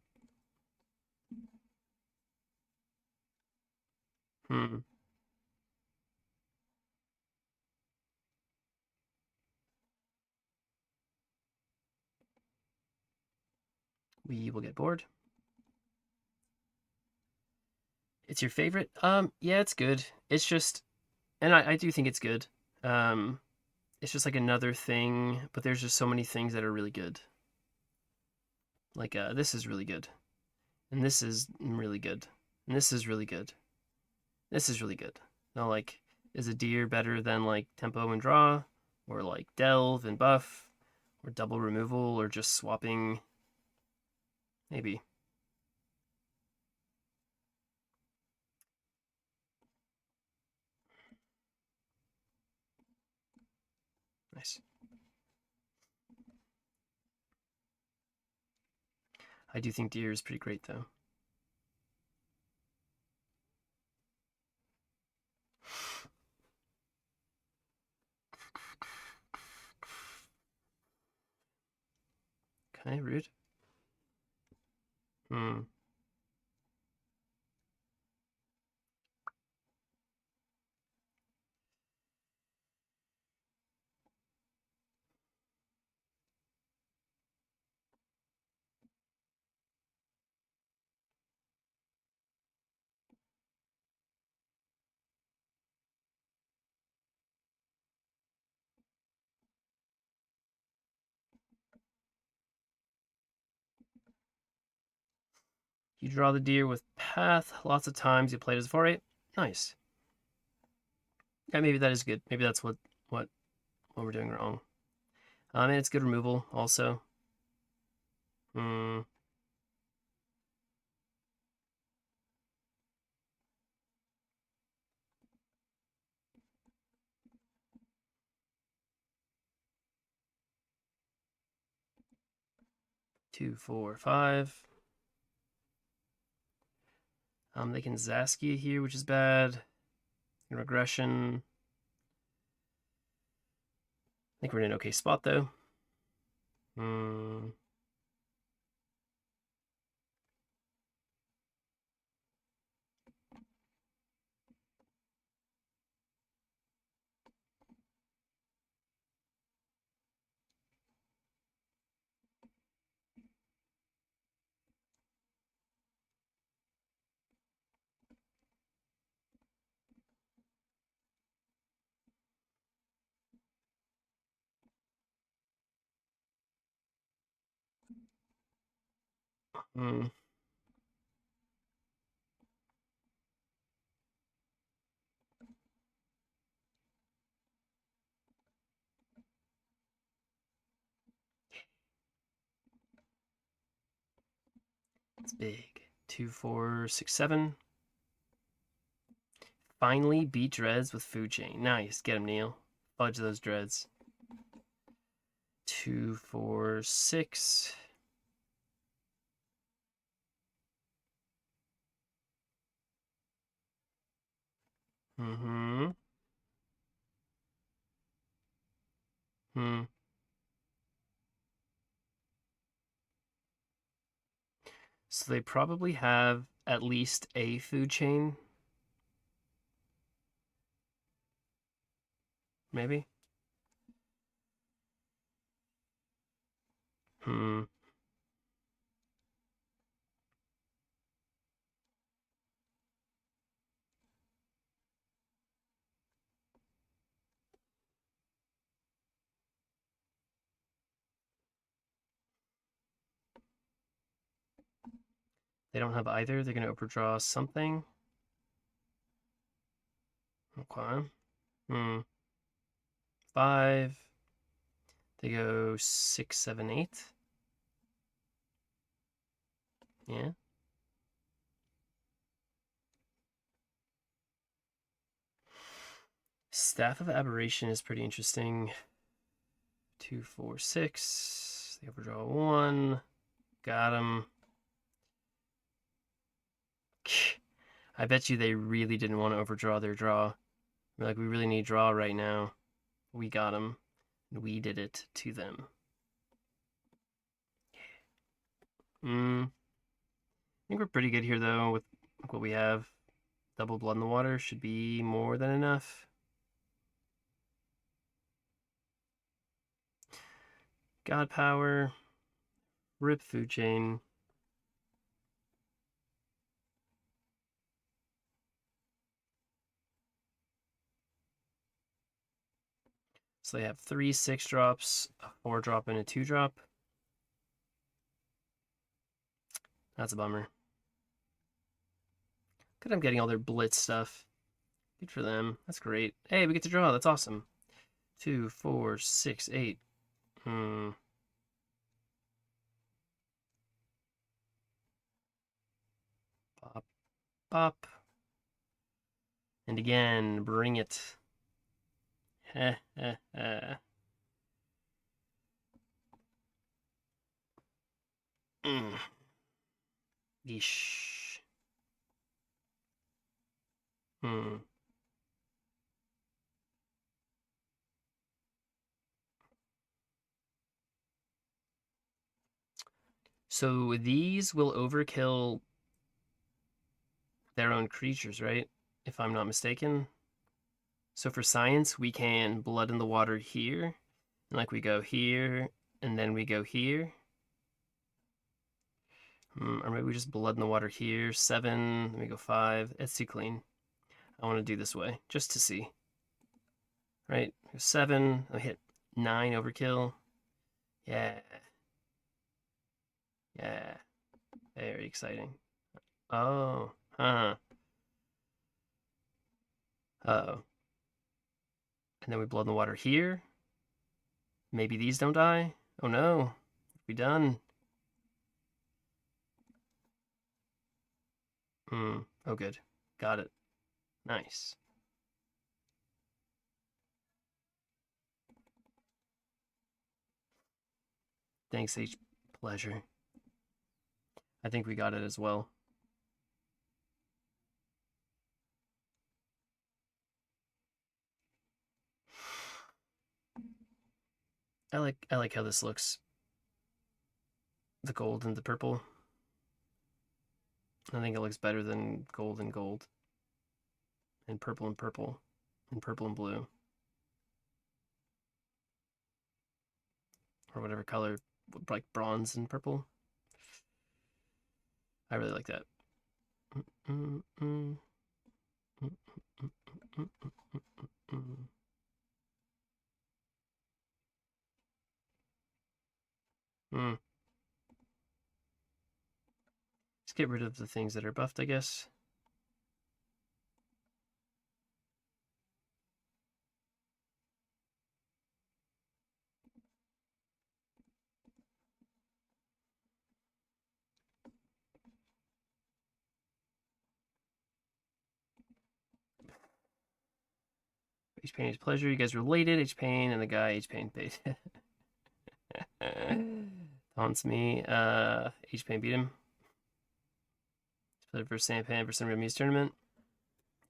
We will get bored. It's your favorite? Yeah, it's good. It's just, and I do think it's good. It's just like another thing, but there's just so many things that are really good. Like, this is really good. And this is really good. And this is really good. This is really good. Now, like, is a deer better than, like, tempo and draw? Or, like, delve and buff? Or double removal? Or just swapping? Maybe. Nice. I do think deer is pretty great, though. Okay, rude. Hmm. You draw the deer with path. Lots of times you play it as 4/8. Nice. Yeah, maybe that is good. Maybe that's what we're doing wrong. And it's good removal also. Hmm. 2, 4, 5. They can Zaskia here, which is bad. Regression. I think we're in an okay spot though. Hmm. Hmm. It's big. 2, 4, 6, 7. Finally beat dreads with food chain. Nice. Get him, Neil. Fudge those dreads. 2, 4, 6. Mm-hmm. Hmm. So they probably have at least a food chain. Maybe. Hmm. They don't have either. They're going to overdraw something. Okay. Hmm. 5. They go 6, 7, 8. Yeah. Staff of Aberration is pretty interesting. 2, 4, 6. They overdraw 1. Got him. I bet you they really didn't want to overdraw their draw. They're like, we really need draw right now. We got him. We did it to them. I think we're pretty good here, though, with what we have. Double Blood in the Water should be more than enough. God Power. Rip Food Chain. So they have 3 6-drops, a 4-drop, and a 2-drop. That's a bummer. Good, I'm getting all their blitz stuff. Good for them. That's great. Hey, we get to draw. That's awesome. 2, 4, 6, 8. Pop, pop. And again, bring it. Heh, heh, heh. Yeesh. Hmm. So these will overkill their own creatures, right? If I'm not mistaken. So for science, we can blood in the water here. And like we go here, and then we go here. Or maybe we just blood in the water here. 7, let me go 5. It's too clean. I want to do this way, just to see. Right, 7, I hit 9 overkill. Yeah. Yeah. Very exciting. Oh, huh. Uh-oh. And then we blood in the water here. Maybe these don't die. Oh no. We done. Oh good. Got it. Nice. Thanks, H. Pleasure. I think we got it as well. I like how this looks. The gold and the purple. I think it looks better than gold and gold. And purple and purple. And purple and blue. Or whatever color, like bronze and purple. I really like that. Let's get rid of the things that are buffed, I guess. H Pain is pleasure. You guys related. H Pain and the guy H Pain paid. Taunts me. H Pain beat him. Play for Sampan for some Remy's tournament.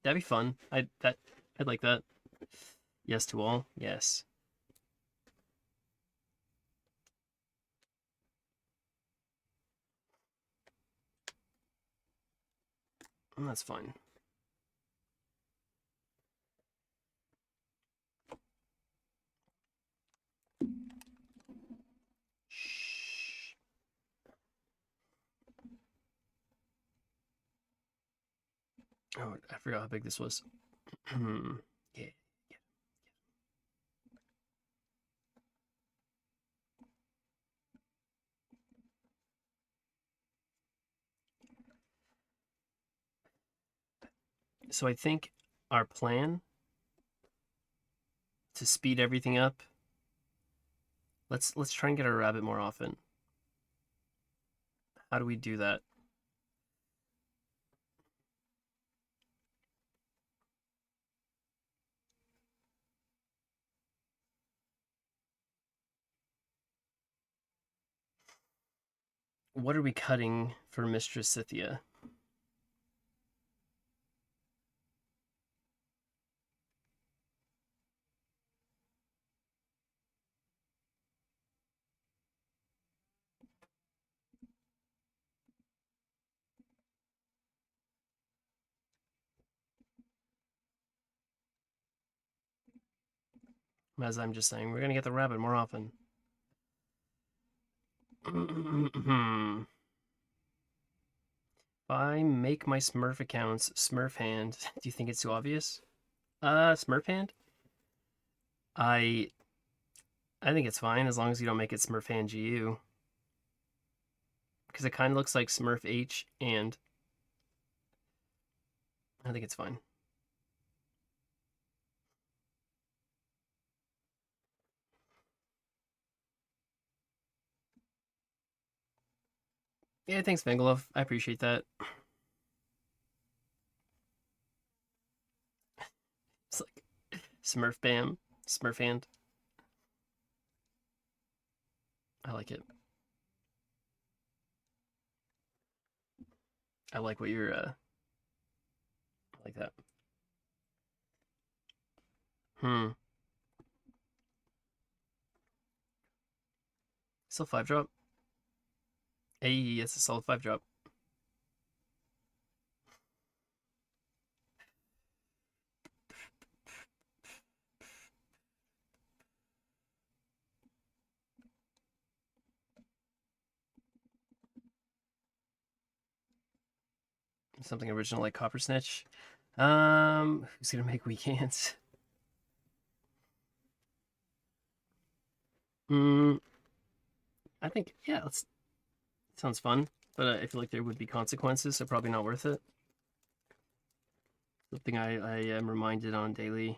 That'd be fun. I'd like that. Yes to all. Yes. That's fine. Shh. Oh, I forgot how big this was. Yeah. So I think our plan to speed everything up. Let's try and get our rabbit more often. How do we do that? What are we cutting for Mistress Scythia? As I'm just saying, we're gonna get the rabbit more often. If I make my Smurf accounts Smurf hand, do you think it's too obvious? Smurf hand? I think it's fine as long as you don't make it Smurf hand GU. Because it kind of looks like Smurf H and I think it's fine. Yeah, thanks, Vangalov. I appreciate that. It's like Smurf Bam, Smurf hand. I like it. I like what you're, I like that. Still 5 drop. Hey, it's a solid 5 drop. Something original like Copper Snitch. Who's gonna make weekends? I think yeah, sounds fun, but I feel like there would be consequences, so probably not worth it. Something I am reminded on the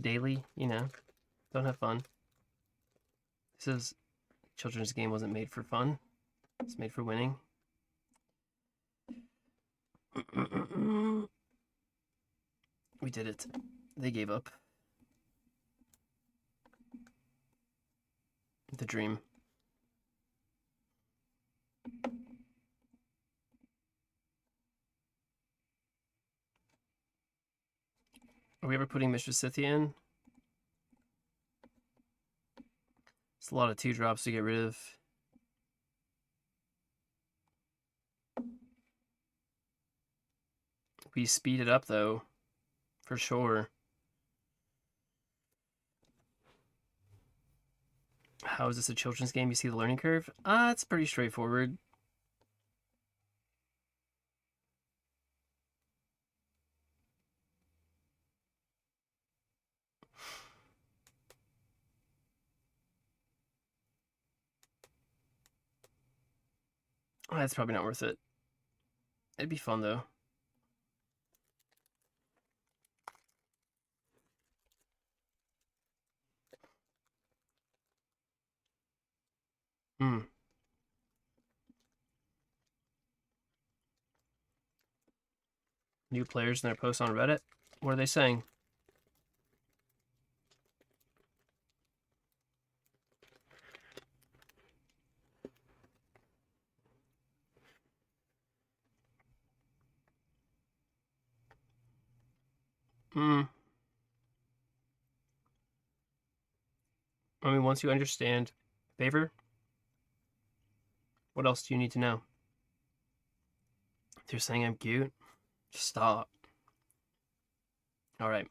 daily, don't have fun. This is children's game wasn't made for fun. It's made for winning. We did it. They gave up. The dream. Are we ever putting Mr. Scythia in? It's a lot of 2 drops to get rid of. We speed it up though, for sure. How is this a children's game? You see the learning curve? It's pretty straightforward. That's probably not worth it. It'd be fun though. Hmm. New players in their posts on Reddit. What are they saying? Hmm. I mean, once you understand favor, what else do you need to know? If they're saying I'm cute, stop. All right.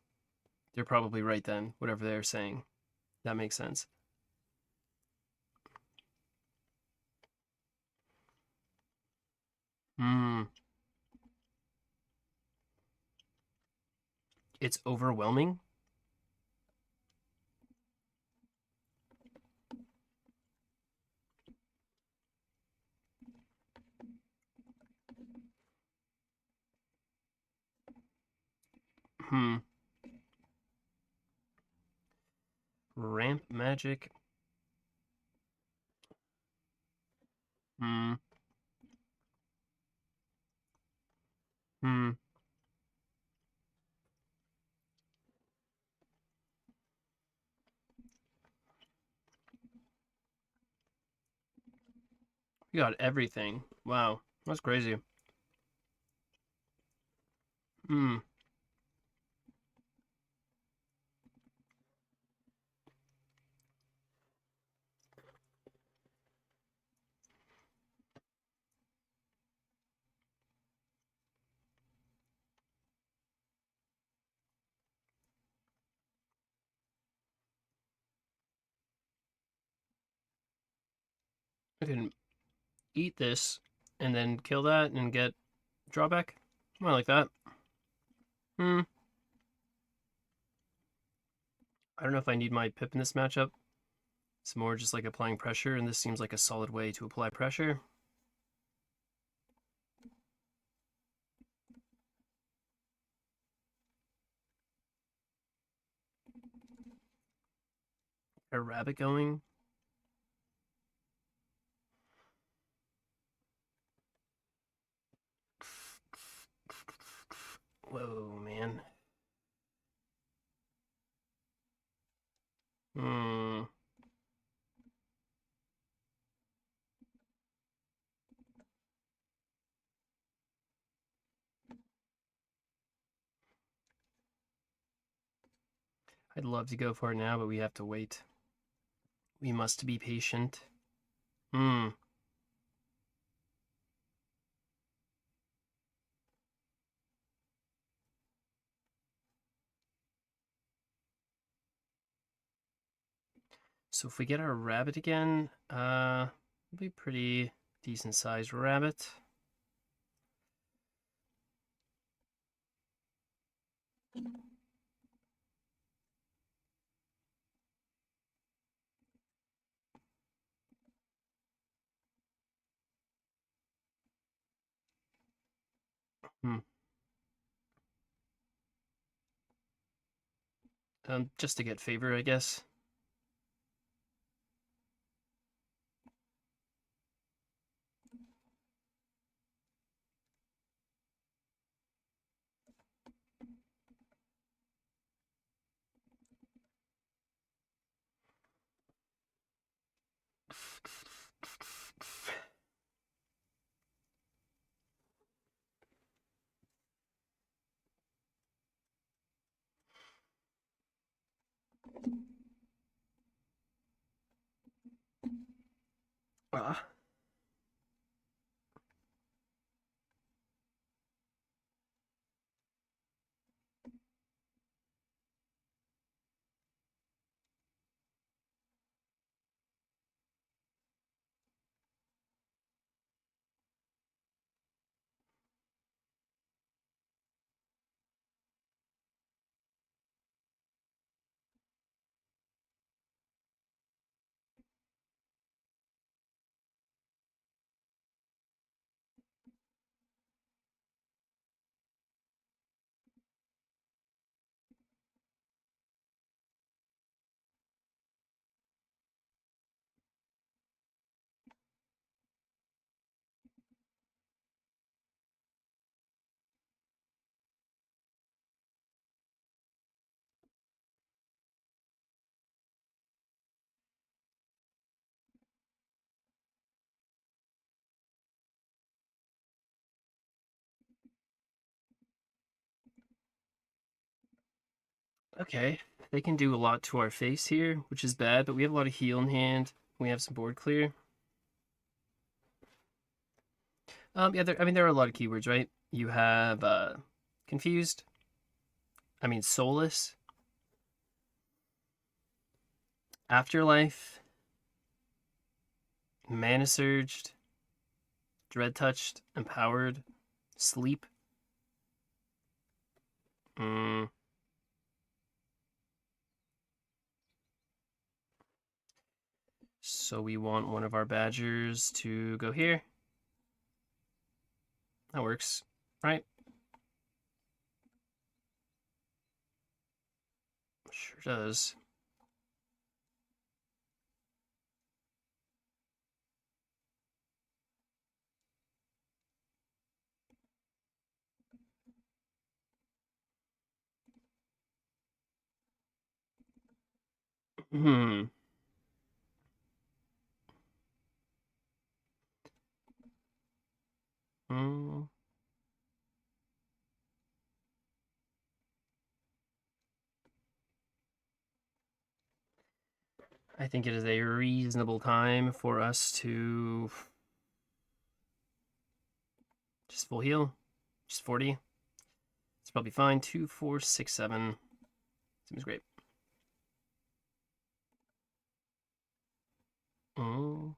They're probably right then, whatever they're saying. That makes sense. Hmm. It's overwhelming. Hmm. Ramp magic. Hmm. Hmm. We got everything. Wow. That's crazy. Hmm. I can eat this and then kill that and get drawback. I like that. Hmm. I don't know if I need my pip in this matchup. It's more just like applying pressure, and this seems like a solid way to apply pressure. A rabbit going. Whoa, man. Hmm. I'd love to go for it now, but we have to wait. We must be patient. Hmm. So if we get our rabbit again, it'll be pretty decent sized rabbit. Hmm. Just to get favor, I guess. Ah. Okay, they can do a lot to our face here, which is bad, but we have a lot of heal in hand. We have some board clear. Yeah, there are a lot of keywords, right? You have confused. I mean, soulless, afterlife, mana surged, dread touched, empowered, sleep. Mm. So we want one of our badgers to go here. That works, right? Sure does. Hmm. Mm. I think it is a reasonable time for us to just full heal. Just 40. It's probably fine. 2, 4, 6, 7. Seems great. Mm.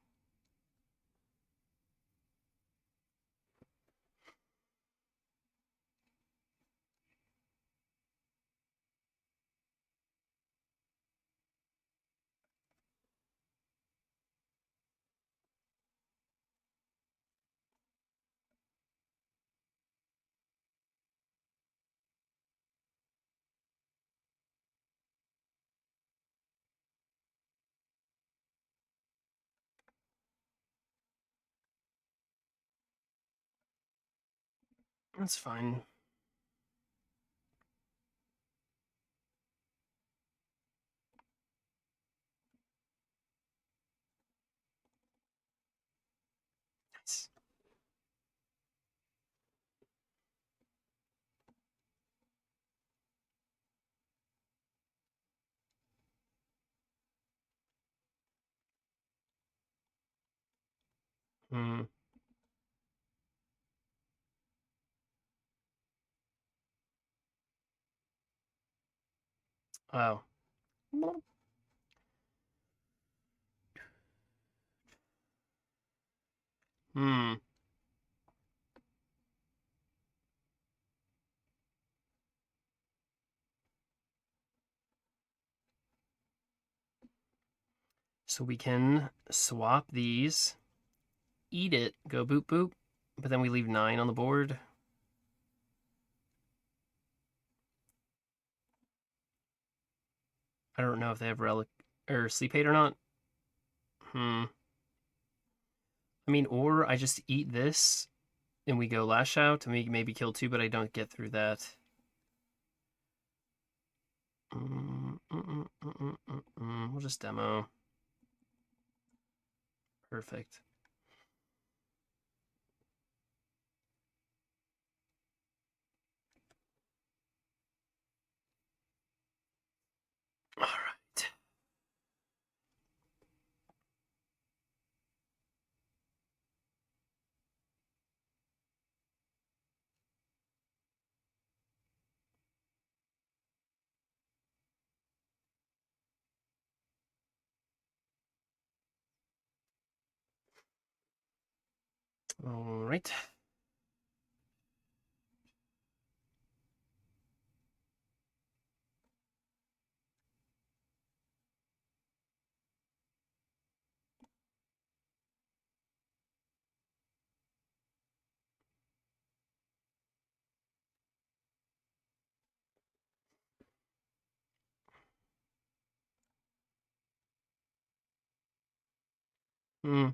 That's fine. Nice. Mm. Wow. Hmm. So we can swap these, eat it, go boop boop, but then we leave 9 on the board. I don't know if they have relic or sleep hate or not. Hmm. I mean, or I just eat this and we go lash out and we maybe kill 2, but I don't get through that. We'll just demo. Perfect. All right. All right. Hmm.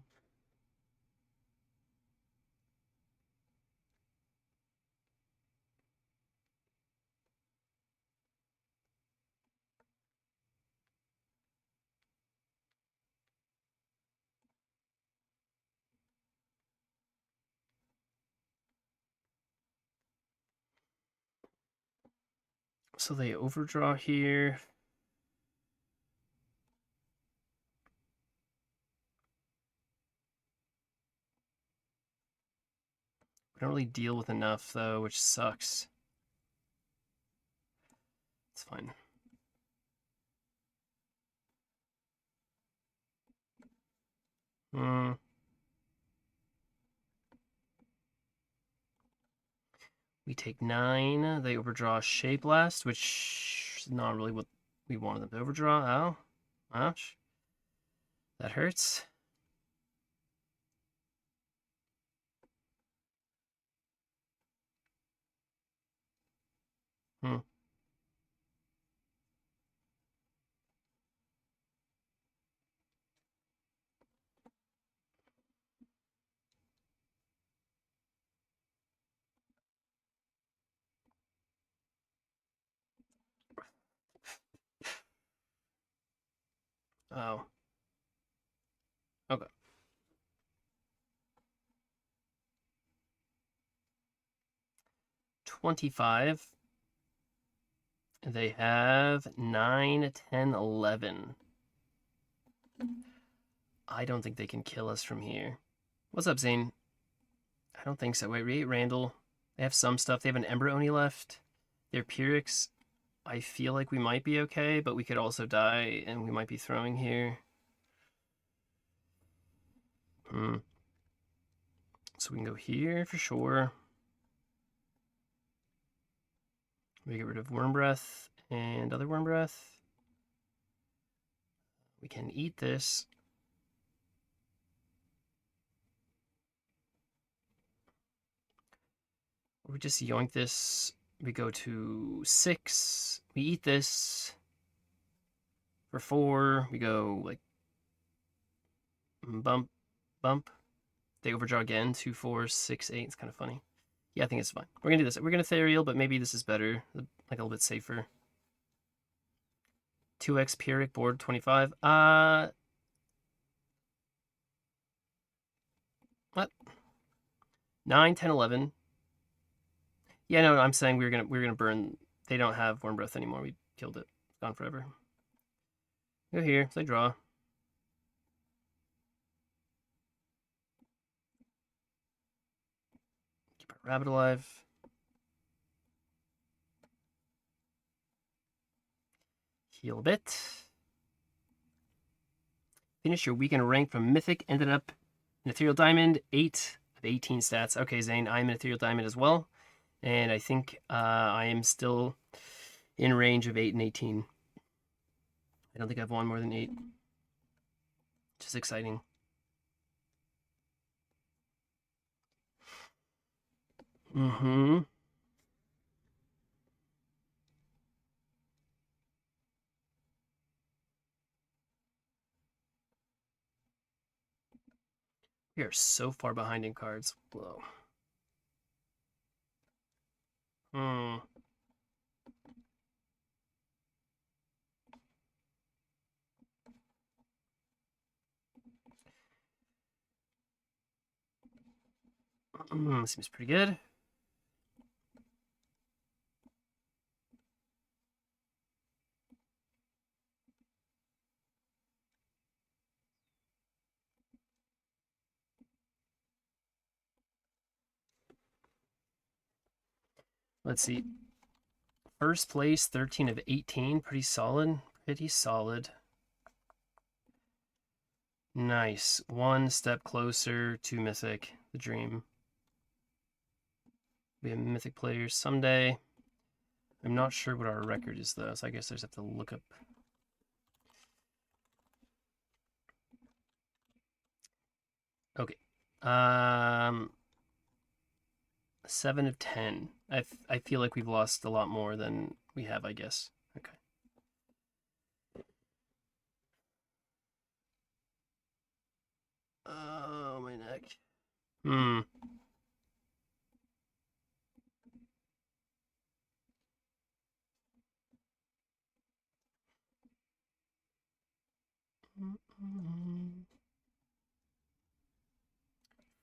So they overdraw here. We don't really deal with enough though, which sucks. It's fine. Hmm. We take 9. They overdraw Shape Blast, which is not really what we wanted them to overdraw. Ow. Ouch. That hurts. Hmm. Oh. Okay. 25. They have 9, 10, 11. I don't think they can kill us from here. What's up, Zane? I don't think so. Wait, we ate Randall. They have some stuff. They have an Ember Oni left. Their Pyrrhix. I feel like we might be okay, but we could also die, and we might be throwing here. Hmm. So we can go here for sure. We get rid of Worm Breath and other Worm Breath. We can eat this. We just yoink this. We go to 6. We eat this. For 4, we go like bump, bump. They overdraw again. 2, 4, 6, 8. It's kind of funny. Yeah, I think it's fine. We're gonna do this. We're gonna Therial, but maybe this is better. Like a little bit safer. 2x Pyrrhic board 25. What? 9, 10, 11. Yeah, no, I'm saying we're gonna burn. They don't have Worm Breath anymore. We killed it. It's gone forever. Go here. So I draw. Keep our rabbit alive. Heal a bit. Finish your weekend rank from Mythic. Ended up An Ethereal Diamond, 8 of 18 stats. Okay, Zane, I'm an Ethereal Diamond as well. And I think I am still in range of 8 and 18. I don't think I've won more than 8. Which is exciting. Mm-hmm. We are so far behind in cards. Whoa. Hmm. Seems pretty good. Let's see. First place, 13 of 18. Pretty solid. Pretty solid. Nice. One step closer to Mythic, the dream. We have Mythic players someday. I'm not sure what our record is, though, so I guess I just have to look up. Okay. 7 of 10. I feel like we've lost a lot more than we have, I guess. Okay. Oh, my neck. Hmm.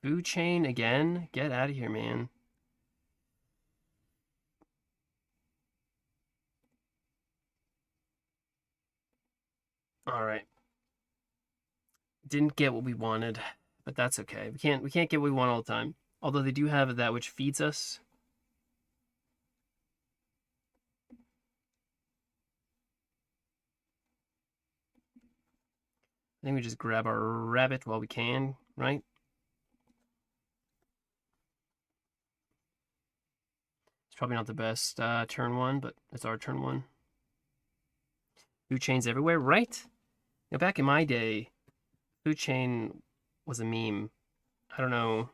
Food chain again? Get out of here, man. All right. Didn't get what we wanted, but that's okay. We can't get what we want all the time. Although they do have that which feeds us. I think we just grab our rabbit while we can, right? It's probably not the best turn one, but it's our turn one. Food chains everywhere, right? Now, back in my day, food chain was a meme. I don't know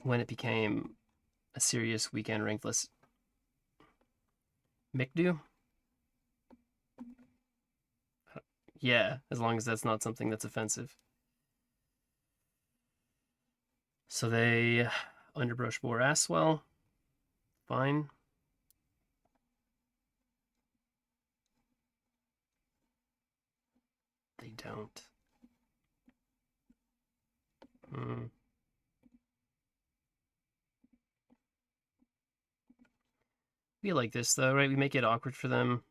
when it became a serious weekend ranked list. Mikdu? Yeah, as long as that's not something that's offensive. So they underbrush Boar Aswell. Fine. They don't. We like this though, right? We make it awkward for them.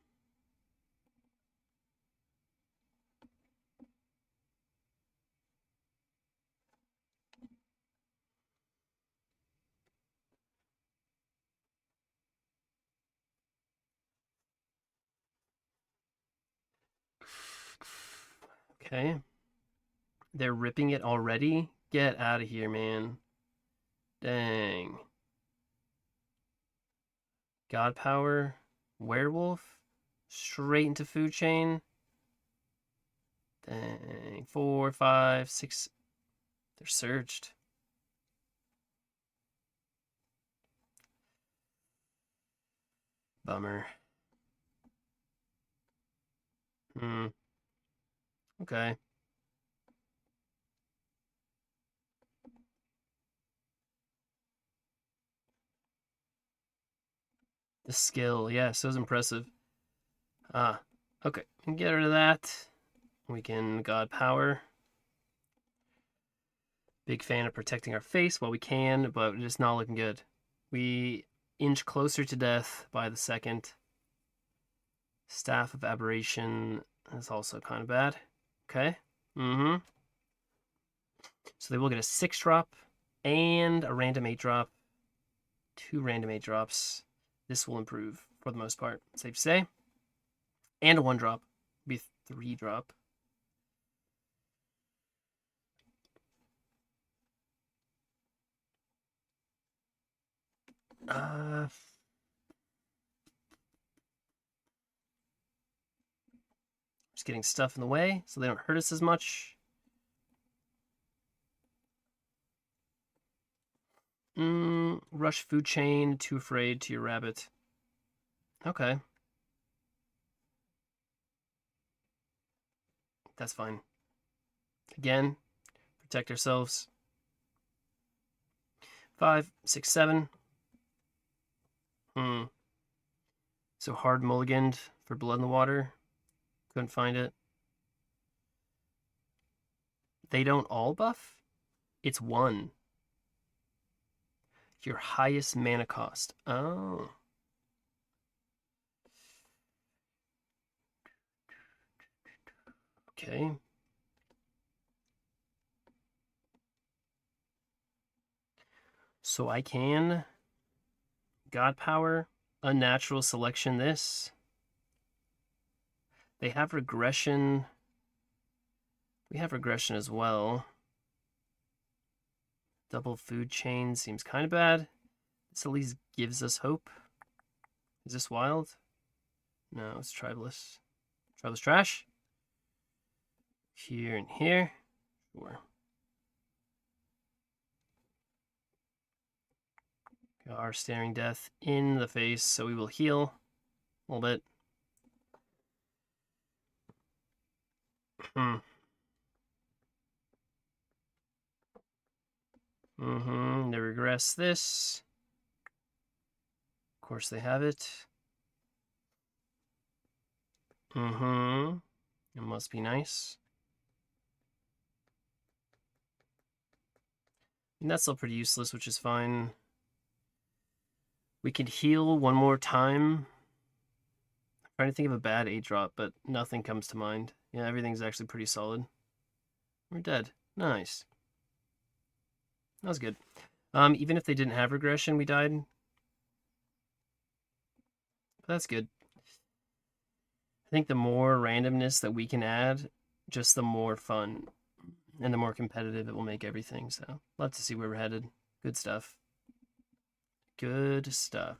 Okay. They're ripping it already? Get out of here, man. Dang. God Power. Werewolf. Straight into food chain. Dang. 4, 5, 6. They're surged. Bummer. Okay. The skill, yeah, so impressive. Ah, okay. We can get rid of that. We can God Power. Big fan of protecting our face while we can, but just not looking good. We inch closer to death by the second. Staff of Aberration is also kind of bad. Okay. So they will get a 6-drop and a random 8-drop. 2 random 8-drops. This will improve for the most part, safe to say. And a 1-drop. Be a 3-drop. Just getting stuff in the way so they don't hurt us as much. Rush food chain, too afraid to your rabbit. Okay. That's fine. Again, protect ourselves. 5, 6, 7. So hard mulliganed for blood in the water. Couldn't find it. They don't all buff? It's 1. Your highest mana cost. Oh. Okay. So I can God Power, Unnatural Selection this. They have regression. We have regression as well. Double food chain seems kind of bad. This at least gives us hope. Is this wild? No, it's tribalist. Tribalist trash. Here and here. Sure. Got our staring death in the face, so we will heal a little bit. They regress this. Of course they have it. It must be nice. And that's still pretty useless, which is fine. We can heal one more time. I'm trying to think of a bad 8-drop, but nothing comes to mind. Yeah, everything's actually pretty solid. We're dead. Nice. That was good. Even if they didn't have regression, we died. But that's good. I think the more randomness that we can add, just the more fun and the more competitive it will make everything. So, love to see where we're headed. Good stuff. Good stuff.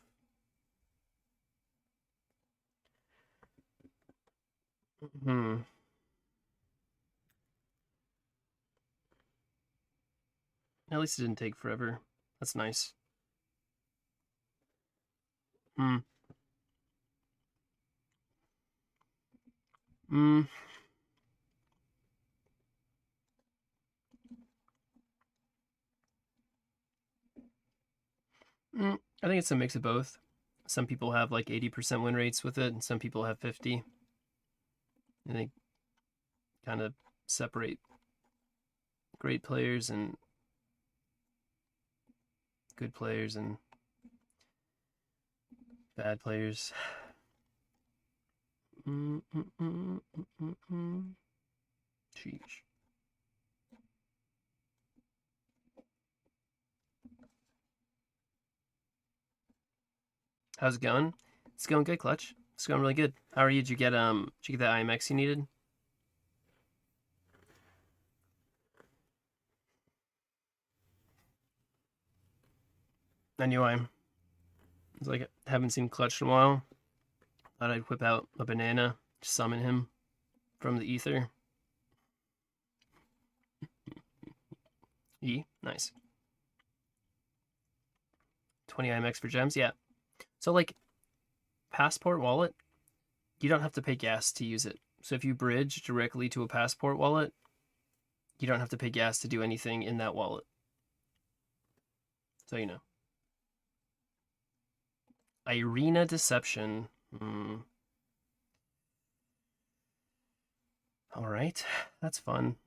At least it didn't take forever. That's nice. I think it's a mix of both. Some people have like 80% win rates with it, and some people have 50. And they kind of separate great players and good players and bad players. Sheesh. How's it going? It's going good, Clutch. It's going really good. How are you? Did you get that IMX you needed? I knew it's like I haven't seen Clutch in a while. Thought I'd whip out a banana, summon him from the ether. Nice. 20 IMX for gems, yeah. So like Passport wallet, you don't have to pay gas to use it. So if you bridge directly to a Passport wallet, you don't have to pay gas to do anything in that wallet. So you know. Irina Deception. All right, that's fun.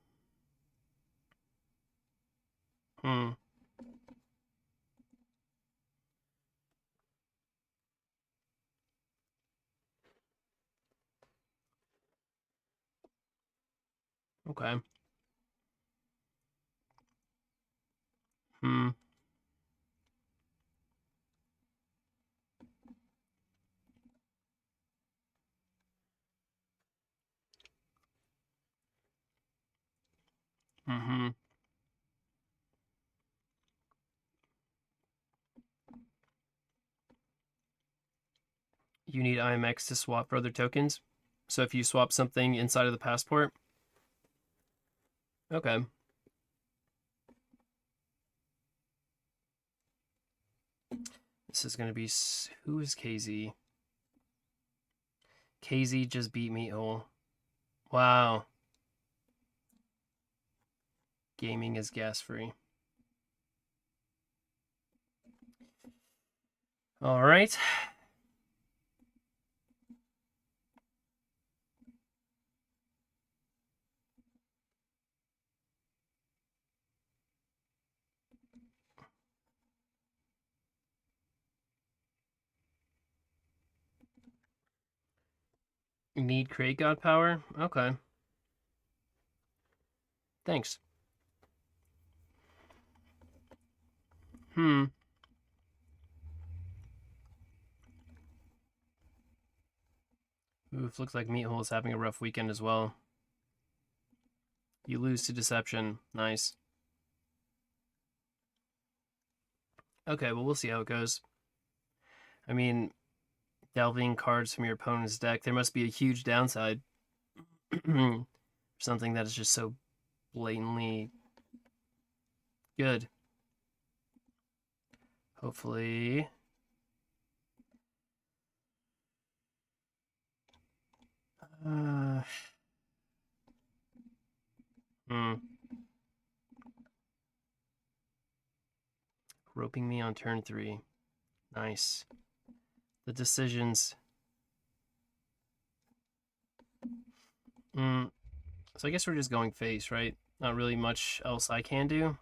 Okay. you need IMX to swap for other tokens. So if you swap something inside of the passport. Okay. This is going to be... Who is KZ? KZ just beat me. Oh. Wow. Gaming is gas-free. All right. Need crate god power? Okay. Thanks. Oof, looks like Meathole is having a rough weekend as well. You lose to Deception. Nice. Okay, well, we'll see how it goes. I mean, delving cards from your opponent's deck, there must be a huge downside. Something that is just so blatantly good. Hopefully. Hmm. Roping me on turn 3. Nice. The decisions. So I guess we're just going face, right? Not really much else I can do.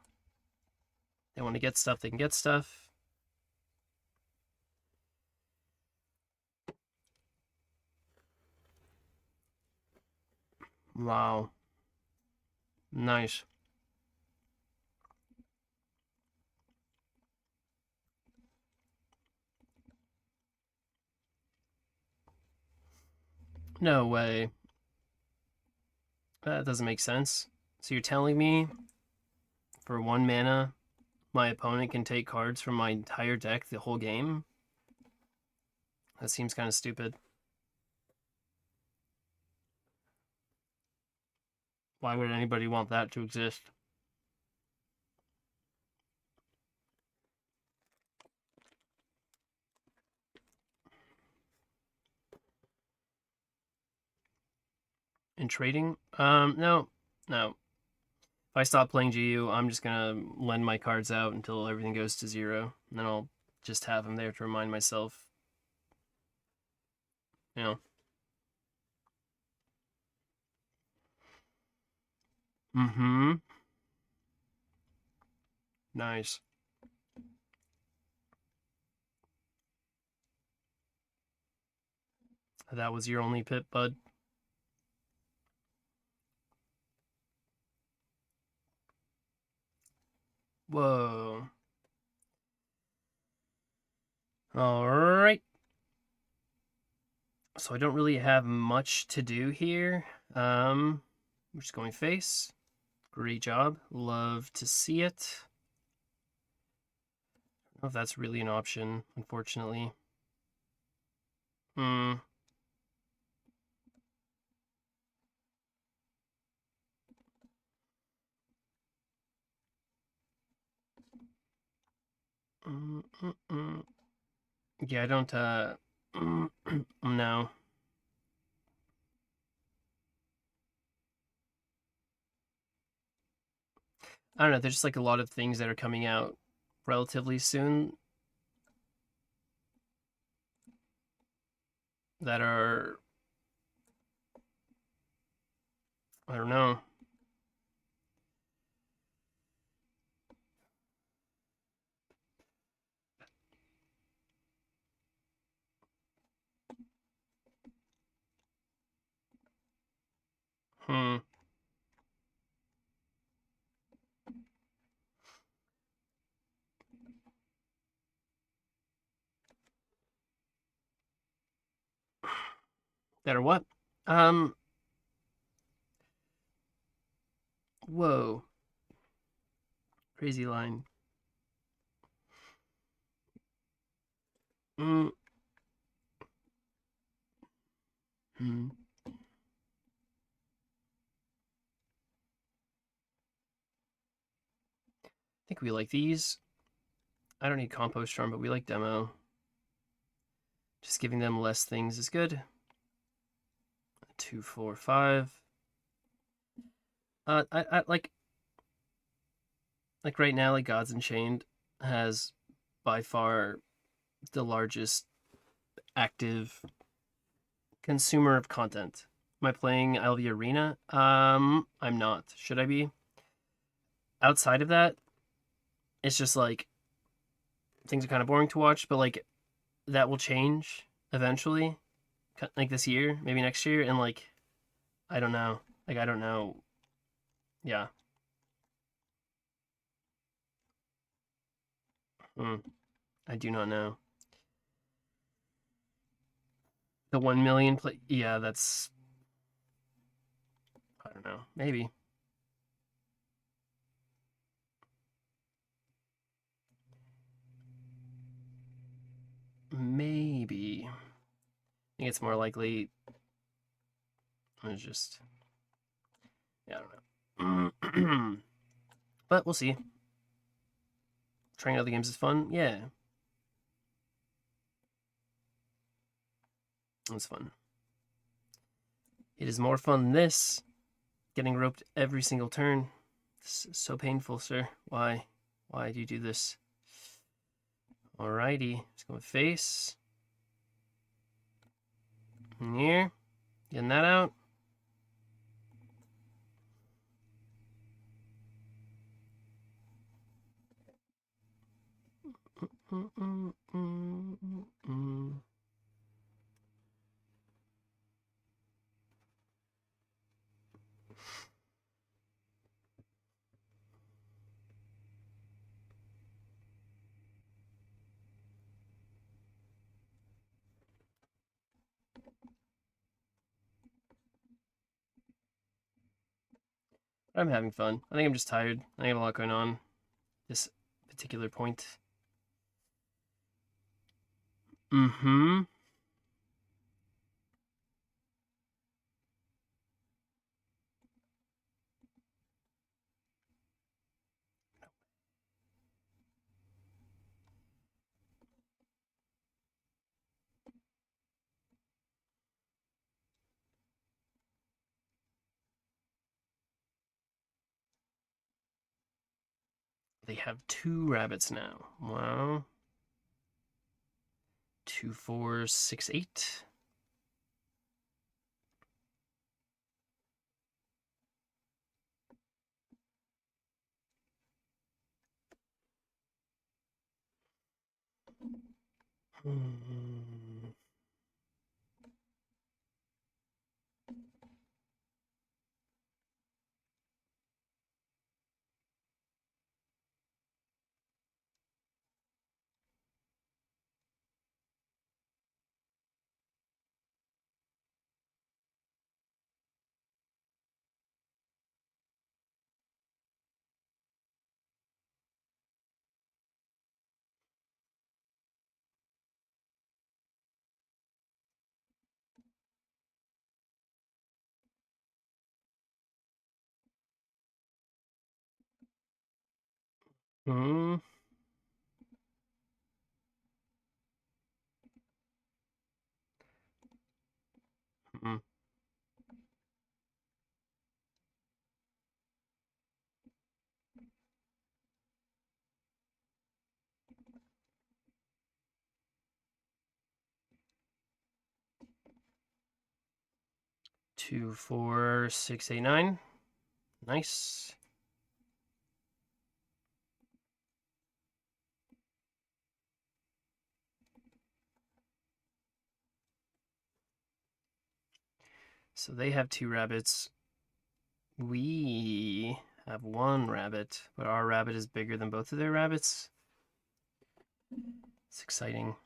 They want to get stuff, they can get stuff. Wow. Nice. No way. That doesn't make sense. So you're telling me for 1 mana, my opponent can take cards from my entire deck the whole game? That seems kind of stupid. Why would anybody want that to exist? In trading? No. If I stop playing GU, I'm just gonna lend my cards out until everything goes to 0. And then I'll just have them there to remind myself. You know. Mm-hmm. Nice. That was your only pit, bud? Whoa. Alright. So I don't really have much to do here. We're just going face. Great job. Love to see it. I don't know if that's really an option, unfortunately. Yeah, I don't, no. I don't know, there's just like a lot of things that are coming out relatively soon that are, I don't know. That are what? Whoa. Crazy line. think we like these. I don't need compost storm, but we like demo. Just giving them less things is good. 2, 4, 5. I like right now, like Gods Unchained has by far the largest active consumer of content. Am I playing LV Arena? I'm not. Should I be? Outside of that, it's just like things are kind of boring to watch, but like that will change eventually, like this year, maybe next year, and like I don't know. Like I don't know. Yeah. I do not know. The 1 million play. Yeah, that's. I don't know. Maybe. Maybe. I think it's more likely. It's just. Yeah, I don't know. But we'll see. Trying other games is fun. Yeah. It's fun. It is more fun than this. Getting roped every single turn. This is so painful, sir. Why? Why do you do this? Alrighty. Let's go with face. Here. Getting that out. I'm having fun. I think I'm just tired. I have a lot going on this particular point. Mm-hmm. They have 2 rabbits now. Wow. 2, 4, 6, 8. Mm-hmm. 2, 4, 6, 8, 9. Nice. So they have 2 rabbits. We have 1 rabbit, but our rabbit is bigger than both of their rabbits. It's exciting.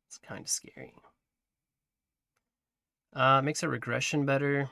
It's kind of scary. Makes our regression better.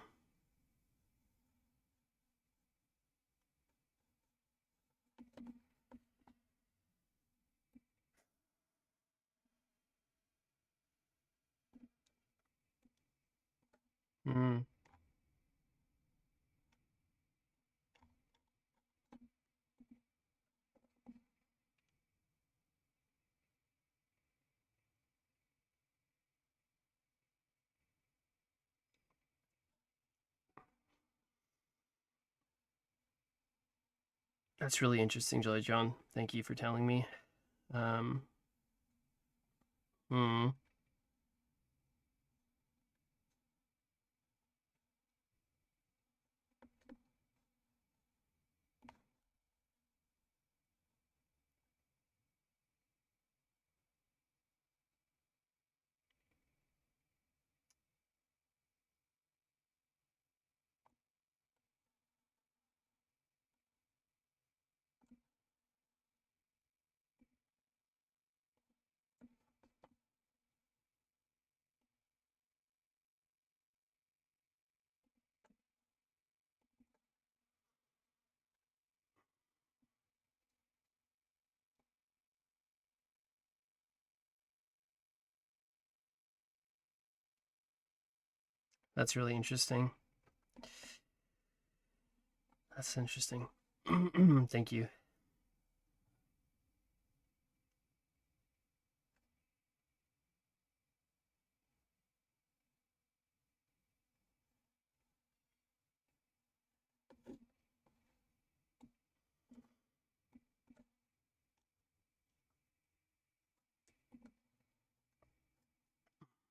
That's really interesting, Jelly John. Thank you for telling me. Um, hmm. That's really interesting. That's interesting. Thank you.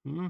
Hmm.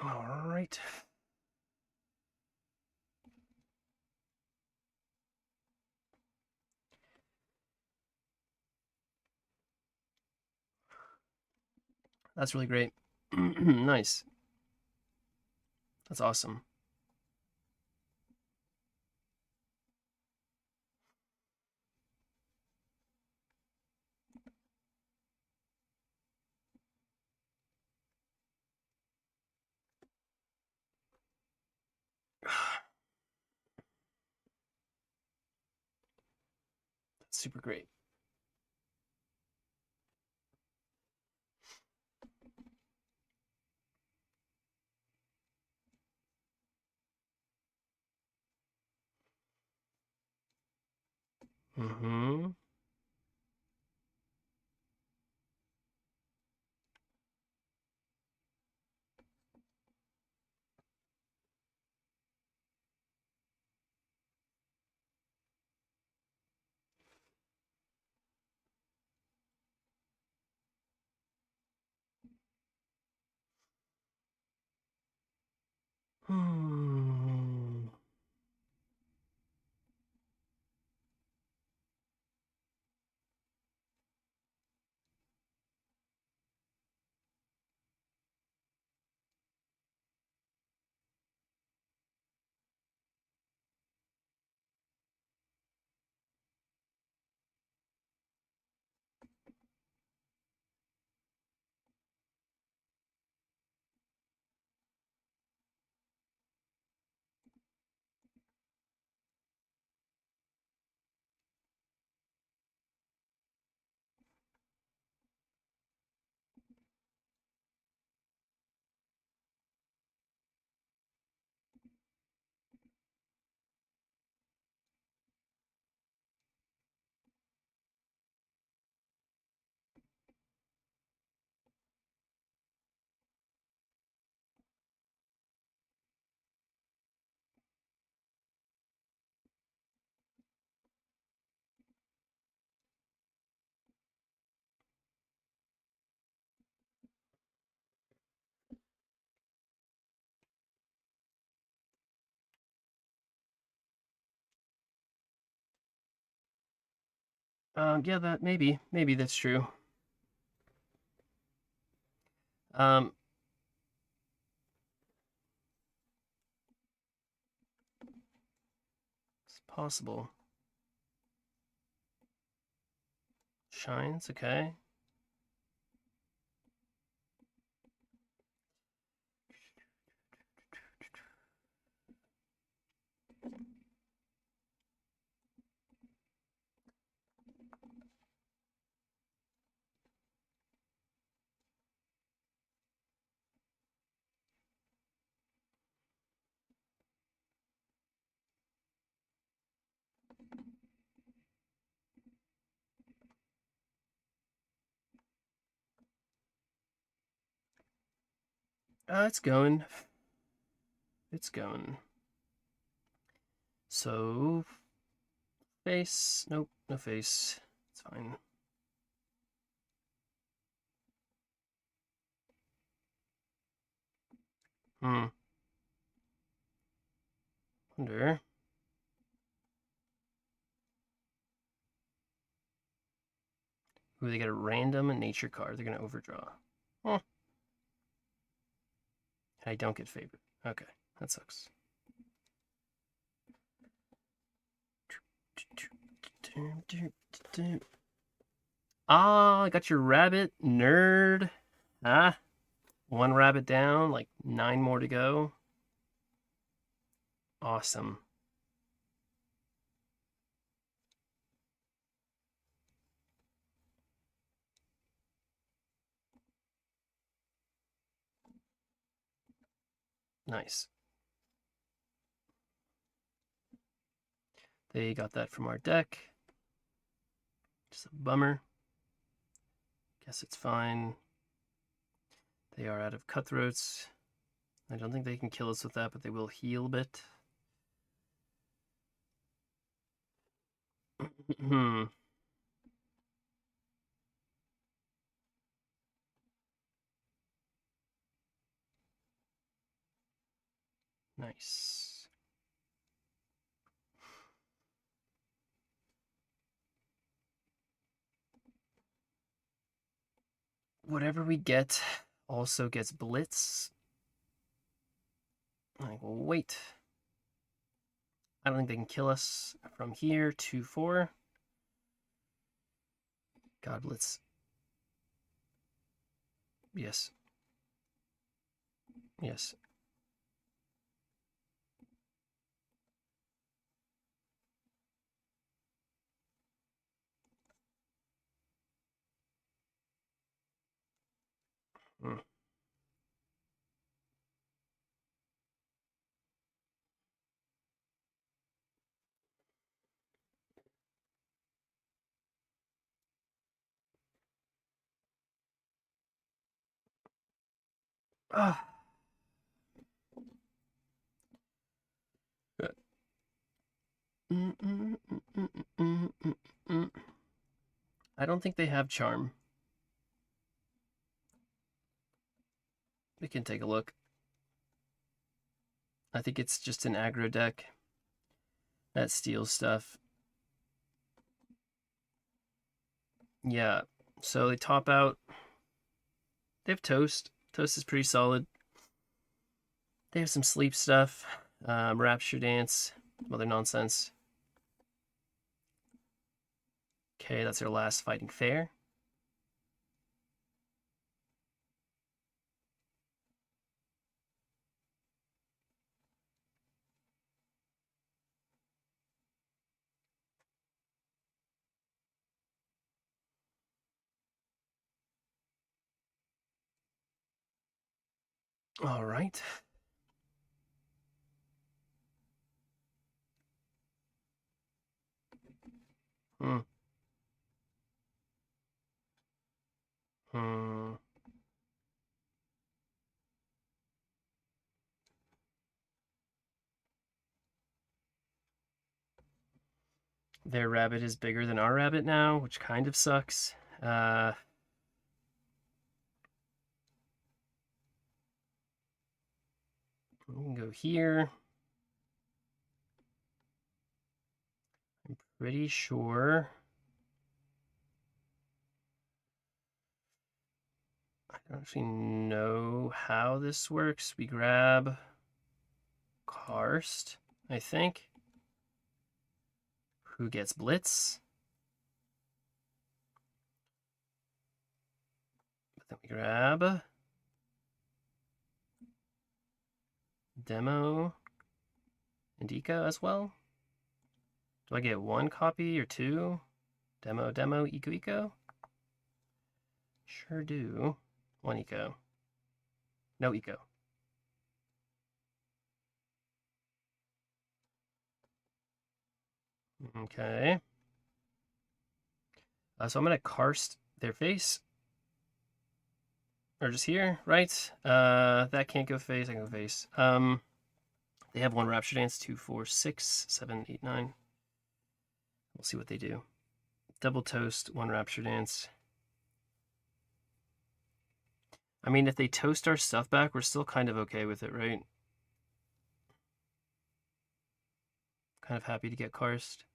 All right. That's really great. Nice. That's awesome. That's super great. Mm-hmm. Hmm. Yeah, that maybe that's true. Um, it's possible. Shines, okay. It's going. It's going. So, face. Nope, no face. It's fine. Hmm. Wonder. Ooh, they get a random nature card. They're gonna overdraw. Oh, I don't get favorite. Okay, that sucks. Ah, I got your rabbit, nerd. Ah, one rabbit down, like 9 more to go. Awesome. Nice. They got that from our deck. Just a bummer. Guess it's fine. They are out of cutthroats. I don't think they can kill us with that, but they will heal a bit. Hmm. Nice. Whatever we get also gets blitz. I will wait. I don't think they can kill us from here. 2-4. God blitz. Yes. Yes. Mm. Ah. I don't think they have charm. We can take a look. I think it's just an aggro deck that steals stuff. Yeah. So they top out. They have toast. Toast is pretty solid. They have some sleep stuff. Rapture Dance. Other nonsense. Okay, that's their last fighting fair. All right. Hmm. Hmm. Their rabbit is bigger than our rabbit now, which kind of sucks. We can go here. I'm pretty sure don't actually know how this works. We grab Karst, I think. Who gets Blitz? But then we grab Demo and Eco as well. Do I get one copy or two? Demo, Eco? Sure do. One Eco. No Eco. Okay. So I'm going to Karst their face. Or just here, right? That can't go face, I can go face. They have one Rapture Dance, 2, 4, 6, 7, 8, 9. We'll see what they do. Double Toast, one Rapture Dance. I mean, if they toast our stuff back, we're still kind of okay with it, right? Kind of happy to get Karst.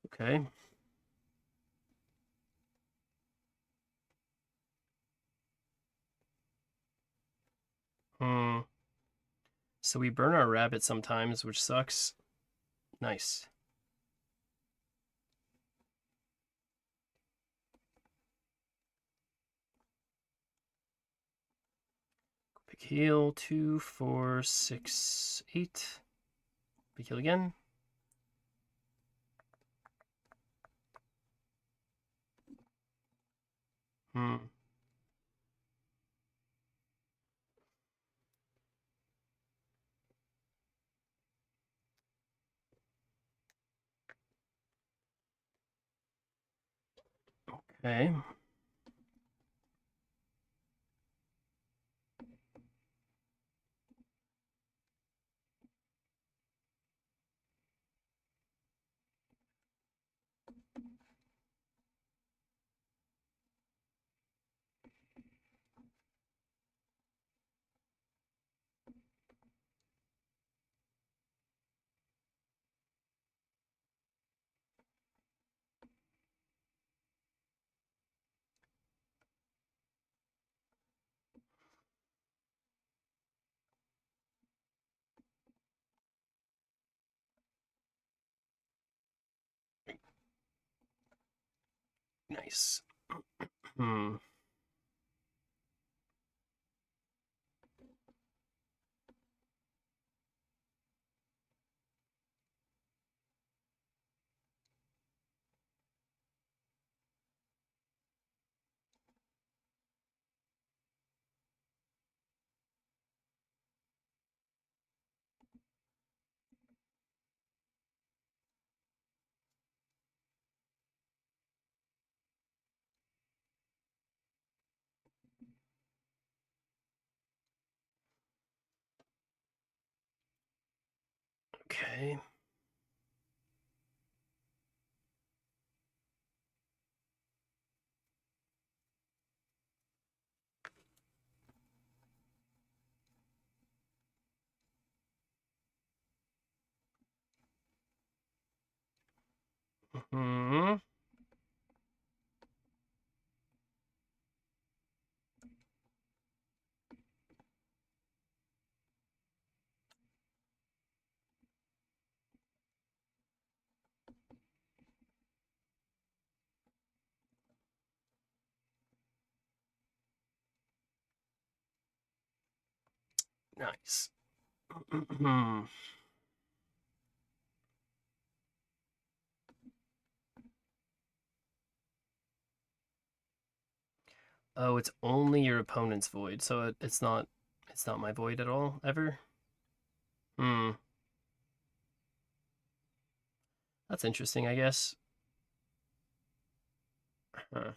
Okay. So we burn our rabbit sometimes, which sucks. Nice. Big heal, 2, 4, 6, 8. Big heal again. Okay. Nice. Okay. Nice. Oh, it's only your opponent's void, so it's not my void at all ever. That's interesting, I guess. Huh.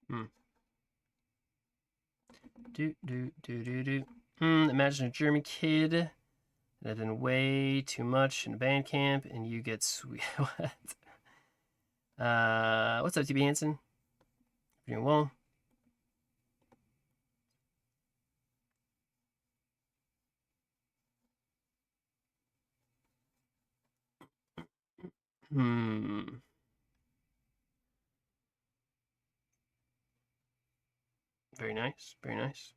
Hmm. Imagine a German kid that had been way too much in band camp, and you get sweet. What? What's up, TB Hansen? Doing well. Hmm. Very nice. Very nice.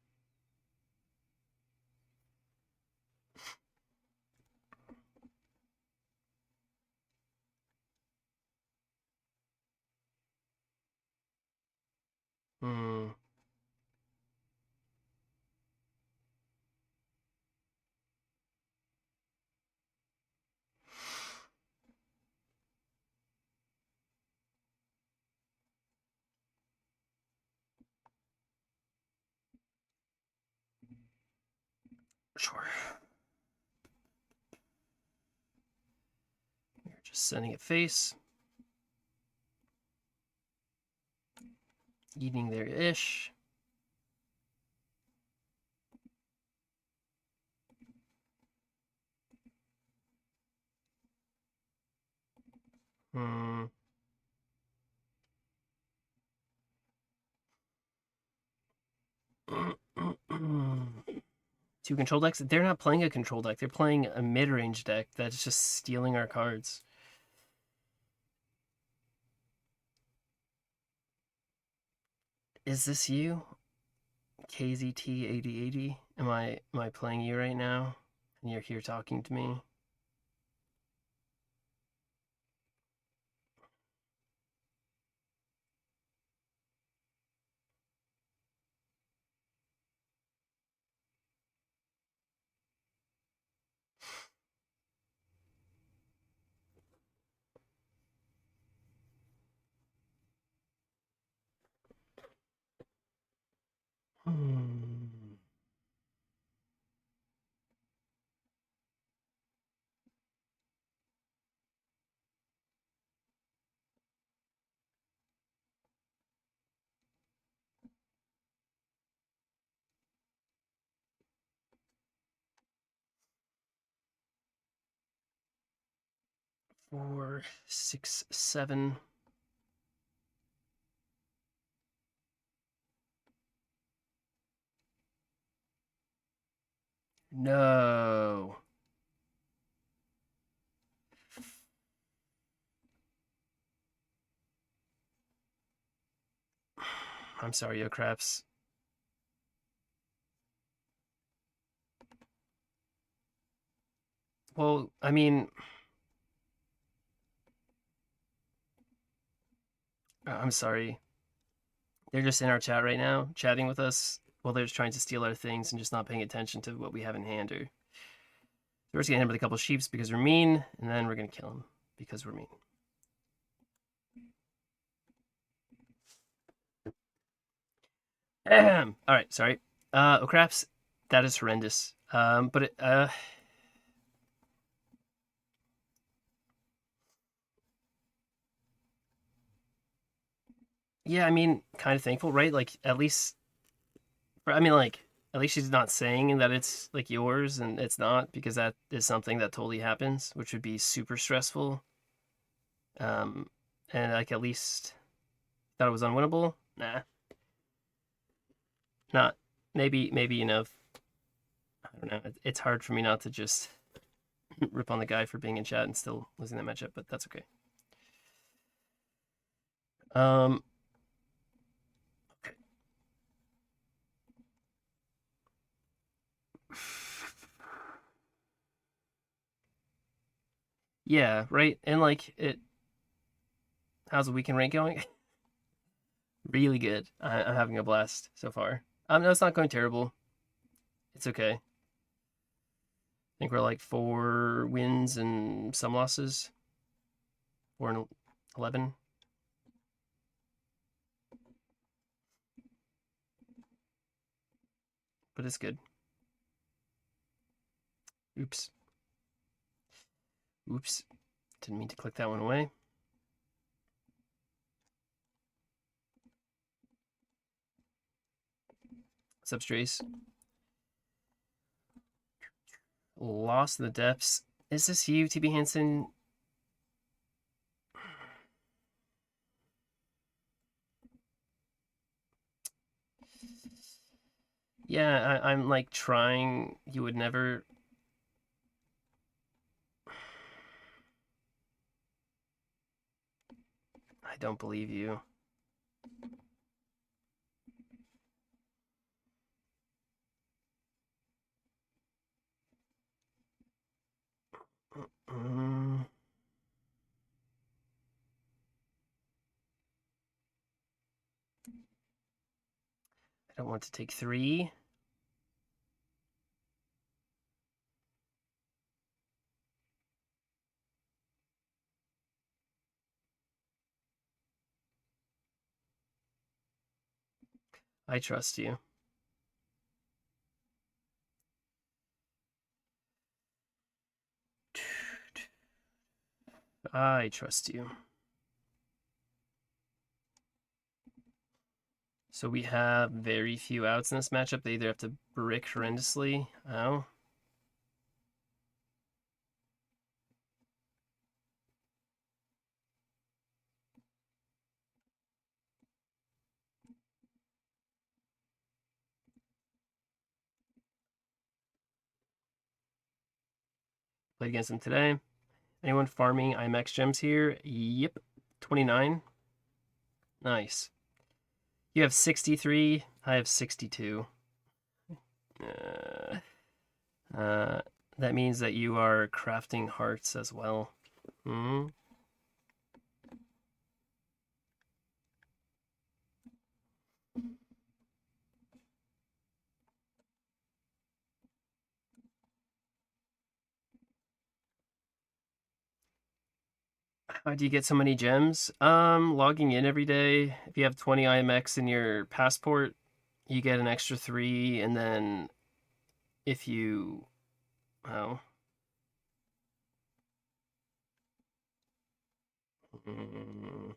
Hmm. Sure. We're just sending it face. Eating their ish. Hmm. Two control decks? They're not playing a control deck. They're playing a mid-range deck that's just stealing our cards. Is this you? KZT8080? Am I playing you right now? And you're here talking to me? Hmm. 4, 6, 7. No. I'm sorry, yo craps. Well, I mean, I'm sorry. They're just in our chat right now, chatting with us while they're just trying to steal our things and just not paying attention to what we have in hand. Or we're just gonna hit him with a couple sheeps because we're mean, and then we're gonna kill him because we're mean. All right, sorry. Oh craps, that is horrendous. But yeah, I mean, kind of thankful, right? Like at least, I mean, like at least she's not saying that it's like yours and it's not, because that is something that totally happens, which would be super stressful. Um, and like at least thought it was unwinnable. Nah, not. Maybe I don't know. It's hard for me not to just rip on the guy for being in chat and still losing that matchup, but that's okay. Um, okay. Yeah, right. And like it, how's the weekend rank going? Really good. I'm having a blast so far. No, it's not going terrible. It's okay. I think we're like 4 wins and some losses. 4 and 11, but it's good. Oops. Oops. Didn't mean to click that one away. What's up, Strace? Lost in the depths. Is this you, TB Hansen? Yeah, I'm like trying. You would never. I don't believe you. I don't want to take 3. I trust you. I trust you. So we have very few outs in this matchup. They either have to brick horrendously. Oh. Played against them today. Anyone farming IMAX gems here? Yep. 29. Nice. You have 63. I have 62. That means that you are crafting hearts as well. Hmm. How do you get so many gems? Logging in every day. If you have 20 IMX in your passport, you get an extra 3, and then if you... Oh. Mm.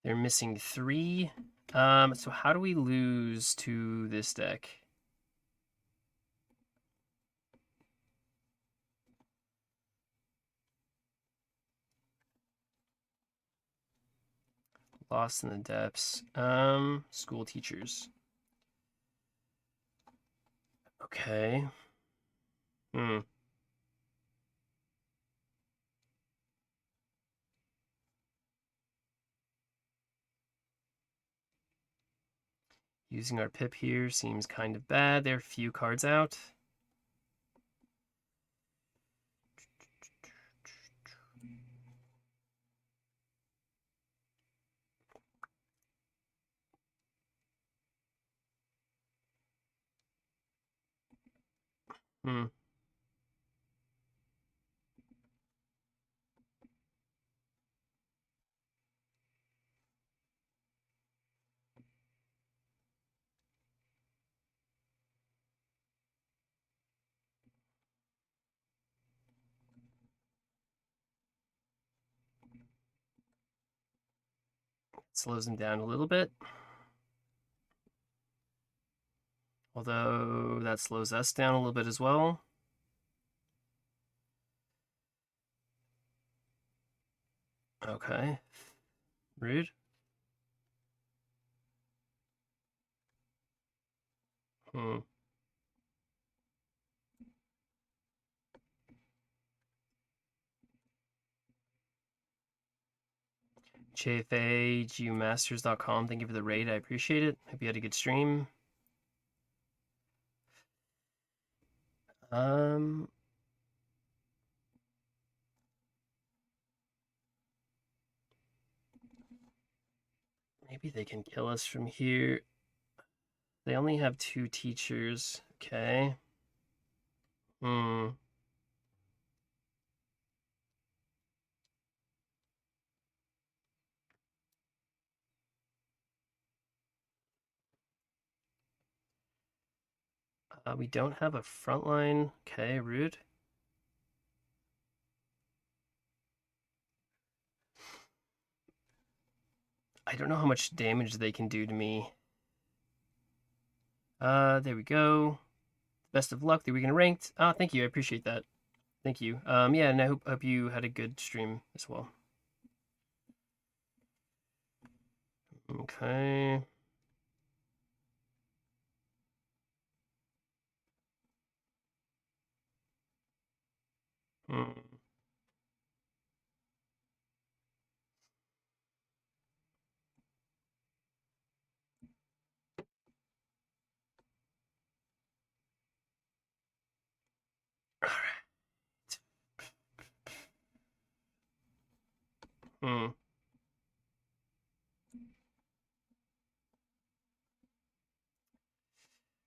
They're missing 3. So how do we lose to this deck? Lost in the depths. School teachers. Okay. Hmm. Using our pip here seems kind of bad. There are a few cards out. Hmm. Slows them down a little bit. Although that slows us down a little bit as well. Okay. Rude. Hmm. JFAGUmasters.com. Thank you for the raid. I appreciate it. Hope you had a good stream. Maybe they can kill us from here. They only have 2 teachers. Okay. Hmm. We don't have a front line. Okay, rude. I don't know how much damage they can do to me. There we go. Best of luck. The weekend ranked. Ah, thank you. I appreciate that. Thank you. Yeah, and I hope you had a good stream as well. Okay. Hmm. All right. Hmm.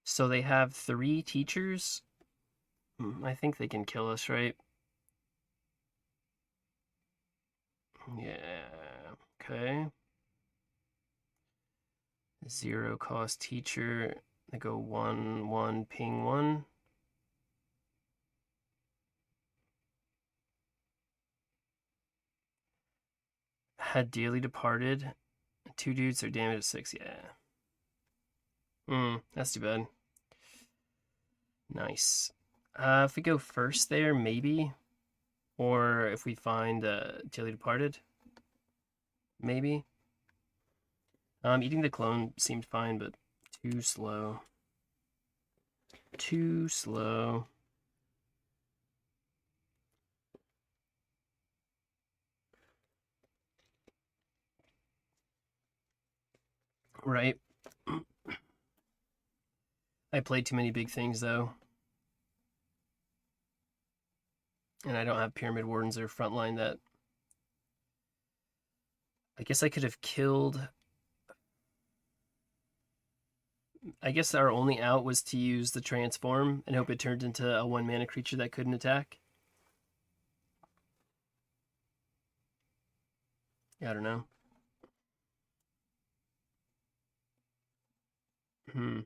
So they have 3 teachers. I think they can kill us, right? Yeah. Okay. 0 cost teacher. They go 1 1 ping 1. Had dearly departed. 2 dudes are damaged at 6. Yeah. That's too bad. Nice. If we go first there, maybe. Or if we find dearly departed, maybe. Eating the clone seemed fine, but too slow. Too slow. Right. I played too many big things, though. And I don't have Pyramid Wardens or Frontline that... I guess I could have killed... I guess our only out was to use the Transform and hope it turned into a 1-mana creature that couldn't attack. Yeah, I don't know. Hmm.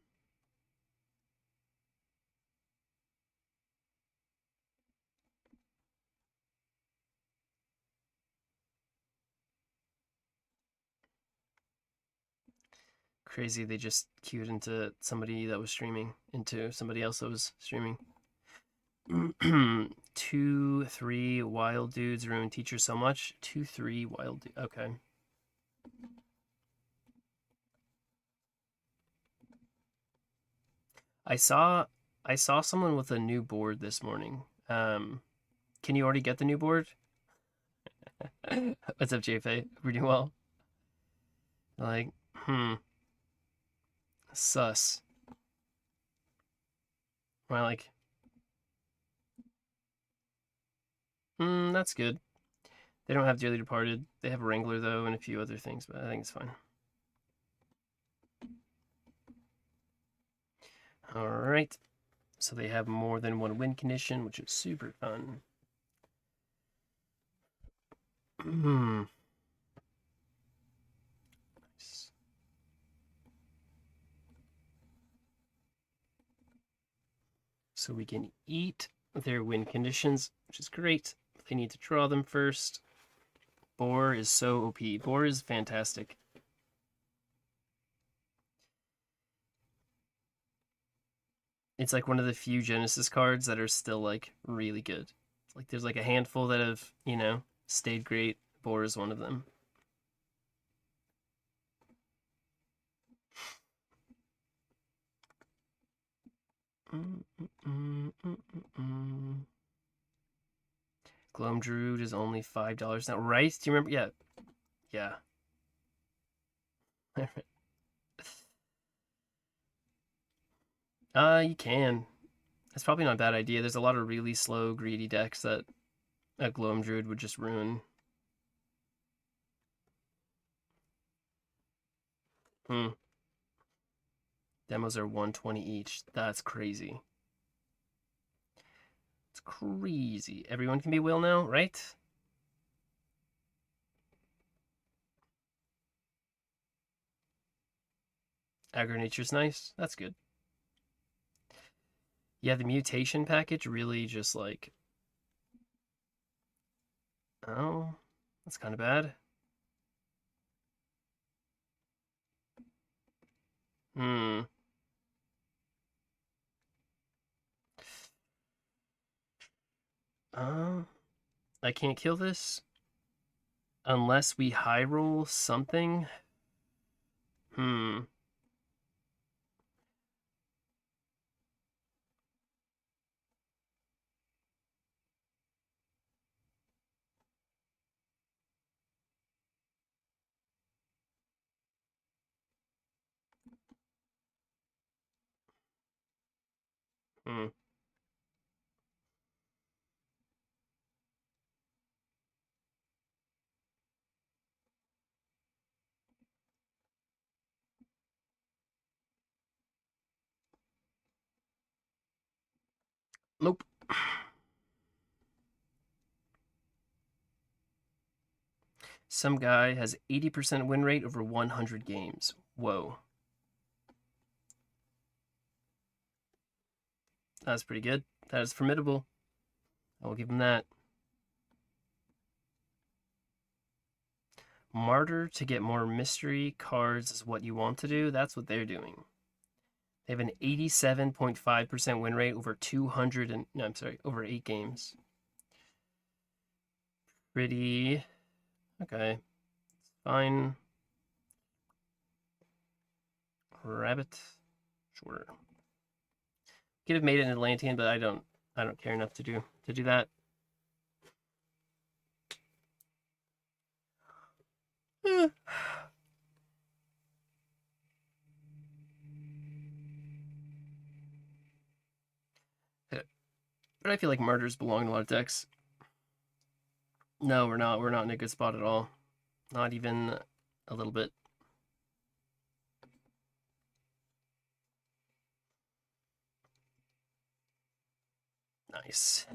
Crazy, they just queued into somebody that was streaming, into somebody else that was streaming. 2, 3 wild dudes ruin teacher so much. 2, 3 wild dudes. Okay. I saw someone with a new board this morning. Can you already get the new board? What's up, JFA? We're doing well. Like, sus. I like, that's good. They don't have Dearly Departed. They have a Wrangler though, and a few other things, but I think it's fine. All right. So they have more than 1 win condition, which is super fun. Nice. So we can eat their win conditions, which is great. They need to draw them first. Boar is so OP. Boar is fantastic. It's like one of the few Genesis cards that are still like really good. It's like there's like a handful that have, stayed great. Boar is one of them. Gloam Druid is only $5 now, right? Do you remember? Yeah. Yeah. You can. That's probably not a bad idea. There's a lot of really slow, greedy decks that a Gloam Druid would just ruin. Demos are 120 each. That's crazy. It's crazy. Everyone can be Will now, right? Aggro Nature's nice. That's good. Yeah, the mutation package really just like... Oh, that's kind of bad. Hmm. I can't kill this unless we high roll something. Hmm. Hmm. Nope. Some guy has 80% win rate over 100 games. Whoa. That's pretty good. That is formidable. I will give him that. Martyr to get more mystery cards is what you want to do. That's what they're doing. They have an 87.5% win rate over 200 and no, I'm sorry, over 8 games. Pretty okay. Fine. Rabbit. Sure. Could have made it an Atlantean, but I don't care enough to do that. But I feel like murders belong in a lot of decks. No, we're not. We're not in a good spot at all. Not even a little bit. Nice.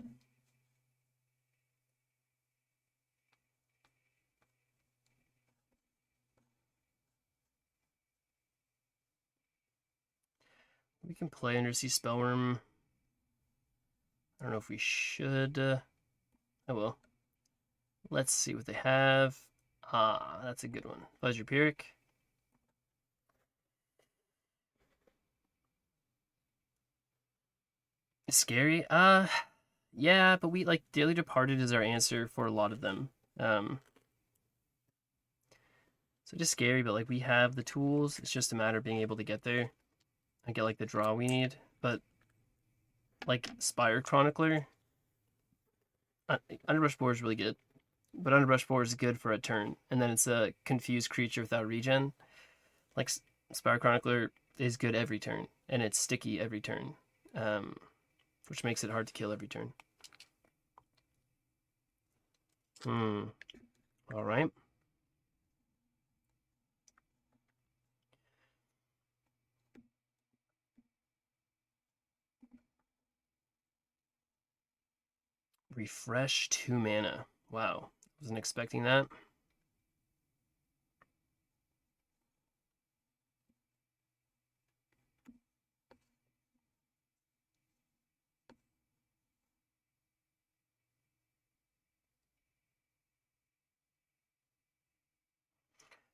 We can play Undersea Spellworm. I don't know if we should. I will. Let's see what they have. Ah, that's a good one. Pleasure Pyrrhic. Scary? Yeah, but we like Daily Departed is our answer for a lot of them. So just scary, but like we have the tools. It's just a matter of being able to get there and get like the draw we need. But like Spire Chronicler, Underbrush Boar is really good, but Underbrush Boar is good for a turn, and then it's a confused creature without regen. Like Spire Chronicler is good every turn, and it's sticky every turn, which makes it hard to kill every turn. All right. Refresh 2 mana. Wow. Wasn't expecting that.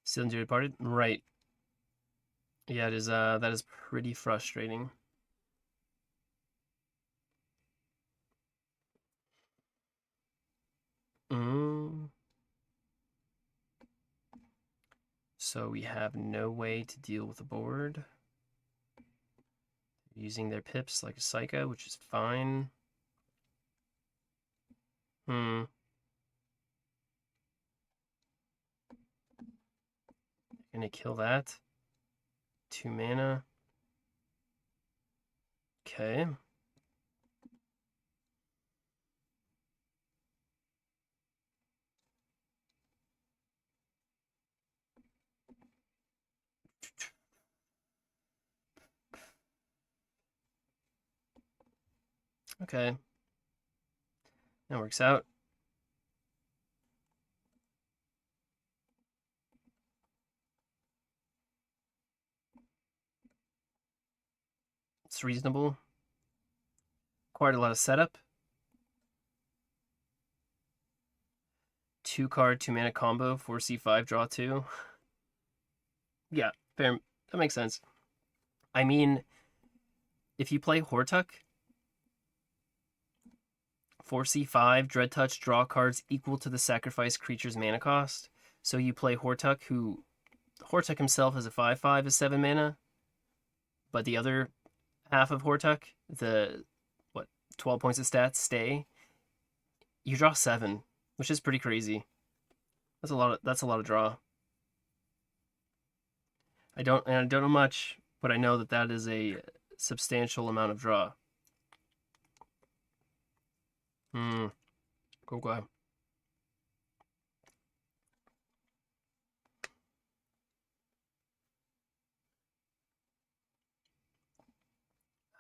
Sealing Departed? Right. Yeah, it is that is pretty frustrating. So we have no way to deal with the board. Using their pips like a psycho, which is fine. Gonna kill that. 2 mana. Okay. Okay. That works out. It's reasonable. Quite a lot of setup. 2 card, 2 mana combo, 4C5, draw 2. Yeah, fair. That makes sense. I mean, if you play Hortuck, 4C5, Dread Touch, draw cards equal to the sacrificed creature's mana cost. So you play Hortuck, who Hortuck himself is a 5/5 is 7 mana, but the other half of Hortuck, the 12 points of stats stay. You draw 7, which is pretty crazy. That's a lot of draw. I don't know much, but I know that is a substantial amount of draw. Okay.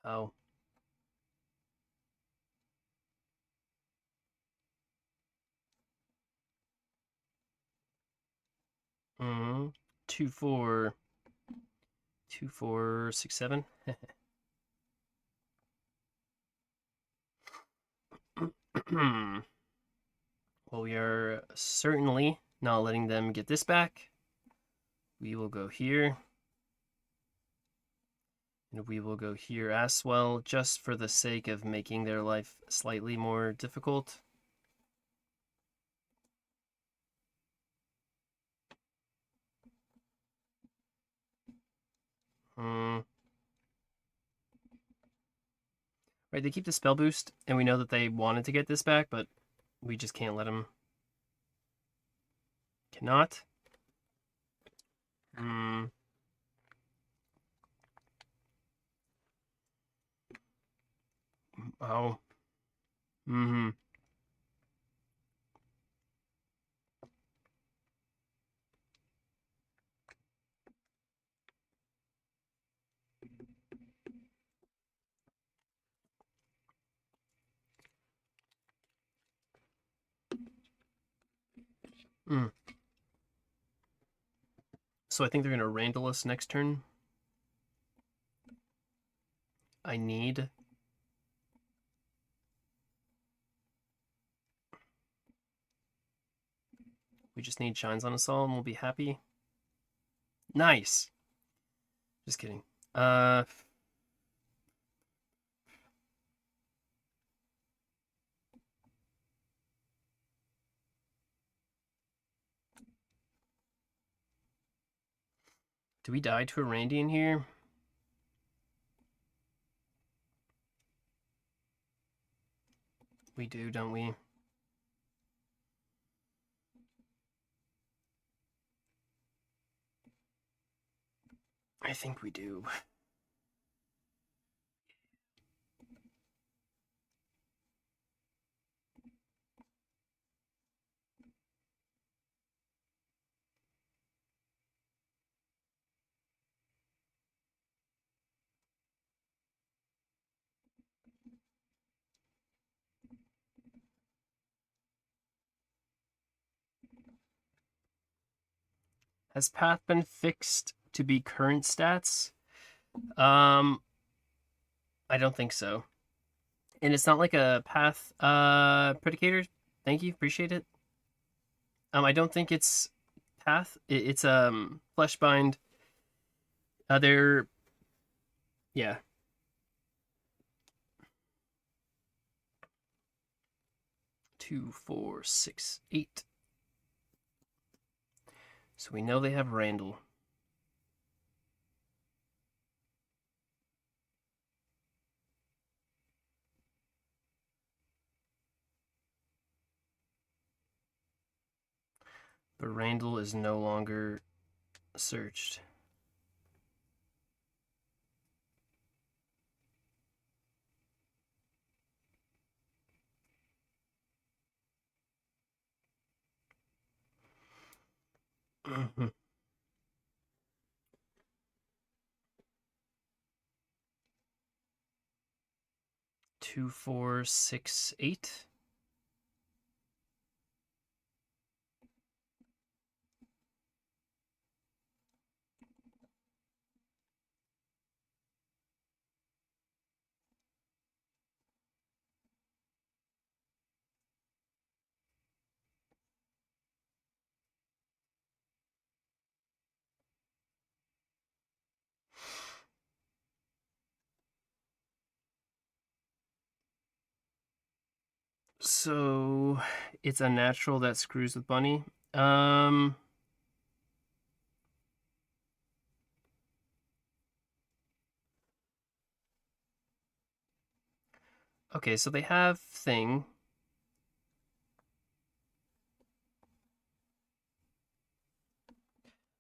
Oh. 2, 4, 2, 4, 6, 7. Well, we are certainly not letting them get this back. We will go here. And we will go here as well, just for the sake of making their life slightly more difficult. Right, they keep the spell boost, and we know that they wanted to get this back, but we just can't let them. Cannot. Oh. So I think they're going to Randall us next turn. I need... We just need Shines on us all and we'll be happy. Nice! Just kidding. Do we die to a Randy in here? We do, don't we? I think we do. Has Path been fixed to be current stats? I don't think so. And it's not like a Path predicator. Thank you, appreciate it. I don't think it's Path. It's Fleshbind. They're... Yeah. Two, 4, 6, 8. So we know they have Randall. But Randall is no longer searched. Mm-hmm. 2, 4, 6, 8. So it's unnatural that screws with Bunny. Um, okay, so they have thing.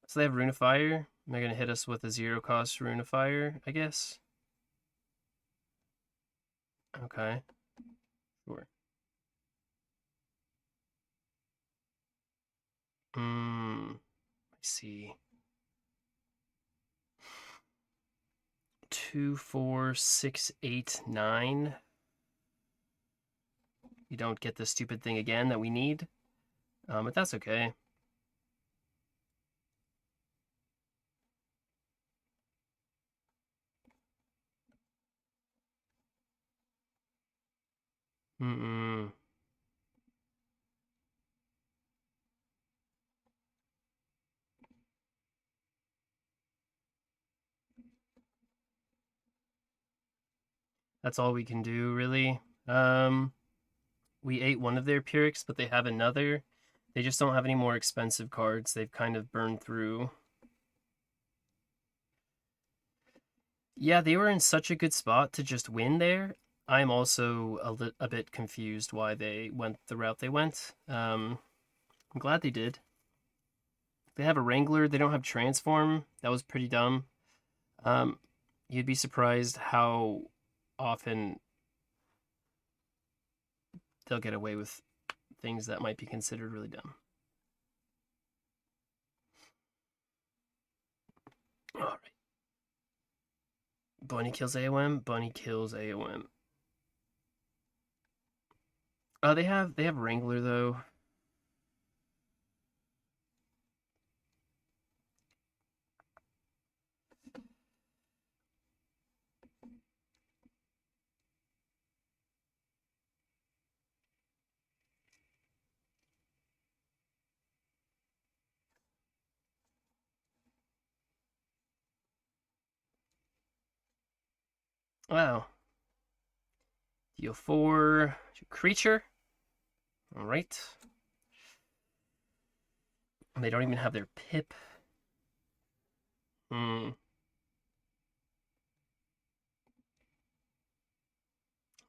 So they have Rune of Fire. They're gonna hit us with a 0 cost Rune of Fire, I guess. Okay, sure. I see. 2, 4, 6, 8, 9. You don't get the stupid thing again that we need. But that's okay. Mm-mm. That's all we can do, really. We ate one of their Pyrrhics, but they have another. They just don't have any more expensive cards. They've kind of burned through. Yeah, they were in such a good spot to just win there. I'm also a bit confused why they went the route they went. I'm glad they did. They have a Wrangler. They don't have Transform. That was pretty dumb. Um, you'd be surprised how often they'll get away with things that might be considered really dumb. All right. Bunny kills AOM. Bunny kills AOM. They have Wrangler though. Wow. Deal 4 creature. All right. And they don't even have their pip. I'm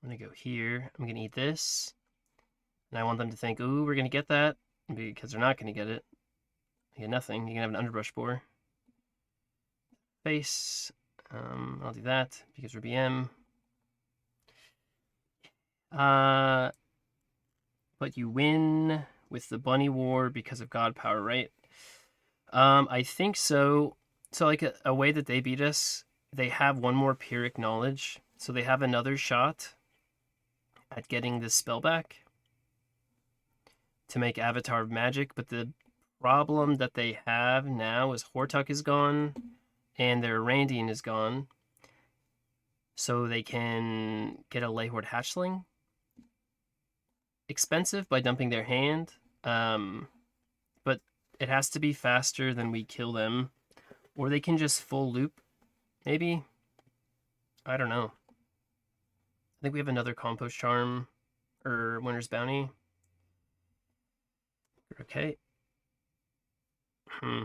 gonna go here. I'm gonna eat this. And I want them to think, ooh, we're gonna get that. Because they're not gonna get it. You get nothing. You can have an underbrush boar. Face. I'll do that because we're BM. But you win with the Bunny War because of God Power, right? I think so. So like a way that they beat us, they have one more Pyrrhic knowledge, so they have another shot at getting this spell back to make Avatar of Magic. But the problem that they have now is Hortuck is gone, and their Randian is gone, so they can get a Leyhorde Hatchling. Expensive by dumping their hand, but it has to be faster than we kill them, or they can just full loop. Maybe, I don't know. I think we have another Compost Charm or Winter's Bounty. Okay. Hmm.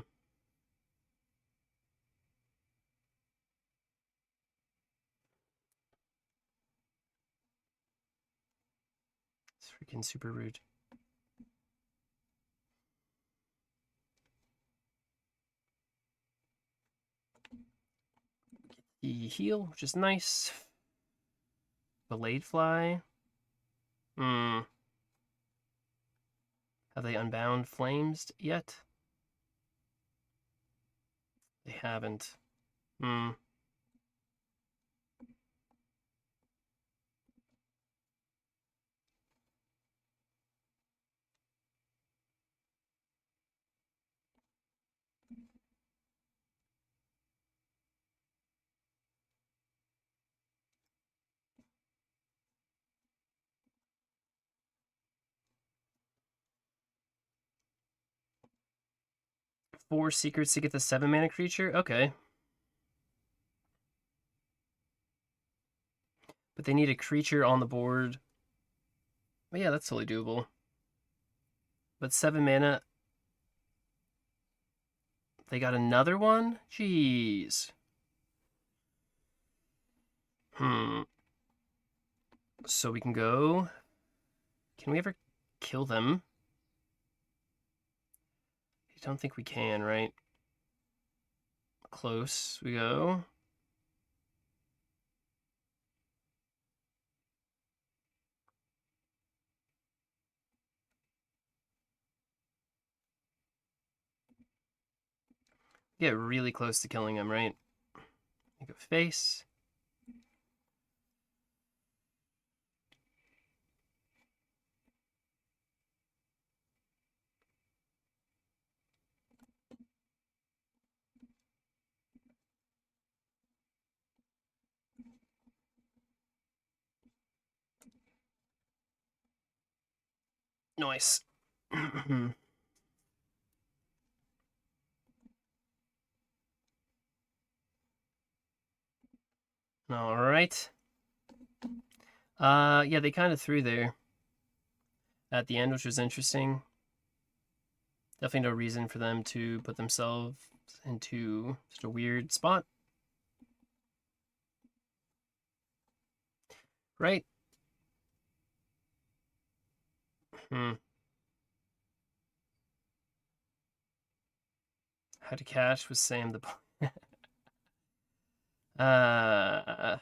It's freaking super rude. The heal, which is nice. Blade Fly. Hmm. Have they unbound Flames yet? They haven't. Hmm. Four secrets to get the 7-mana creature? Okay. But they need a creature on the board. But yeah, that's totally doable. But 7 mana. They got another one? Jeez. So we can go. Can we ever kill them? I don't think we can, right? Close we go. Get really close to killing him, right? Make a face. Nice. All right. Yeah, they kind of threw there at the end, which was interesting. Definitely no reason for them to put themselves into such a weird spot. Right? How to catch with Sam the I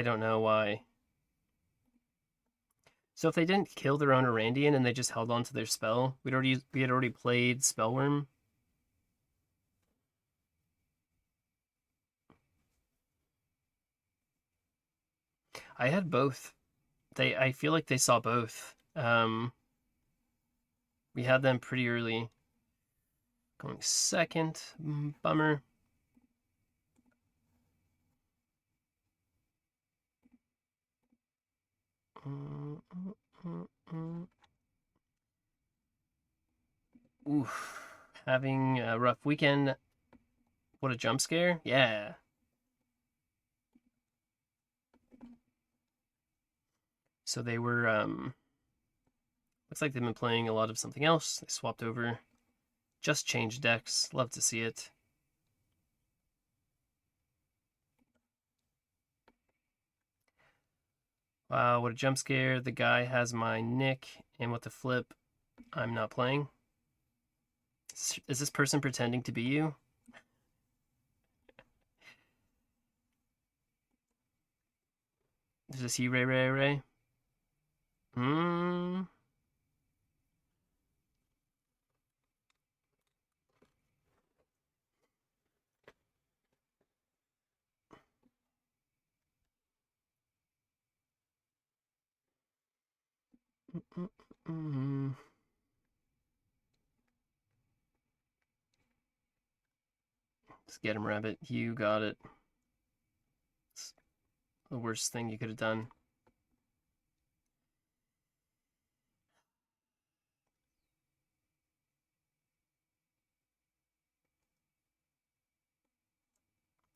don't know why. So if they didn't kill their own Arandian and they just held on to their spell, we had already played Spellworm. I had both. I feel like they saw both. We had them pretty early. Going second. Bummer. Oof. Having a rough weekend. What a jump scare. Yeah. So they were, looks like they've been playing a lot of something else. They swapped over. Just changed decks. Love to see it. Wow, what a jump scare. The guy has my nick, and what the flip, I'm not playing. Is this person pretending to be you? Is this you, Ray Ray Ray? Hmm. Let's get him, Rabbit. You got it. It's the worst thing you could have done.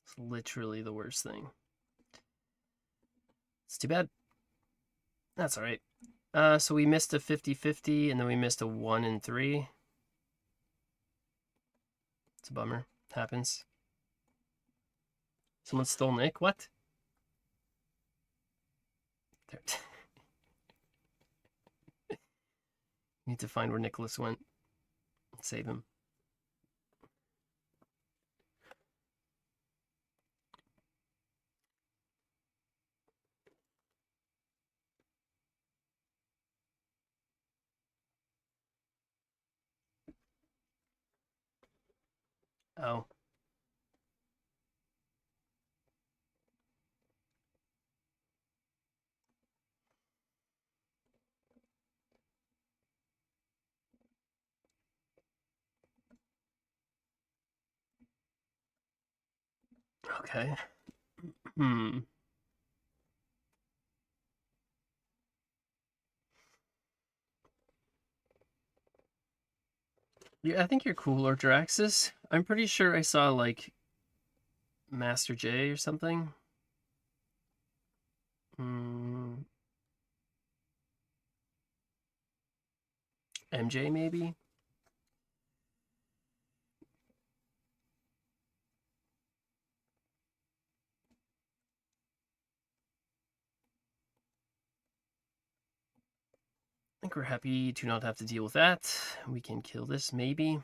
It's literally the worst thing. It's too bad. That's alright. So we missed a 50-50, and then we missed a 1 in 3. It's a bummer. Happens. Someone stole Nick? What? Need to find where Nicholas went. Save him. Oh. Okay. Yeah, I think you're cooler, Draxus. I'm pretty sure I saw, like, Master J or something. MJ maybe? I think we're happy to not have to deal with that. We can kill this maybe.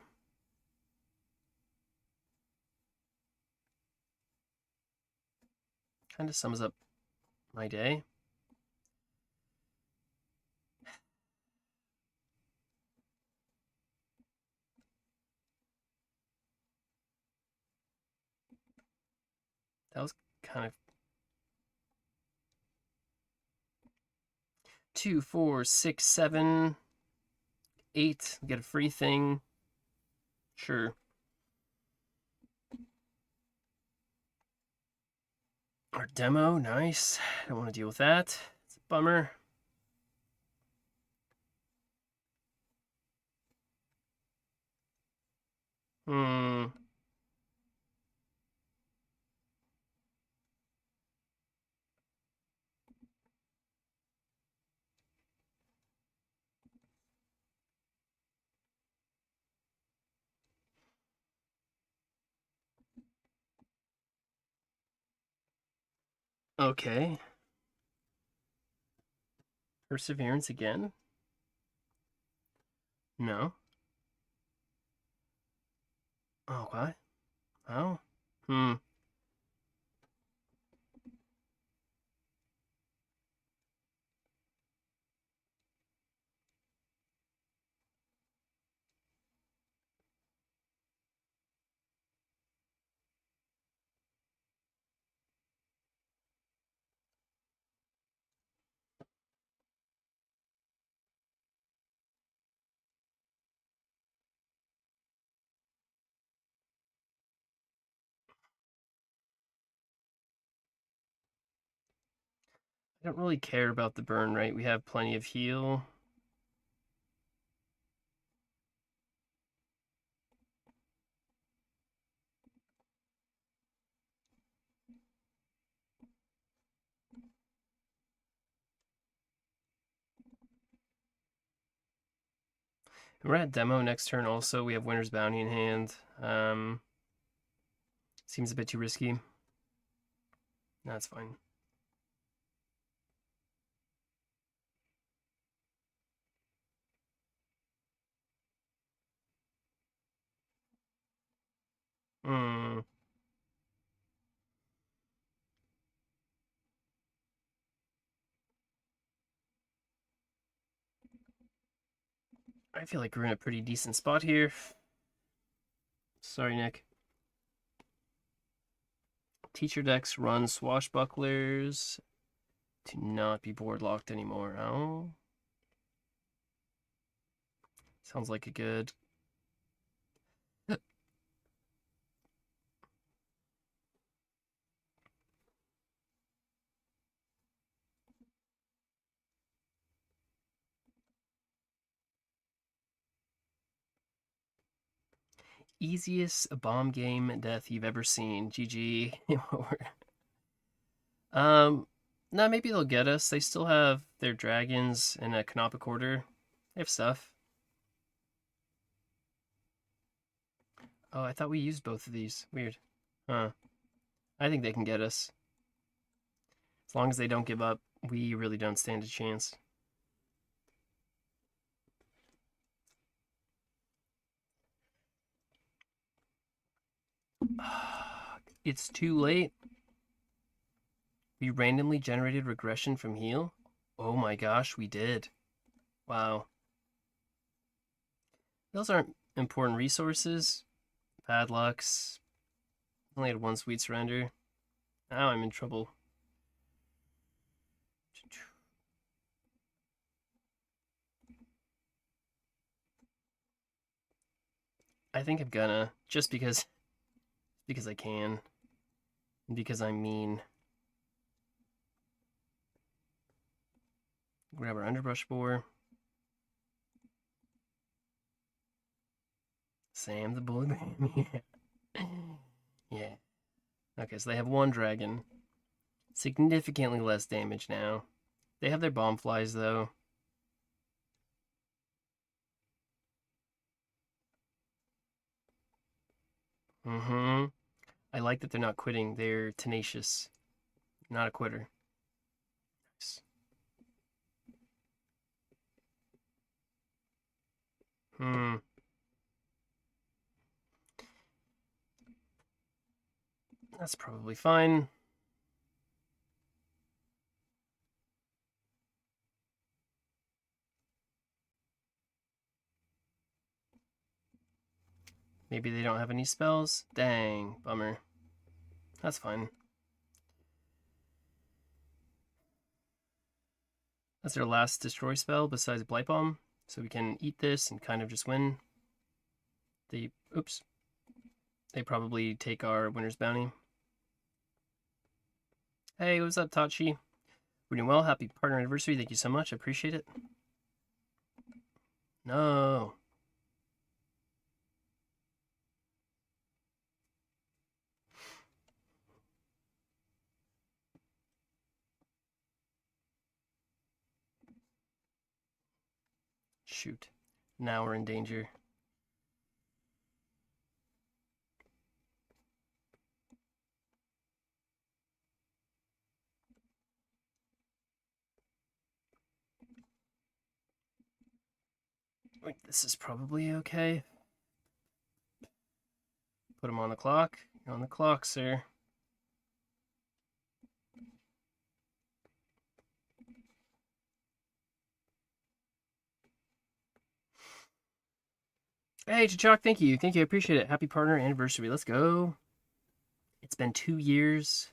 Kind of sums up my day. That was kind of 2, 4, 6, 7, 8. Get a free thing. Sure. Our demo, nice. Don't want to deal with that. It's a bummer. Hmm. Okay. Perseverance again? No. Oh, what? Oh. Hmm. I don't really care about the burn rate. We have plenty of heal. We're at demo next turn also. We have Winter's Bounty in hand. Seems a bit too risky. That's fine. Hmm. I feel like we're in a pretty decent spot here. Sorry, Nick. Teacher decks run Swashbucklers to not be board locked anymore. Oh. Sounds like a good... Easiest bomb game death you've ever seen. GG. No, maybe they'll get us. They still have their dragons in a canopic order. They have stuff. Oh, I thought we used both of these. Weird. Huh. I think they can get us. As long as they don't give up, we really don't stand a chance. It's too late. We randomly generated regression from heal? Oh my gosh, we did. Wow. Those aren't important resources. Padlocks. Only had one sweet surrender. Now I'm in trouble. I think I'm gonna, just because I can. And because I'm mean. Grab our underbrush boar. Sam the bully baby. Yeah. Okay, so they have one dragon. Significantly less damage now. They have their bomb flies though. like that they're not quitting. They're tenacious. Not a quitter. Nice. Hmm. That's probably fine. Maybe they don't have any spells. Dang, bummer. That's fine. That's their last destroy spell besides Blight Bomb. So we can eat this and kind of just win. Oops. They probably take our winner's bounty. Hey, what's up, Tachi? We're doing well. Happy partner anniversary. Thank you so much. I appreciate it. No. Shoot. Now we're in danger. Wait, this is probably okay. Put him on the clock. You're on the clock, sir. Hey, Chachok, thank you. Thank you. I appreciate it. Happy partner anniversary. Let's go. It's been 2 years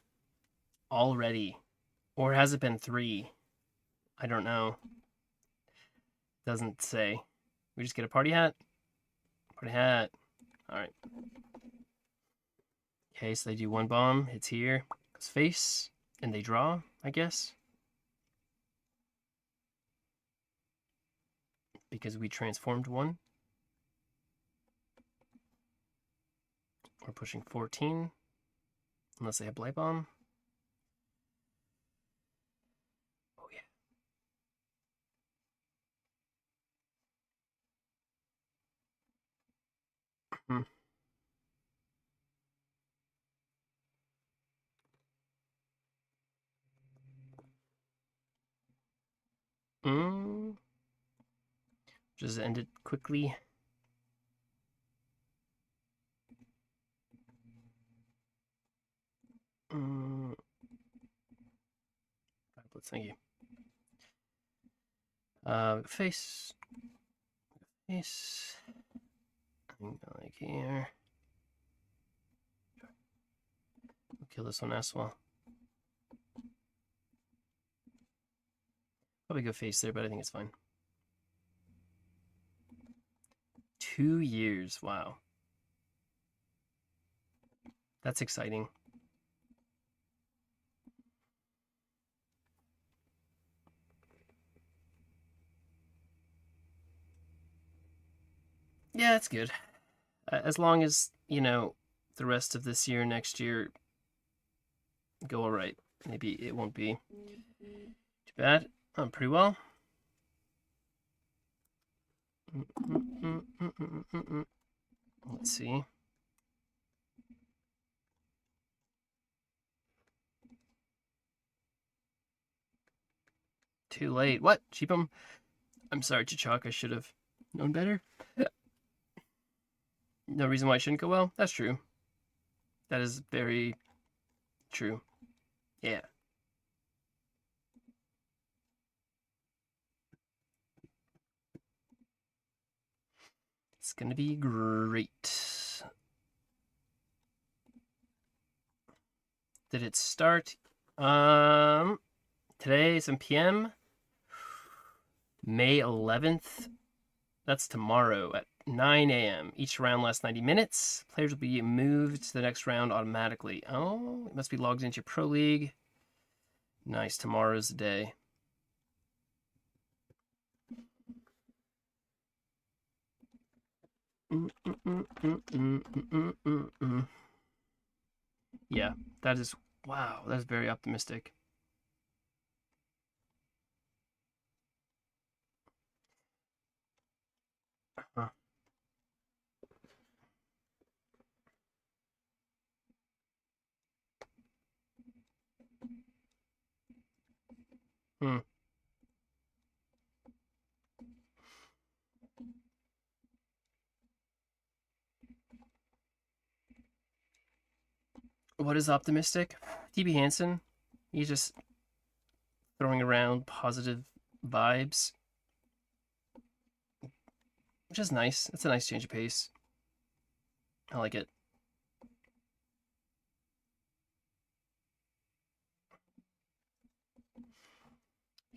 already. Or has it been 3? I don't know. Doesn't say. We just get a party hat? Party hat. Alright. Okay, so they do 1 bomb. It's here. Goes face. And they draw, I guess. Because we transformed 1. We're pushing 14. Unless they have Blight Bomb. Oh, yeah. Hmm. Just end it quickly. Thank you. Face. Face. Like here. We'll kill this one as well. Probably go face there, but I think it's fine. 2 years. Wow. That's exciting. Yeah, that's good. As long as, the rest of this year, next year, go all right. Maybe it won't be too bad. Pretty well. Let's see. Too late. What? Cheap 'em? I'm sorry, Chachok. I should have known better. No reason why it shouldn't go well. That's true. That is very true. Yeah. It's gonna be great. Did it start? Today, some PM. May 11th. That's tomorrow at 9 a.m. Each round lasts 90 minutes. Players will be moved to the next round automatically. Oh, it must be logged into your Pro League. Nice. Tomorrow's the day. Yeah, that is, wow, that is very optimistic. Hmm. What is optimistic? DB Hansen. He's just throwing around positive vibes, which is nice. It's a nice change of pace. I like it.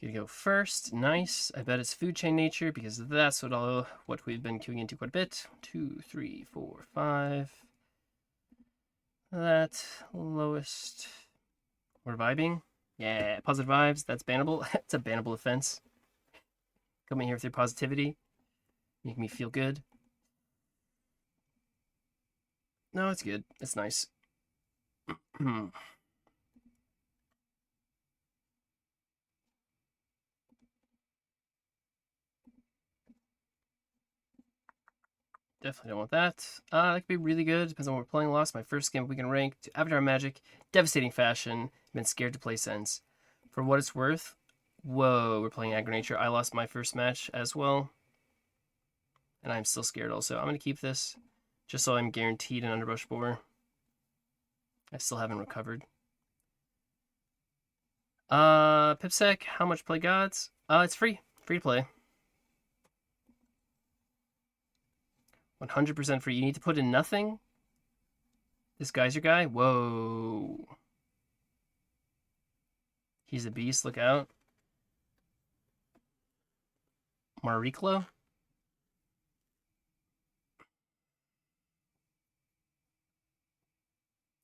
Gonna go first. Nice. I bet it's food chain nature because that's what we've been queuing into quite a bit. 2, 3, 4, 5. That lowest. We're vibing. Yeah, positive vibes. That's bannable. It's a bannable offense. Coming here with your positivity, make me feel good. No, it's good. It's nice. Definitely don't want that. That could be really good. Depends on what we're playing. Lost my first game of weekend ranked to Avatar Magic. Devastating fashion. Been scared to play since. For what it's worth, whoa, we're playing Aggro Nature. I lost my first match as well. And I'm still scared also. I'm going to keep this just so I'm guaranteed an Underbrush Boar. I still haven't recovered. Pipsec, how much play gods? It's free. Free to play. 100% free. You need to put in nothing? This guy's your guy? Whoa. He's a beast. Look out. Mariclo?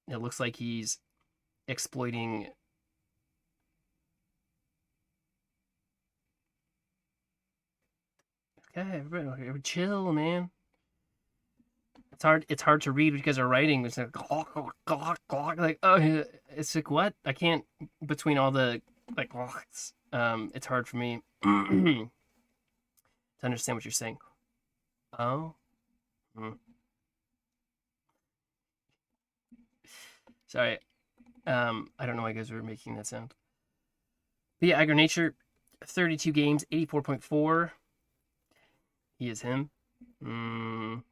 It looks like he's exploiting. Okay, everybody, chill, man. It's hard to read because of writing. It's like like oh, it's like what? I can't between all the like it's hard for me to understand what you're saying. Oh. Hmm. Sorry. I don't know why you guys were making that sound. But yeah, Aggro Nature, 32 games, 84.4. He is him. Mm,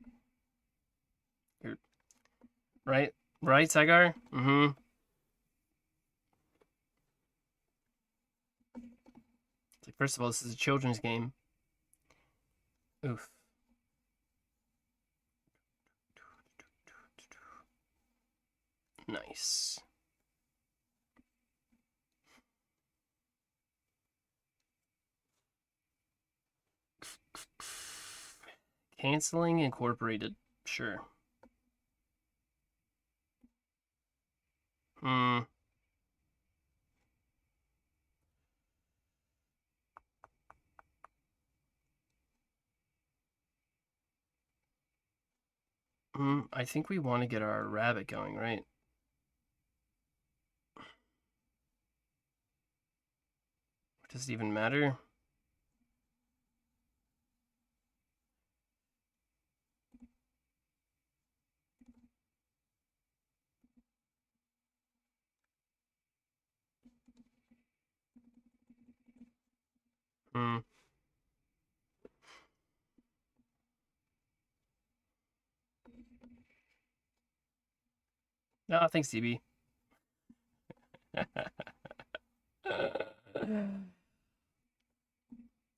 right? Right, Saigar? Mm-hmm. It's like, first of all, this is a children's game. Oof. Nice. Canceling incorporated. Sure. Hmm. I think we want to get our rabbit going, right? Does it even matter? Hmm. No, thanks, DB.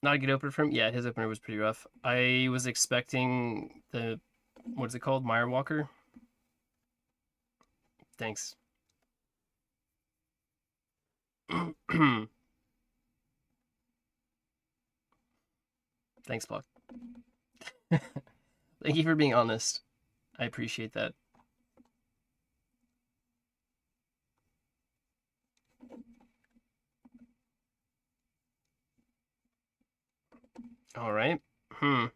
Not a good opener for him. Yeah, his opener was pretty rough. I was expecting the what's it called? Meyer Walker. Thanks. Thanks, Block. Thank you for being honest. I appreciate that. All right. Hmm.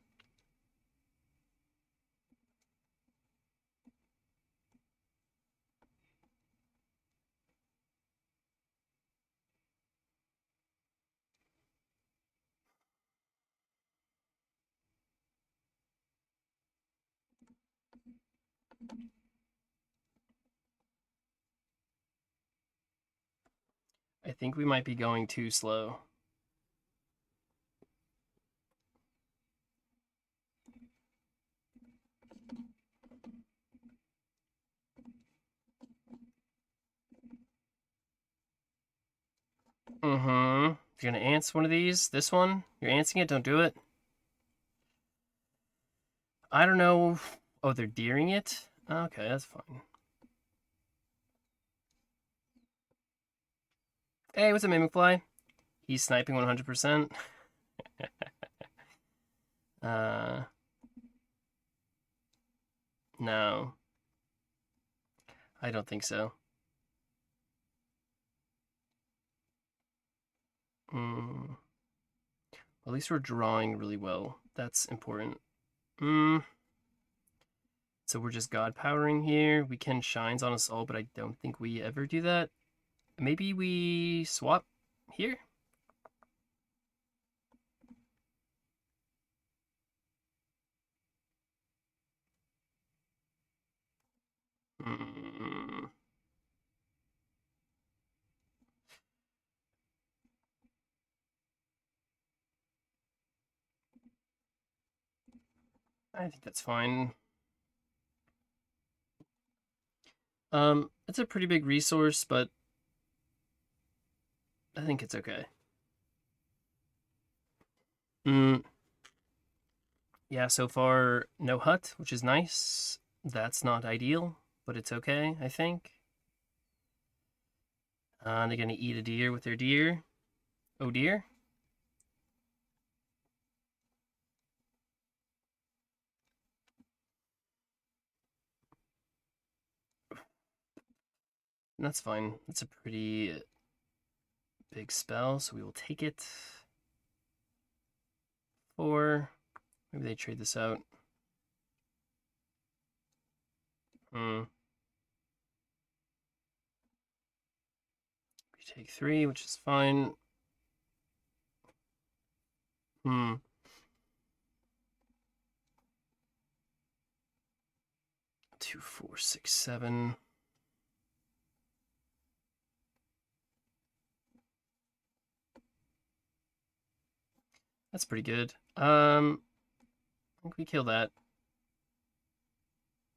I think we might be going too slow. Mm-hmm. If you're gonna ants one of these, this one, you're antsing it, don't do it. I don't know. Oh, they're deering it? Okay, that's fine. Hey, what's a Mimicfly? He's sniping 100%. uh, no. I don't think so. At least we're drawing really well. That's important. So we're just God powering here. We can shines on us all, but I don't think we ever do that. Maybe we swap here? Mm. I think that's fine. It's a pretty big resource, but I think it's okay. Yeah, so far, no hut, which is nice. That's not ideal, but it's okay, I think. They're gonna eat a deer with their deer. Oh dear. That's fine. That's a pretty big spell, so we will take it. Or maybe they trade this out. We take 3, which is fine. 2, 4, 6, 7. That's pretty good. I think we kill that.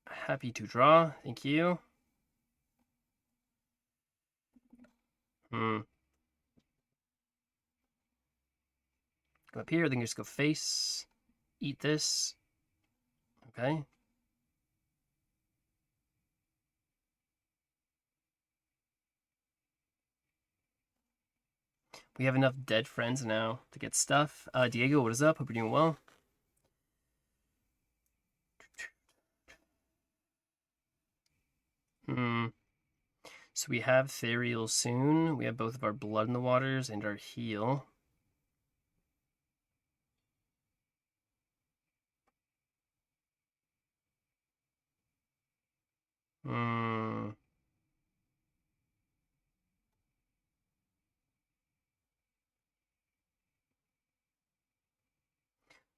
Happy to draw. Thank you. Go up here. Then just go face. Eat this. Okay. We have enough dead friends now to get stuff. Diego, what is up? Hope you're doing well. So we have Therial soon. We have both of our Blood in the Waters and our Heal.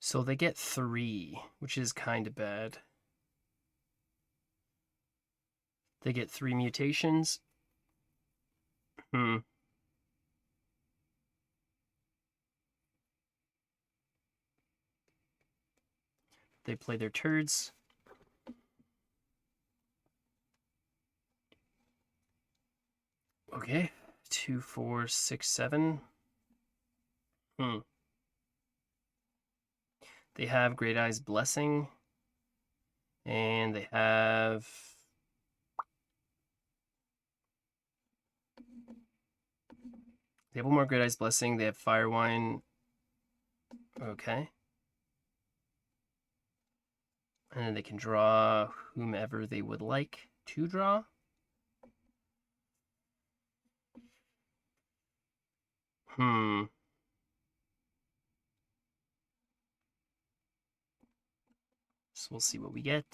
So they get 3, which is kind of bad. They get 3 mutations. They play their turds. Okay. 2, 4, 6, 7. They have Great Eye's Blessing. And they have... They have one more Great Eye's Blessing. They have Firewine. Okay. And then they can draw whomever they would like to draw. So we'll see what we get.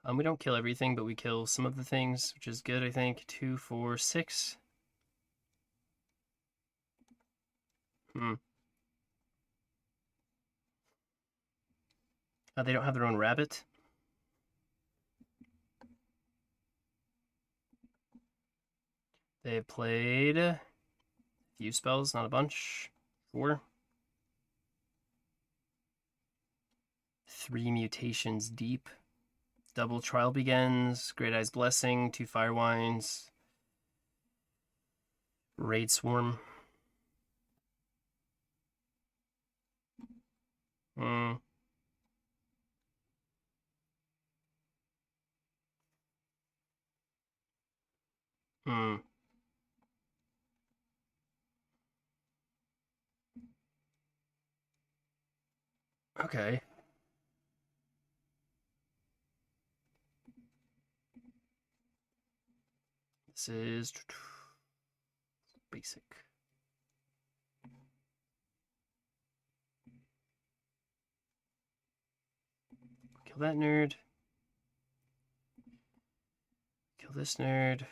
We don't kill everything, but we kill some of the things, which is good, I think. 2, 4, 6. They don't have their own rabbit. They've played a few spells, not a bunch. 4. 3 mutations deep. Double Trial Begins, Great Eye's Blessing, 2 Firewinds, Raid Swarm. Hmm. Hmm. Okay. This is basic. Kill that nerd. Kill this nerd.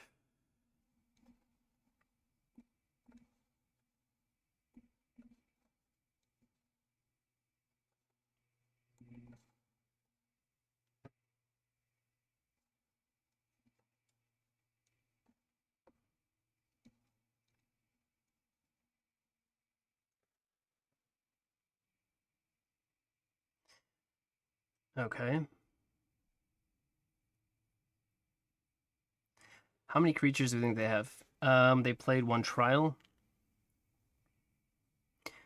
Okay. How many creatures do you think they have? They played 1 Trial.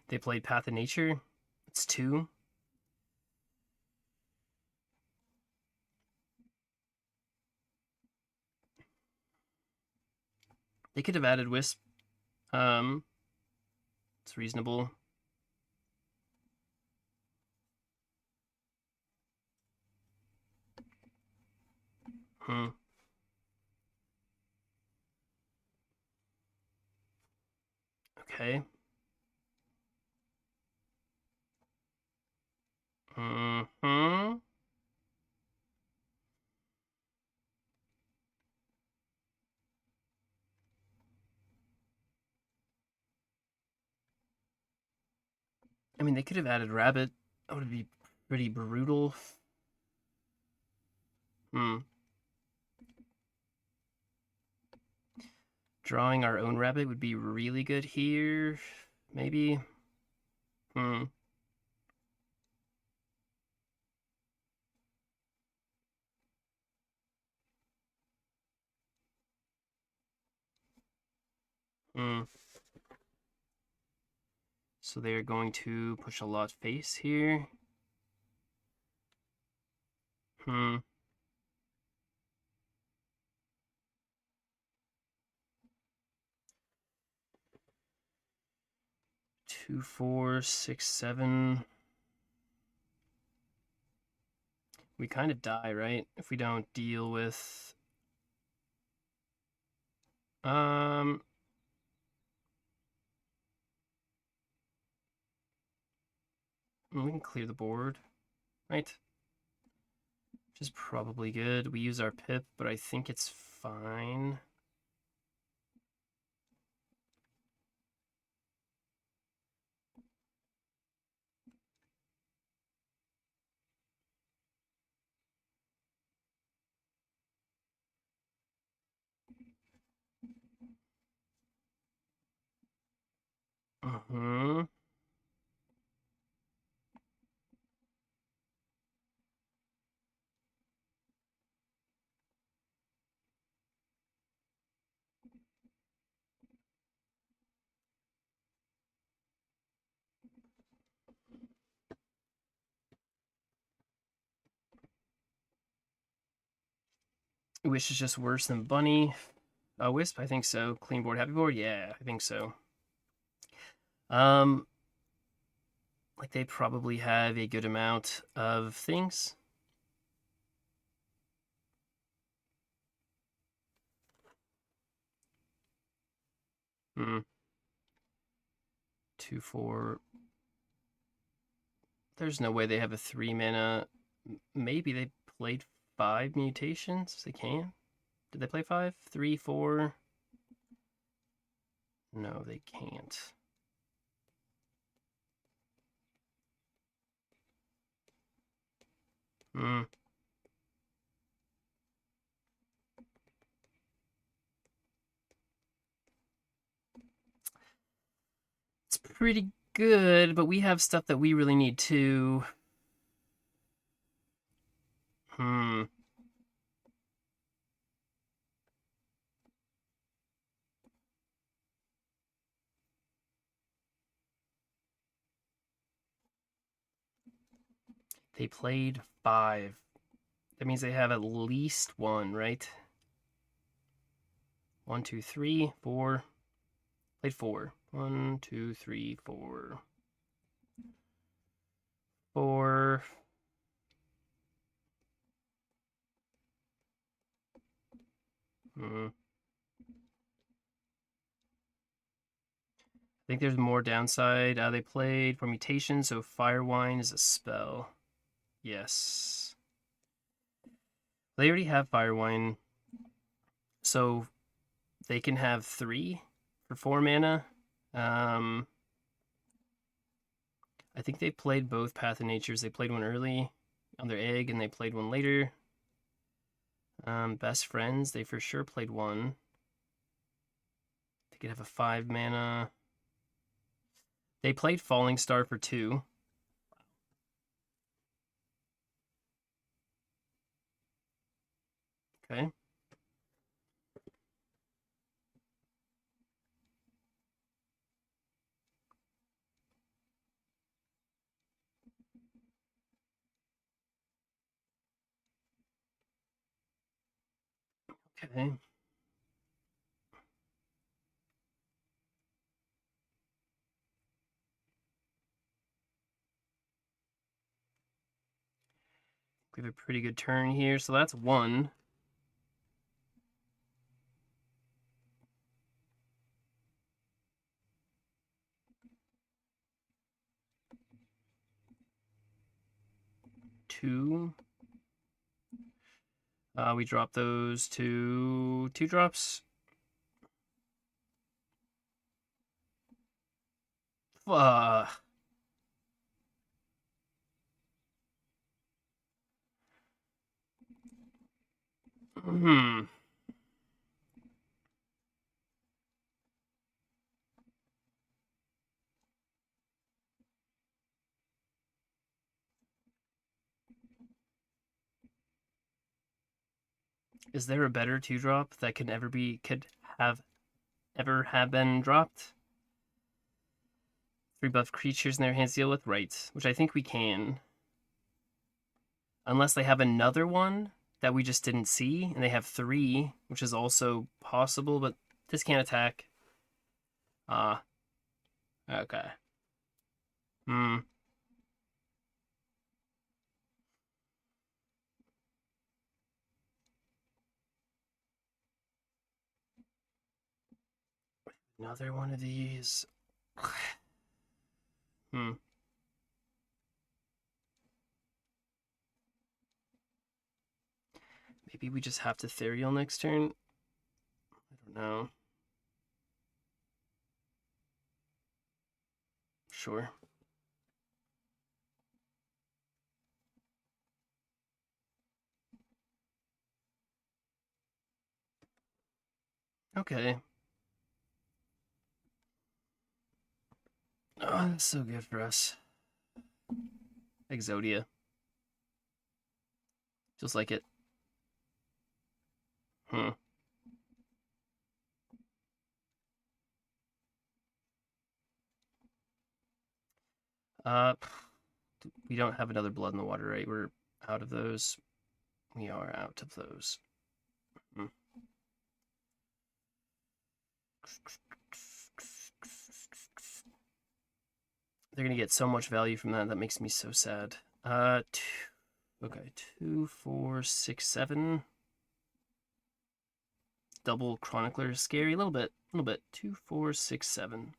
They played Path of Nature. It's 2. They could have added Wisp. It's reasonable. Hmm. Okay. Hmm. I mean, they could have added Rabbit. That would be pretty brutal. Hmm. Drawing our own Rabbit would be really good here. Maybe. Hmm. Hmm. So they're going to push a lot face here. Hmm. 2, 4, 6, 7. We kind of die, right? If we don't deal with... Um... We can clear the board, right? Which is probably good. We use our pip, but I think it's fine. Mm-hmm. Wish is just worse than Bunny. Wisp, I think so. Clean board, happy board, yeah, I think so. Um, like they probably have a good amount of things. Hmm. 2, 4. There's no way they have a 3 mana. Maybe they played 5 mutations. They can. Did they play 5? 3, 4. No, they can't. Hmm. It's pretty good, but we have stuff that we really need too. Hmm. They played 5. That means they have at least one, right? 1, 2, 3, 4. Played 4. 1, 2, 3, 4. 4. Hmm. I think there's more downside. They played for mutation, so Firewine is a spell. Yes. They already have Firewine, so they can have 3 for 4 mana. I think they played both Path of Natures. They played one early on their egg, and they played one later. Best Friends, they for sure played one. They could have a 5 mana. They played Falling Star for 2. Okay. Okay. We have a pretty good turn here, so that's 1. 2. We drop those to 2 drops. Uh, hmm. Is there a better 2 drop that could have been dropped? 3 buff creatures in their hands deal with? Right. Which I think we can. Unless they have another one that we just didn't see, and they have 3, which is also possible, but this can't attack. Okay. Hmm. Another one of these. Hmm. Maybe we just have to Therial next turn? I don't know. Sure. Okay. Oh, that's so good for us. Exodia. Just like it. Hmm. Uh, we don't have another Blood in the Water, right? We're out of those. We are out of those. Hmm. They're gonna get so much value from that. That makes me so sad. Okay, 2, 4, 6, 7. Double Chronicler is scary. A little bit. 2, 4, 6, 7.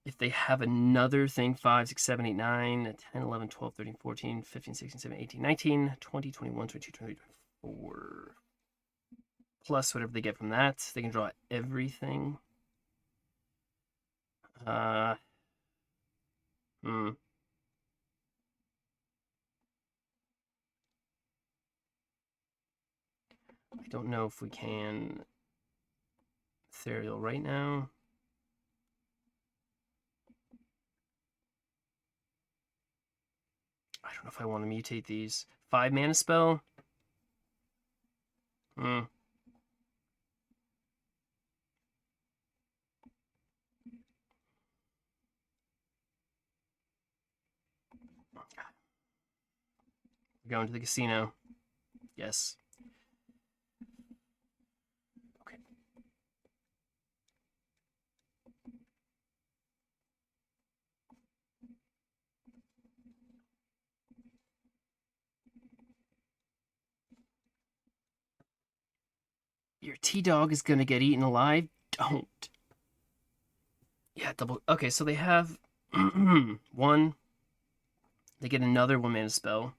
If they have another thing, 5, 6, 7, 8, 9, 10, 11, 12, 13, 14, 15, 16, 17, 18, 19, 20, 21, 22, 23, 24. Plus whatever they get from that. They can draw everything. Hmm. I don't know if we can Ethereal right now. I don't know if I want to mutate these. 5 mana spell? Hmm. We're going to the casino. Yes. Okay. Your T-Dog is gonna get eaten alive? Don't. Yeah, double. Okay, so they have one. They get another 1 mana spell.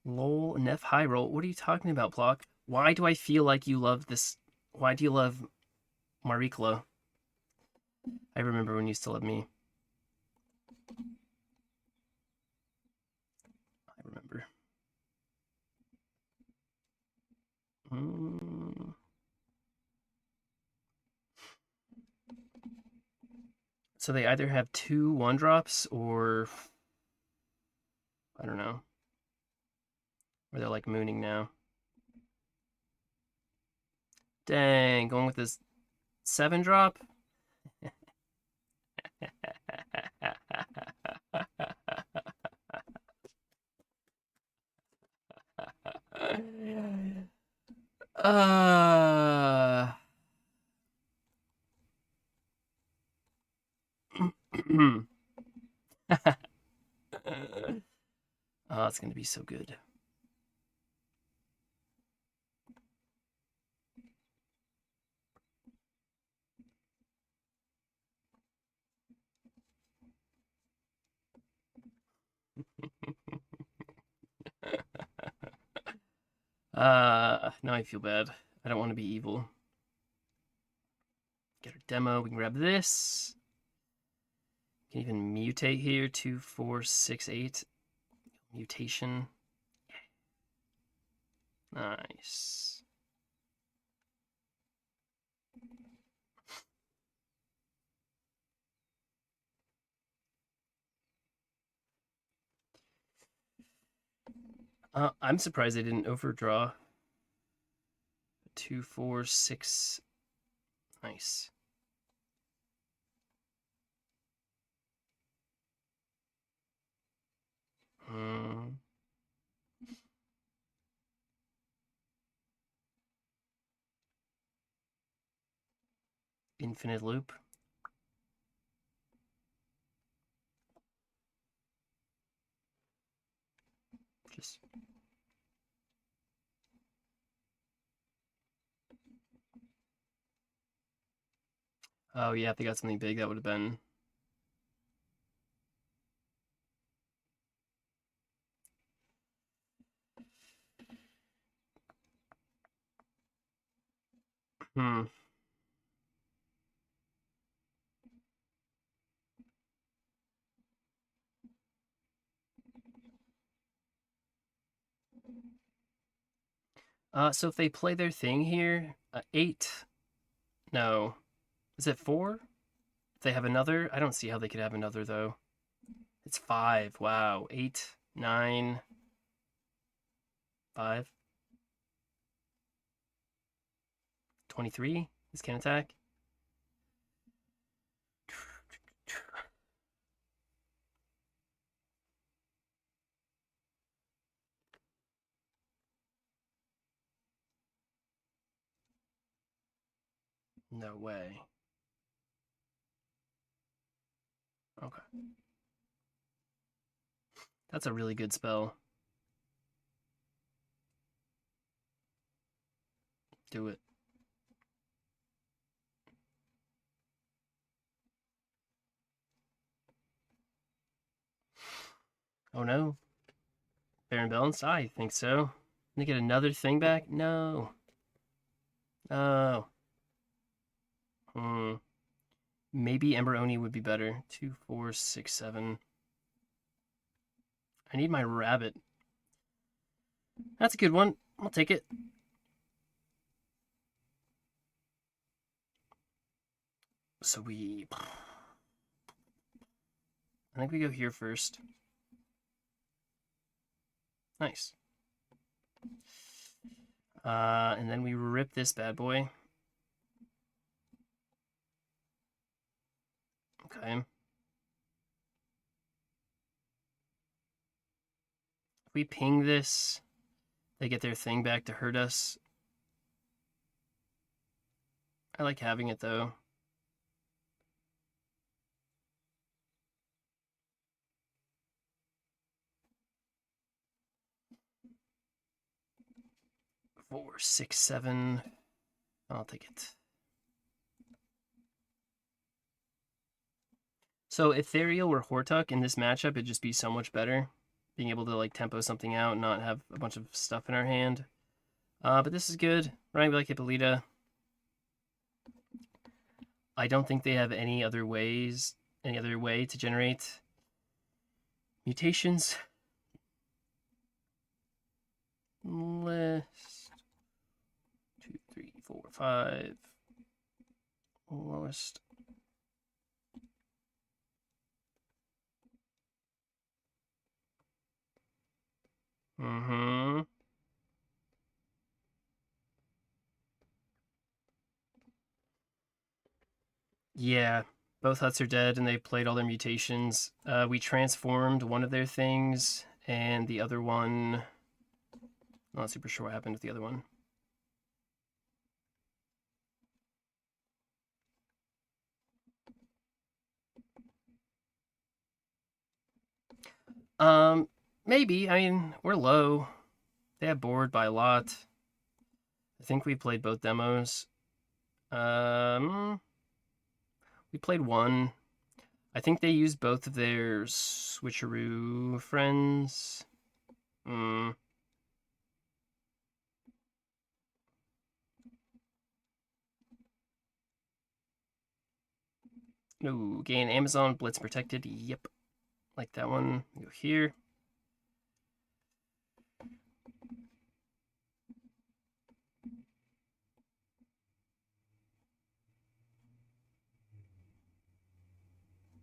Lol, Neff high roll. What are you talking about, Block? Why do I feel like you love this? Why do you love Marikla? I remember when you still loved me. I remember. So they either have 2 1-drops or I don't know. Or they're like mooning now. Dang, going with this 7-drop? uh Oh, it's gonna be so good. Now I feel bad. I don't want to be evil. Get our demo. We can grab this. Can even mutate here. 2, 4, 6, 8. Mutation. Nice. I'm surprised they didn't overdraw. 2, 4, 6. Nice. Infinite loop. Just. Oh yeah, if they got something big, that would have been. Hmm. So if they play their thing here, 8. No. Is it 4? If they have another? I don't see how they could have another, though. It's 5. Wow. 8, 9, 5. 23? This can attack? No way. Okay. That's a really good spell. Do it. Oh no. Fair and balanced? I think so. They get another thing back? No. Oh. Hmm. Maybe Ember Oni would be better. 2, 4, 6, 7. I need my rabbit. That's a good one. I'll take it. So I think we go here first. Nice. And then we rip this bad boy. Okay. If we ping this, they get their thing back to hurt us. I like having it though. Four, 6, 7. I'll take it. So Ethereal or Hortuck in this matchup, it'd just be so much better. Being able to like tempo something out and not have a bunch of stuff in our hand. But this is good. Right, we like Hippolyta. I don't think they have any other way to generate mutations. List 2, 3, 4, 5. Lowest. Mm-hmm. Yeah, both huts are dead and they played all their mutations. We transformed one of their things and the other one... Not super sure what happened with the other one. Maybe. I mean, we're low. They have board by a lot. I think we played both demos. We played one. I think they used both of their switcheroo friends. No, gain Amazon, Blitz protected. Yep. Like that one. Go here.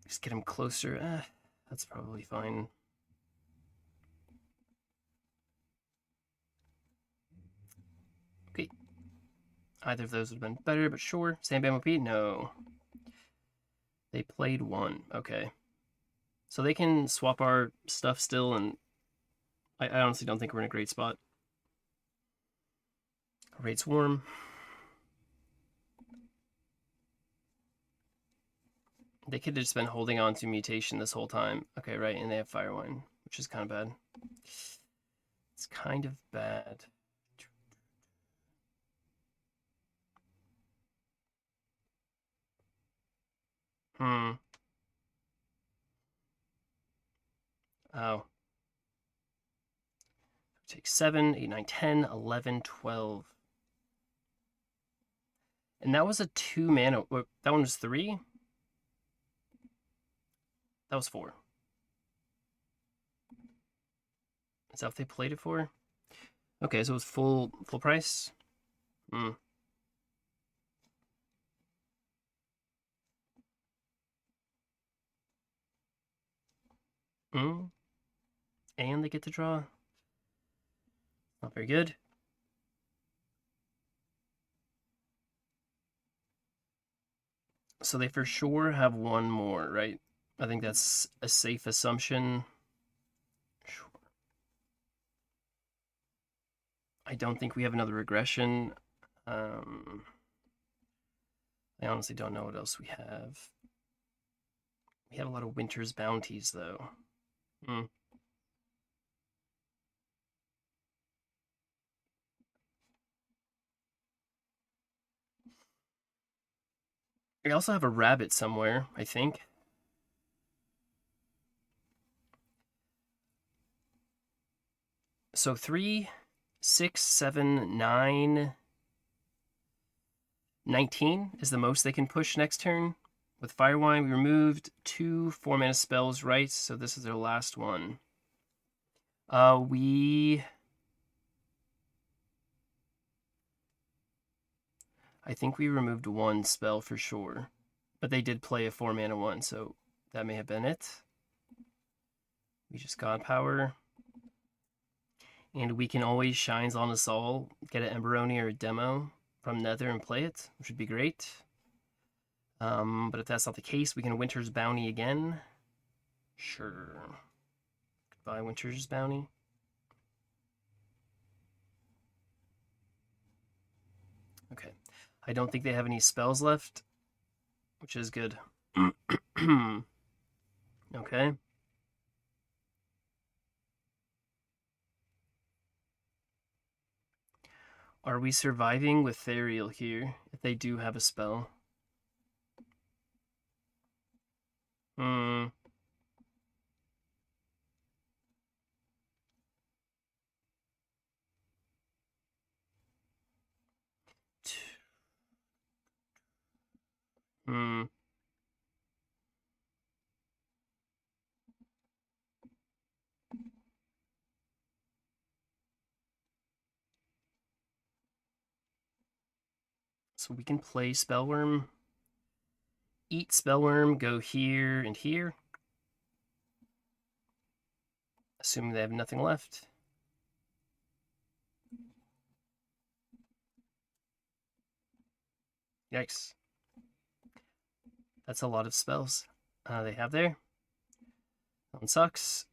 Just get him closer. That's probably fine. Okay. Either of those would have been better, but sure. Sandbam OP? No. They played one. Okay. So they can swap our stuff still, and I honestly don't think we're in a great spot. Rate's warm. They could have just been holding on to mutation this whole time. Okay, right, and they have Firewine, which is kind of bad. It's kind of bad. Oh. Take 7, 8, 9, 10, 11, 12. And that was a 2 mana. That one was 3? That was 4. Is that what they played it for? Okay, so it was full price? And they get to draw? Not very good. So they for sure have one more, right? I think that's a safe assumption. Sure. I don't think we have another regression. I honestly don't know what else we have. We have a lot of Winter's Bounties, though. We also have a rabbit somewhere, I think. So 3, 6, 7, 9, 19 is the most they can push next turn. With Firewine, we removed 2 4-mana spells, right? So this is our last one. I think we removed 1 spell for sure. But they did play a 4-mana one, so that may have been it. We just got power. And we can always Shines on Us All, get an Emberoni or a demo from Nether and play it, which would be great. But if that's not the case, we can Winter's Bounty again. Sure. Goodbye, Winter's Bounty. Okay. I don't think they have any spells left, which is good. Okay. Are we surviving with Therial here, if they do have a spell? Hmm. Hmm. So we can play Spellworm. Eat Spellworm, go here and here. Assuming they have nothing left. Yikes. That's a lot of spells they have there. That one sucks.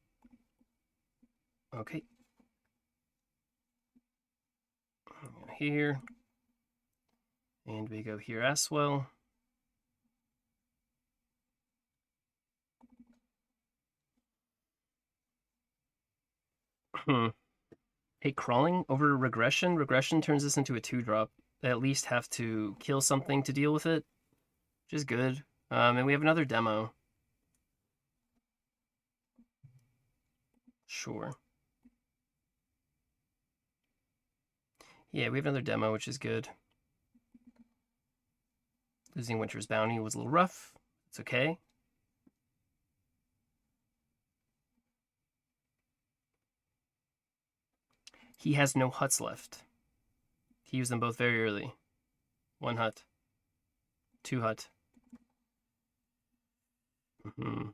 Okay. Here. And we go here as well. Hey, Crawling over Regression. Regression turns this into a 2-drop. They at least have to kill something to deal with it, which is good. And we have another demo. Sure. Yeah, we have another demo, which is good. Losing Winter's Bounty was a little rough. It's okay. He has no huts left. He used them both very early. 1 hut. 2 hut. Mm-hmm.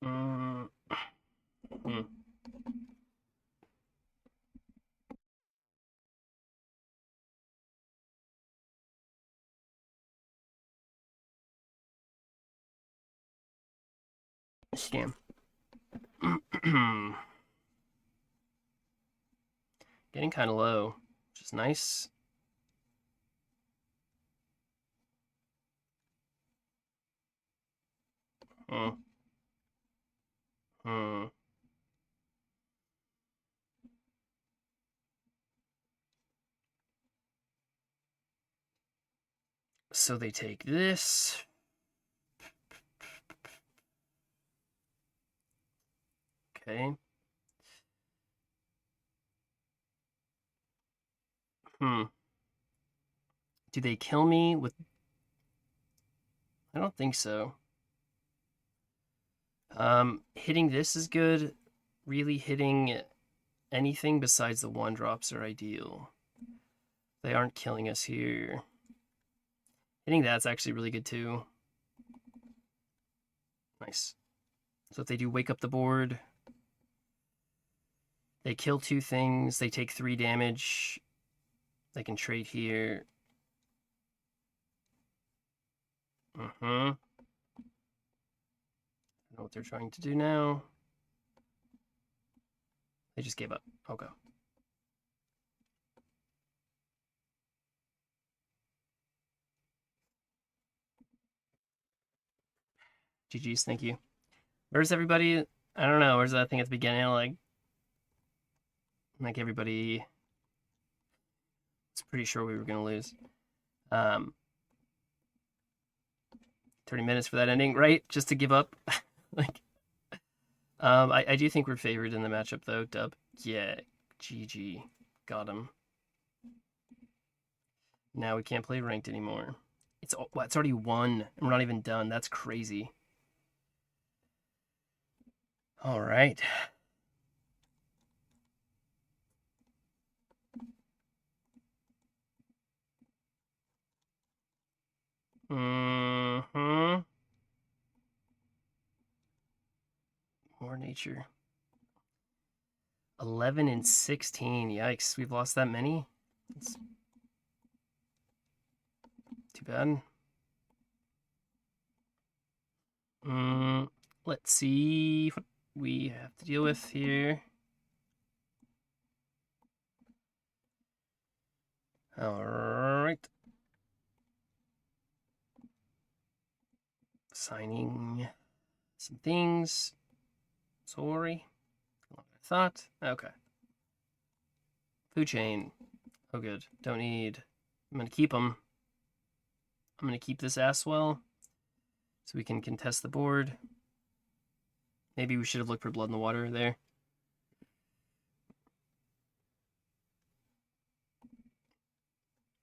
Mm-hmm. Scam. Getting kind of low, which is nice. Hmm. Hmm. So they take this. Okay. Do they kill me with... I don't think so. Hitting this is good. Really hitting anything besides the 1-drops are ideal. They aren't killing us here. Hitting that's actually really good too. Nice. So if they do wake up the board, they kill 2 things, they take 3 damage. They can trade here. I don't know what they're trying to do now. They just gave up. I'll go. GG's, thank you. Where's everybody? I don't know. Where's that thing at the beginning? Like everybody was pretty sure we were gonna lose. 30 minutes for that ending, right? Just to give up. Like, I do think we're favored in the matchup though. Dub. Yeah. GG. Got him. Now we can't play ranked anymore. It's already won. We're not even done. That's crazy. All right. Mm-hmm. More nature. 11 and 16. Yikes. We've lost that many? That's too bad. Let's see what we have to deal with here. All right. Signing some things. Sorry. What I thought. Okay. Food chain. Oh, good. Don't need. I'm going to keep them. I'm going to keep this Aswell so we can contest the board. Maybe we should have looked for blood in the water there.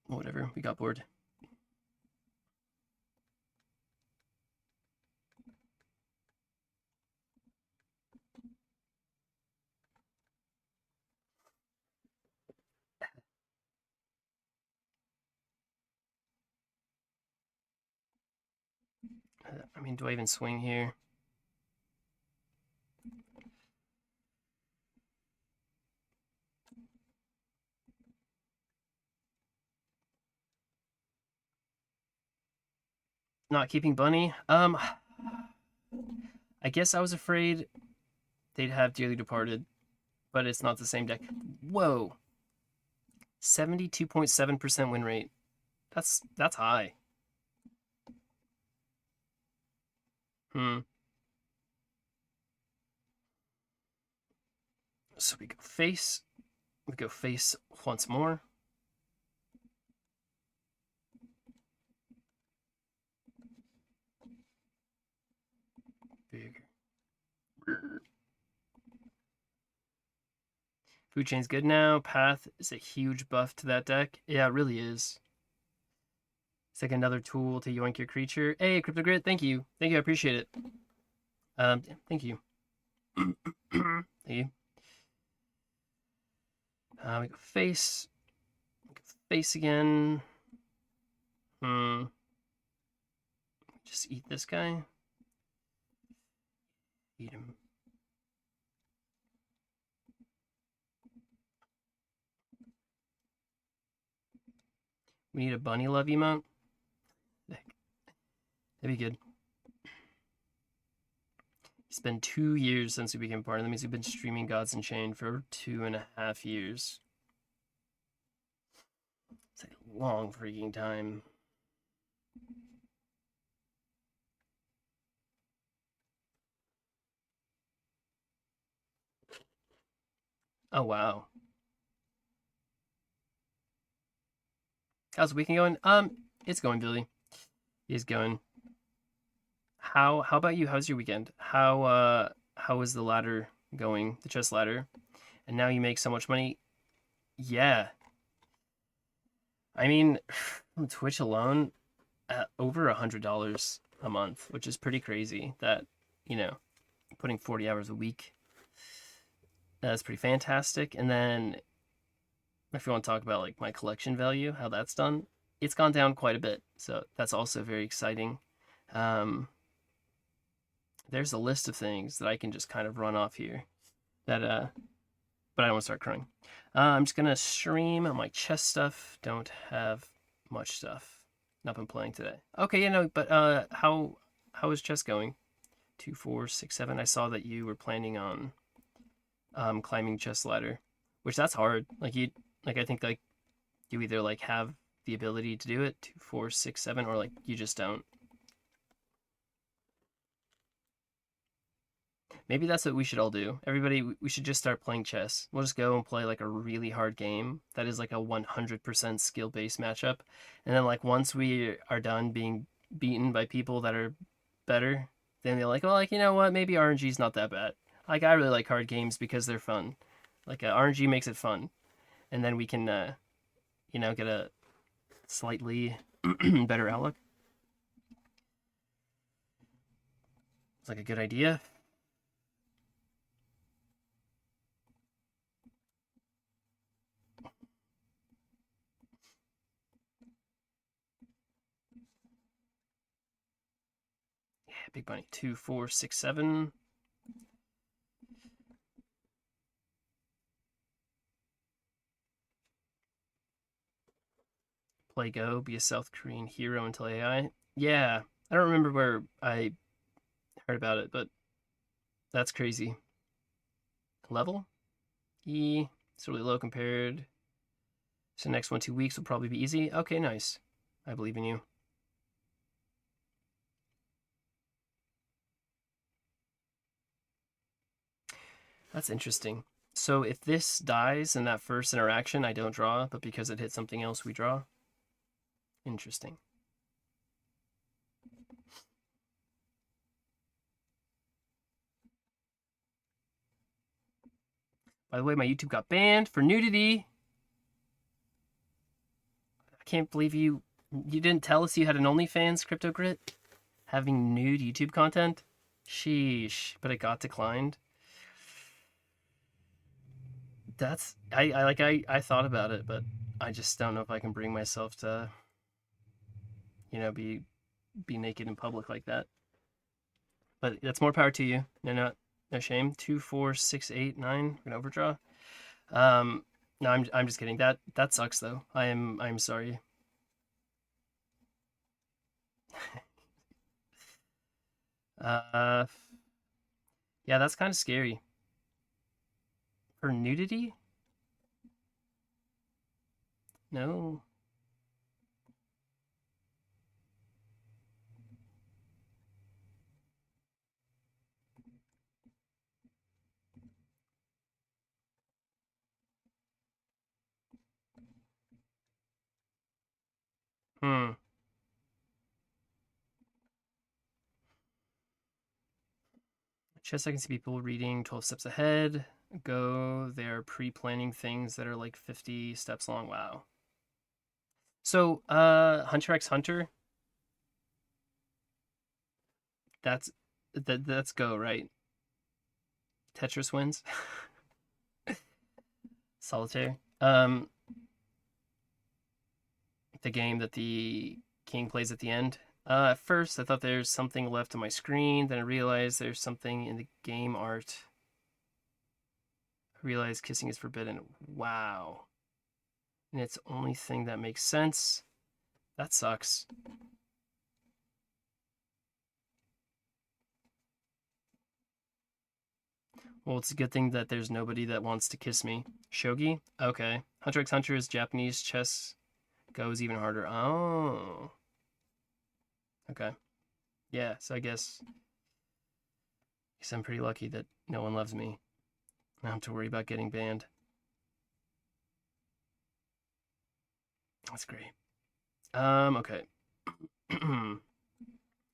Whatever. We got bored. I mean, do I even swing here? Not keeping Bunny? I guess I was afraid they'd have Dearly Departed, but it's not the same deck. Whoa. 72.7% win rate. That's high. So we go face. We go face once more. Big. Food chain's good now. Path is a huge buff to that deck. Yeah, it really is. It's like another tool to yoink your creature. Hey, Cryptogrid, thank you. Thank you, I appreciate it. Thank you. Thank you. We go face. We go face again. Just eat this guy. Eat him. We need a bunny love emote. That'd be good. It's been 2 years since we became partner. That means we've been streaming Gods Unchained for 2.5 years. It's a long freaking time. Oh, wow. How's the weekend going? It's going, Billy. It's going. How about you? How's your weekend? How is the ladder going, the chess ladder? And now you make so much money. Yeah. I mean, from Twitch alone, over $100 a month, which is pretty crazy. That, putting 40 hours a week, that's pretty fantastic. And then, if you want to talk about like my collection value, how that's done, it's gone down quite a bit. So that's also very exciting. There's a list of things that I can just kind of run off here. But I don't want to start crying. I'm just gonna stream my chess stuff. Don't have much stuff. Not been playing today. Okay, but how is chess going? 2, 4, 6, 7. I saw that you were planning on climbing chess ladder, which that's hard. I think like you either like have the ability to do it, 2, 4, 6, 7, or like you just don't. Maybe that's what we should all do. Everybody, we should just start playing chess. We'll just go and play like a really hard game that is like a 100% skill-based matchup. And then like once we are done being beaten by people that are better, then they're like, well, like, you know what? Maybe RNG's not that bad. Like, I really like card games because they're fun. Like, RNG makes it fun. And then we can, get a slightly better outlook. It's like a good idea. Yeah, big money. 2, 4, 6, 7. Play Go, be a South Korean hero until AI. Yeah, I don't remember where I heard about it, but that's crazy. Level? E. It's really low compared. So next 1-2 weeks will probably be easy. Okay, nice. I believe in you. That's interesting. So if this dies in that first interaction, I don't draw, but because it hit something else, we draw. Interesting. By the way, my YouTube got banned for nudity. I can't believe you didn't tell us you had an OnlyFans, Crypto Grit, having nude YouTube content. Sheesh, but it got declined. That's I thought about it, but I just don't know if I can bring myself to be naked in public like that. But that's more power to you. No shame. 2, 4, 6, 8, 9. We're gonna overdraw. No, I'm just kidding. That sucks though. I'm sorry. Uh, yeah, that's kind of scary. For nudity? No. Hmm. Chess, I can see people reading 12 steps ahead. Go, they're pre-planning things that are like 50 steps long. Wow. So, Hunter x Hunter, that's Go, right? Tetris wins. Solitaire. The game that the king plays at the end. At first, I thought there's something left on my screen. Then I realized there's something in the game art. I realized kissing is forbidden. Wow. And it's the only thing that makes sense. That sucks. Well, it's a good thing that there's nobody that wants to kiss me. Shogi? Okay. Hunter x Hunter is Japanese chess. Goes even harder. Oh. Okay. Yeah, so I guess I'm pretty lucky that no one loves me. I don't have to worry about getting banned. That's great. Okay.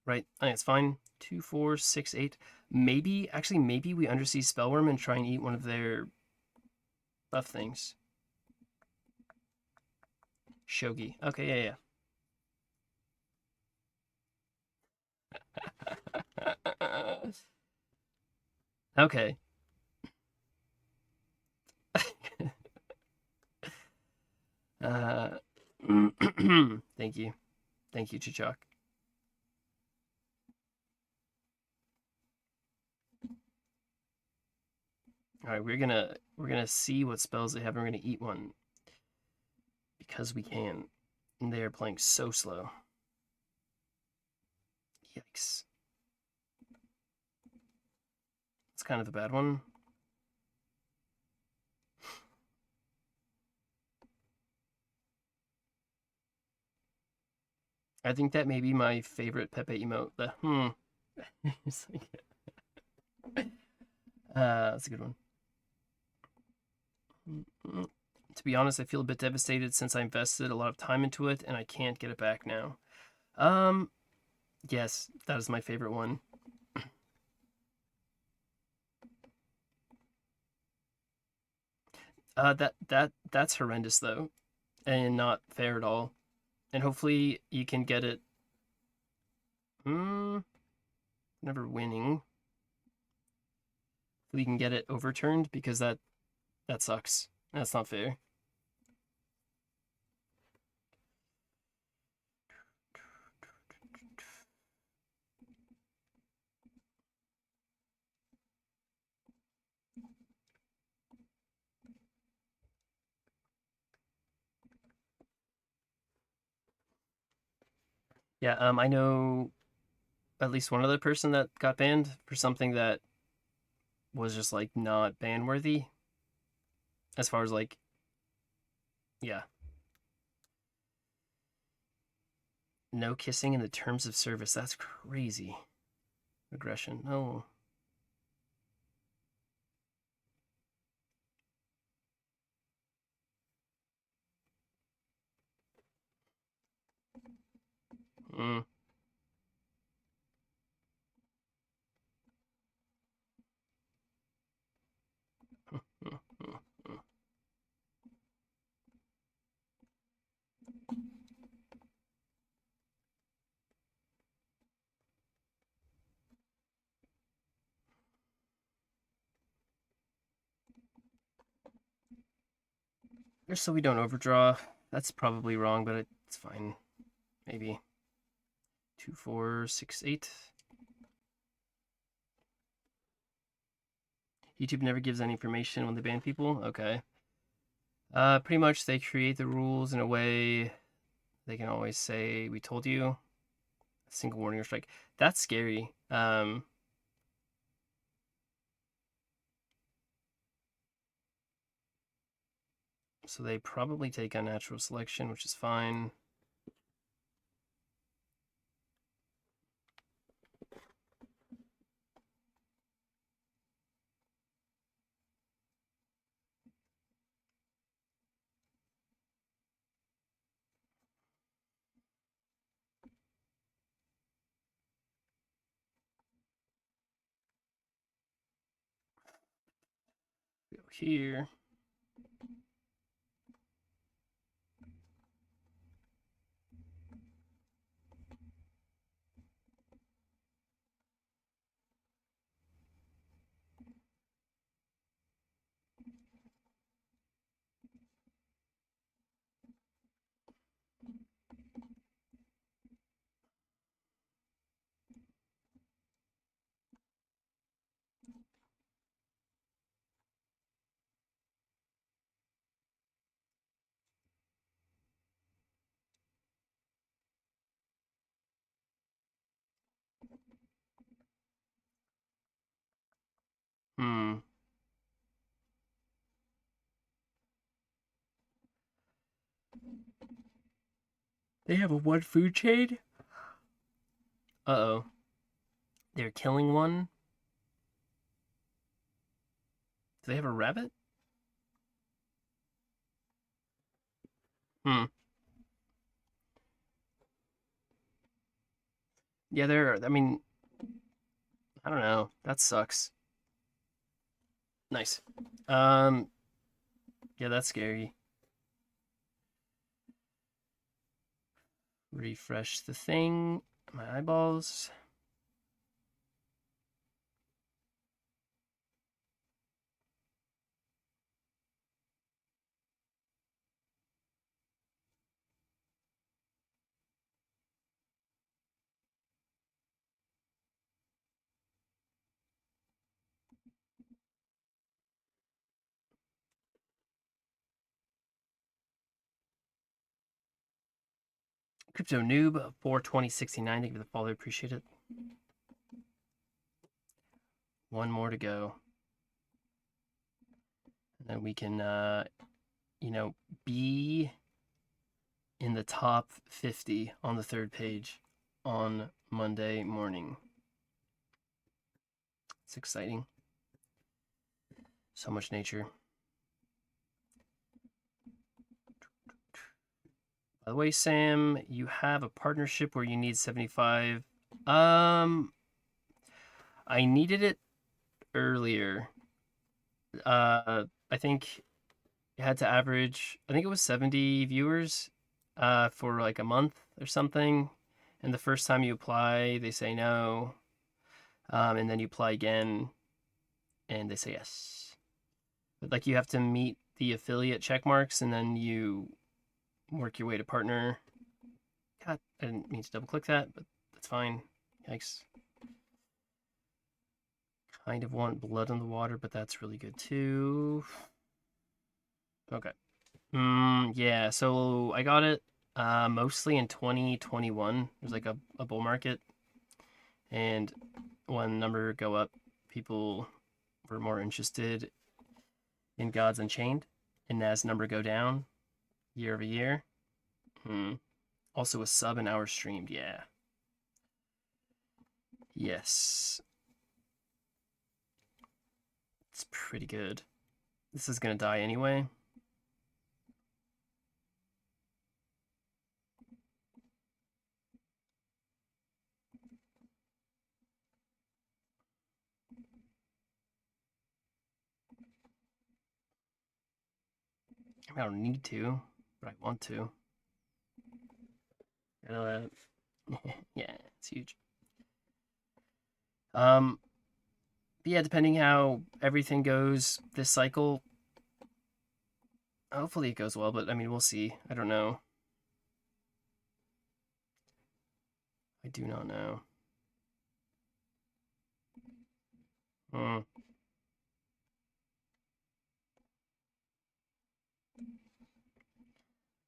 Right. I think it's fine. 2, 4, 6, 8. Maybe we undersea Spellworm and try and eat one of their buff things. Shogi. Okay, yeah. Okay. uh, thank you. Thank you, Chichok. All right, we're gonna see what spells they have. And we're gonna eat one because we can. And they are playing so slow. Yikes. It's kind of a bad one. I think that may be my favorite Pepe emote. It's like, that's a good one. To be honest, I feel a bit devastated since I invested a lot of time into it and I can't get it back now. Yes, that is my favorite one. That's horrendous though, and not fair at all. And hopefully you can get it. Hmm, never winning. Hopefully you can get it overturned because that sucks. That's not fair. Yeah, I know at least one other person that got banned for something that was just like not ban worthy as far as like, yeah, no kissing in the terms of service. That's crazy. Aggression. No. Mm. Just so we don't overdraw. That's probably wrong, but it's fine. Maybe 2, 4, 6, 8. YouTube never gives any information when they ban people. Okay. Pretty much they create the rules in a way they can always say, "We told you." A single warning or strike. That's scary. So they probably take unnatural selection, which is fine. Go here. Hmm. They have a one food chain? Uh-oh. They're killing one? Do they have a rabbit? Hmm. Yeah, I mean, I don't know. That sucks. Nice. Um, yeah, that's scary. Refresh the thing. My eyeballs. Crypto Noob 42069. Thank you for the follow. Appreciate it. One more to go. And then we can, be in the top 50 on the third page on Monday morning. It's exciting. So much nature. By the way, Sam, you have a partnership where you need 75. I needed it earlier. I think You had to average, I think it was 70 viewers for like a month or something. And the first time you apply, they say no. And then you apply again and they say yes. But like you have to meet the affiliate check marks and then you work your way to partner. God, I didn't mean to double click that, but that's fine. Yikes. Kind of want blood on the water, but that's really good too. Okay. Yeah, so I got it mostly in 2021. It was like a bull market. And when number go up, people were more interested in Gods Unchained. And as number go down year over year. Also a sub an hour streamed, yeah. Yes. It's pretty good. This is gonna die anyway. I don't need to, but I want to. Yeah, it's huge. Yeah, depending how everything goes this cycle, hopefully it goes well, but I mean, we'll see. I don't know. I do not know. Hmm.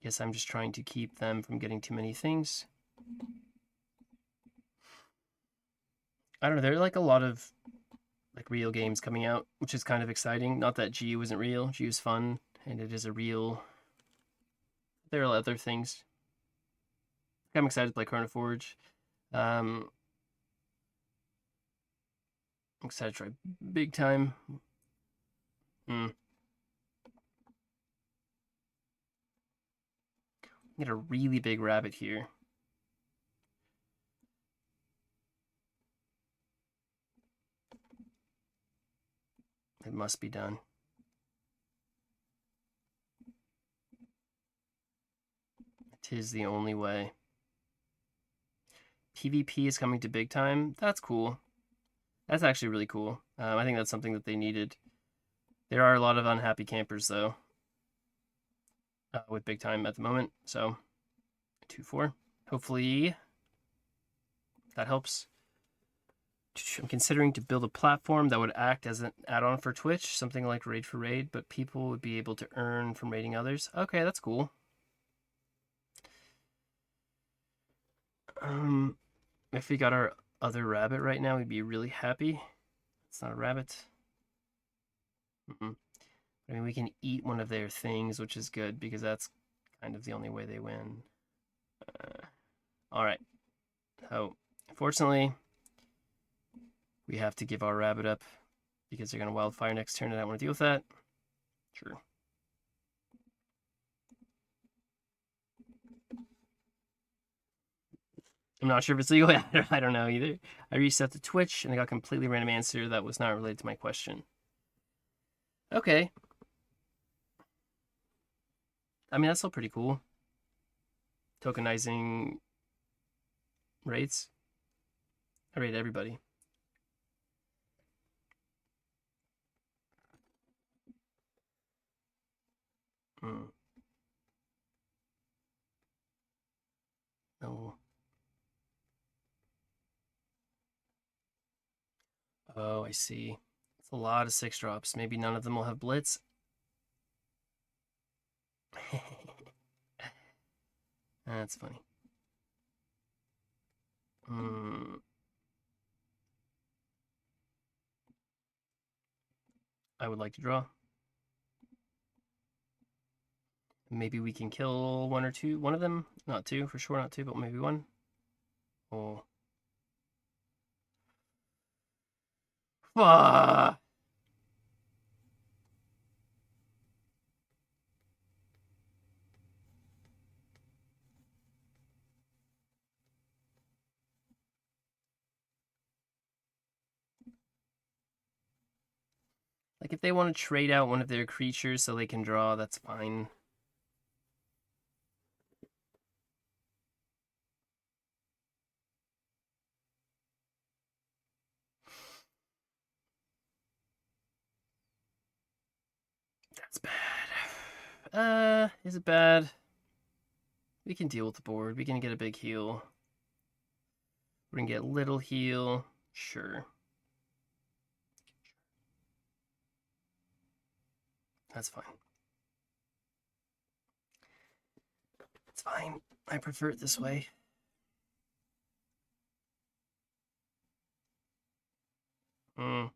Guess I'm just trying to keep them from getting too many things. I don't know. There are like a lot of like real games coming out, which is kind of exciting. Not that GU isn't real. GU is fun, and it is a real. There are other things. I'm excited to play Chrono Forge. I'm excited to try big time. Get a really big rabbit here. It must be done. Tis the only way. PvP is coming to big time. That's cool. That's actually really cool. I think that's something that they needed. There are a lot of unhappy campers, though, with big time at the moment. So, 2-4. Hopefully, that helps. I'm considering to build a platform that would act as an add-on for Twitch, something like Raid for Raid, but people would be able to earn from raiding others. Okay, that's cool. If we got our other rabbit right now, we'd be really happy. It's not a rabbit. I mean, we can eat one of their things, which is good because that's kind of the only way they win. All right. So, unfortunately, we have to give our rabbit up because they're going to wildfire next turn, and I don't want to deal with that. Sure. I'm not sure if it's legal. I don't know either. I reset the Twitch, and I got a completely random answer that was not related to my question. Okay. I mean, that's still pretty cool. Tokenizing rates. I rate everybody. No. Oh, I see. It's a lot of 6-drops. Maybe none of them will have Blitz. That's funny. I would like to draw. Maybe we can kill one or two. One of them. Not two, for sure not two, but maybe one. Oh. Ah! Like, if they want to trade out one of their creatures so they can draw, that's fine. That's bad. Is it bad? We can deal with the board. We can get a big heal. We're gonna get little heal. Sure. That's fine. It's fine. I prefer it this way. Hmm.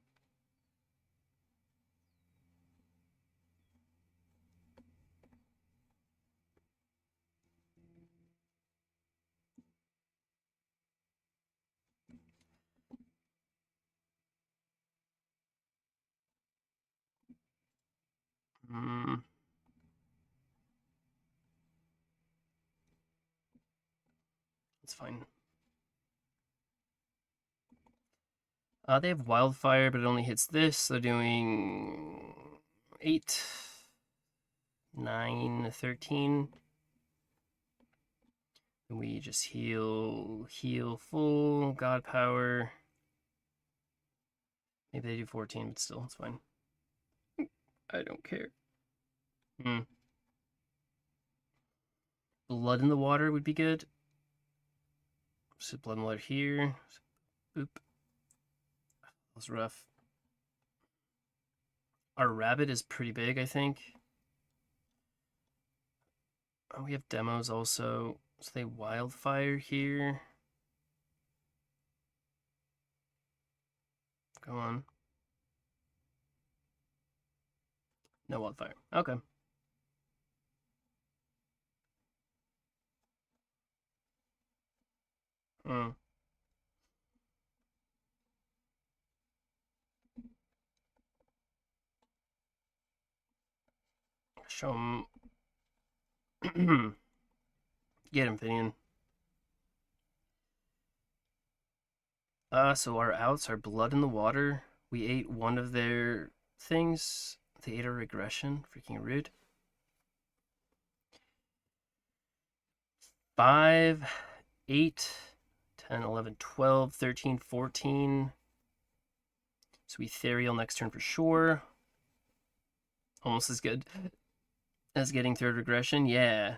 Hmm. It's fine. They have wildfire, but it only hits this. They're doing 8, 9, 13. And we just heal full, god power. Maybe they do 14, but still, it's fine. I don't care. Hmm. Blood in the water would be good. Just blood in the water here. Boop. That was rough. Our rabbit is pretty big, I think. Oh, we have demos also. So they wildfire here. Go on. No wildfire. Okay. Hmm. Show him. Get him, Finian. So our outs are blood in the water. We ate one of their things. They ate a regression. Freaking rude. 5, 8, 10, 11, 12, 13, 14. So we Ethereal next turn for sure. Almost as good as getting third regression. Yeah.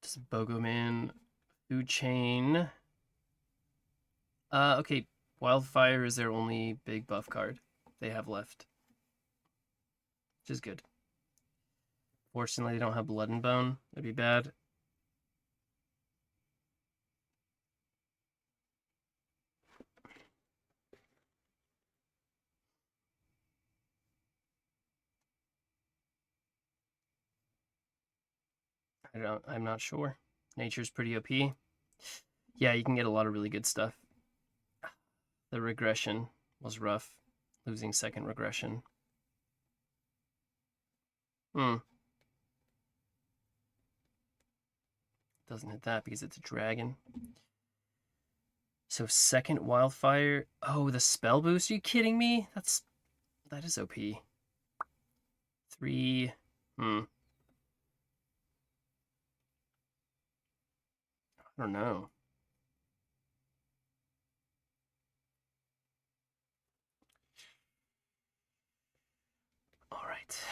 Just Bogoman. Food Chain. Okay. Wildfire is their only big buff card they have left. Which is good. Fortunately, they don't have Blood and Bone. That'd be bad. I'm not sure. Nature's pretty OP. Yeah, you can get a lot of really good stuff. The regression was rough. Losing second regression. Doesn't hit that because it's a dragon. So second wildfire. Oh, the spell boost? Are you kidding me? That is OP. 3. I don't know. All right.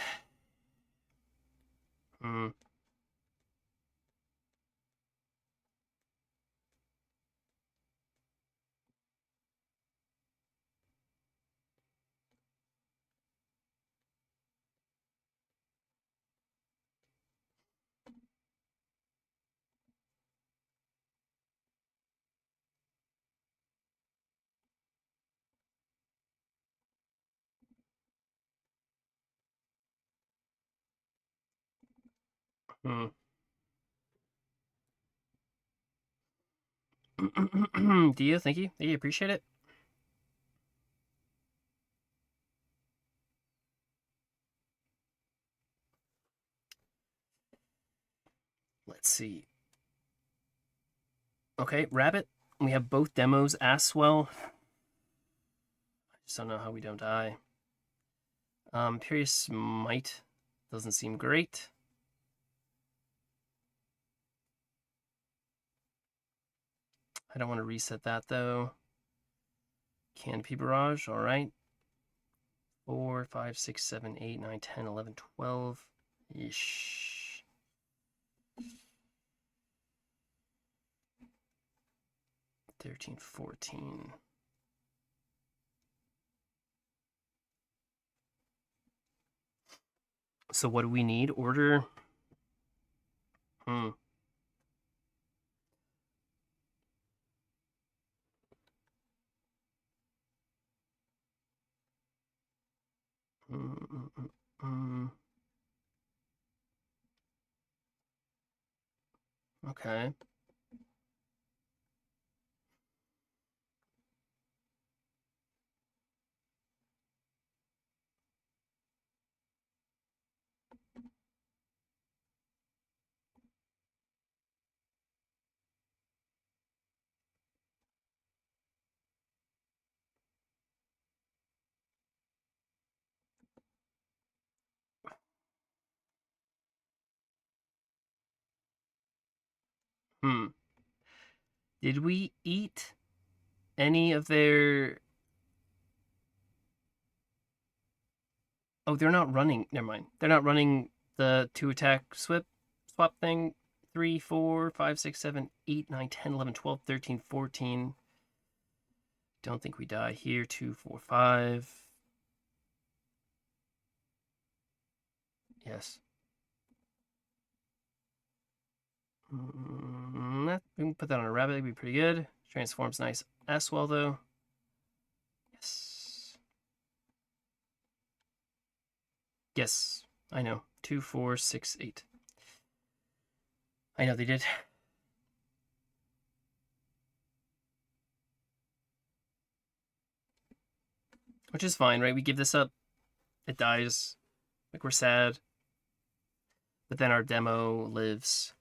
Do you? Thank you. Thank you. Appreciate it. Let's see. Okay, rabbit. We have both demos as well. I just don't know how we don't die. Imperious Smite doesn't seem great. I don't want to reset that though. Canopy Barrage, all right. 4, 5, 6, 7, 8, 9, 10, 11, 12. Ish. 13, 14. So what do we need? Order. Hmm. Okay. Did we eat any of their... Oh, they're not running. Never mind. They're not running the 2-attack swap thing. 3, 4, 5, 6, 7, 8, 9, 10, 11, 12, 13, 14. Don't think we die here. 2, 4, 5. Yes. We can put that on a rabbit. It'd be pretty good. Transforms nice as well, though. Yes. Yes. I know. 2, 4, 6, 8. I know they did. Which is fine, right? We give this up. It dies. Like, we're sad. But then our demo lives.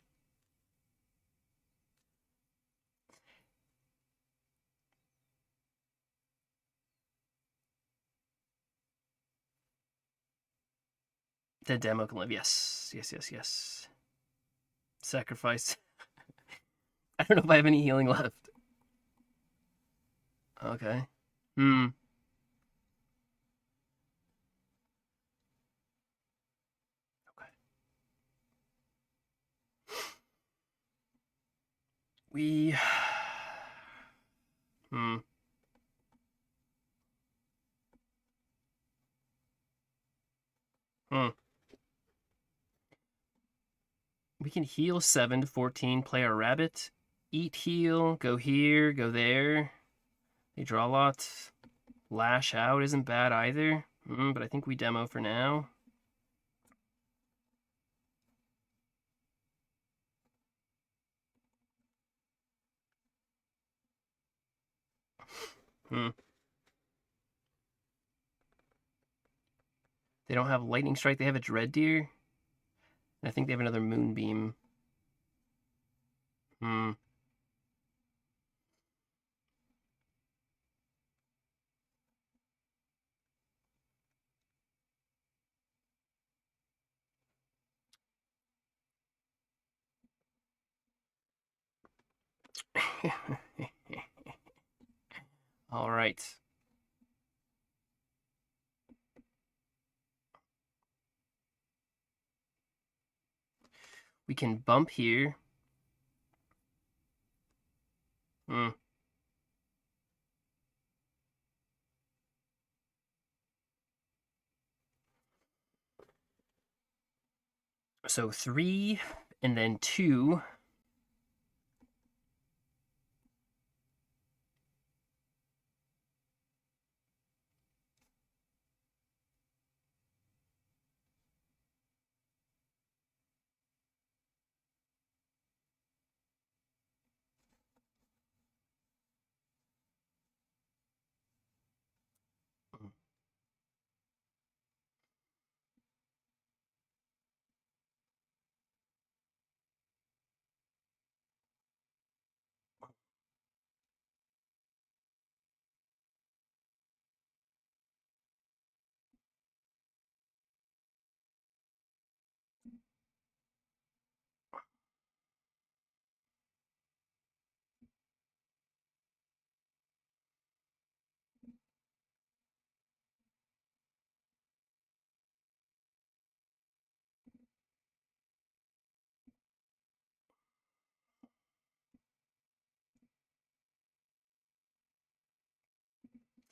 The demo can live. Yes. Yes, yes, yes. Sacrifice. I don't know if I have any healing left. Okay. Hmm. Okay. We... Hmm. Hmm. We can heal 7 to 14, play our rabbit, eat heal, go here, go there. They draw a lot. Lash out isn't bad either. But I think we demo for now. Hmm. They don't have lightning strike. They have a dread deer. And I think they have another moonbeam. Hmm. All right. We can bump here. Hmm. So 3 and then 2.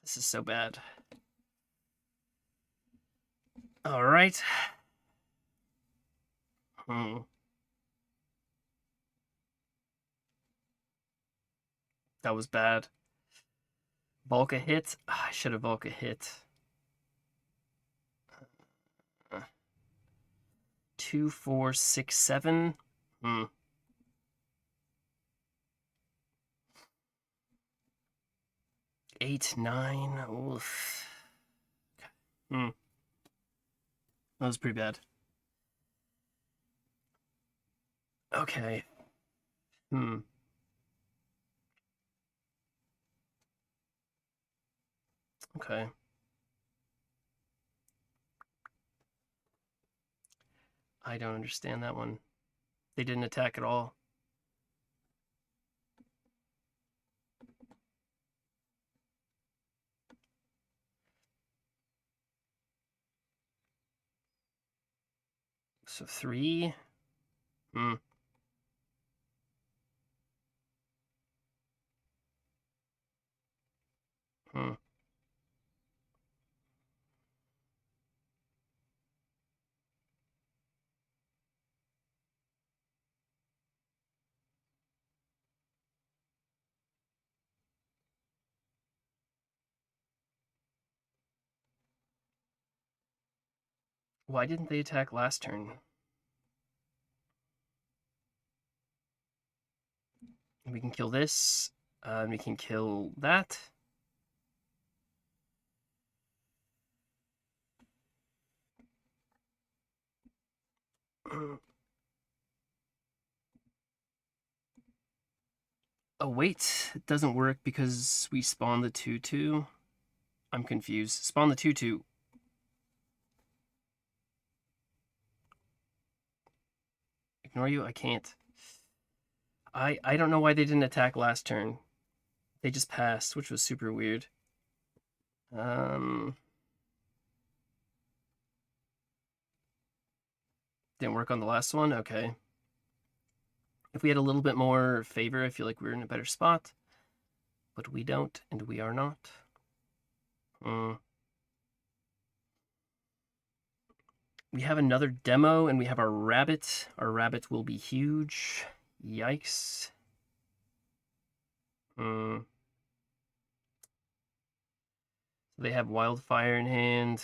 This is so bad. All right. That was bad. Volca hit. I should have Volca hit. 2, 4, 6, 7. 8, 9. Oof. That was pretty bad. Okay. Okay. I don't understand that one. They didn't attack at all. So 3. Why didn't they attack last turn? We can kill this. And we can kill that. Oh, wait. It doesn't work because we spawn the 2/2. I'm confused. Spawn the 2/2. Ignore you? I can't. I don't know why they didn't attack last turn. They just passed, which was super weird. Didn't work on the last one? Okay. If we had a little bit more favor, I feel like we're in a better spot. But we don't, and we are not. We have another demo, and we have our rabbit. Our rabbit will be huge. Yikes. So they have wildfire in hand.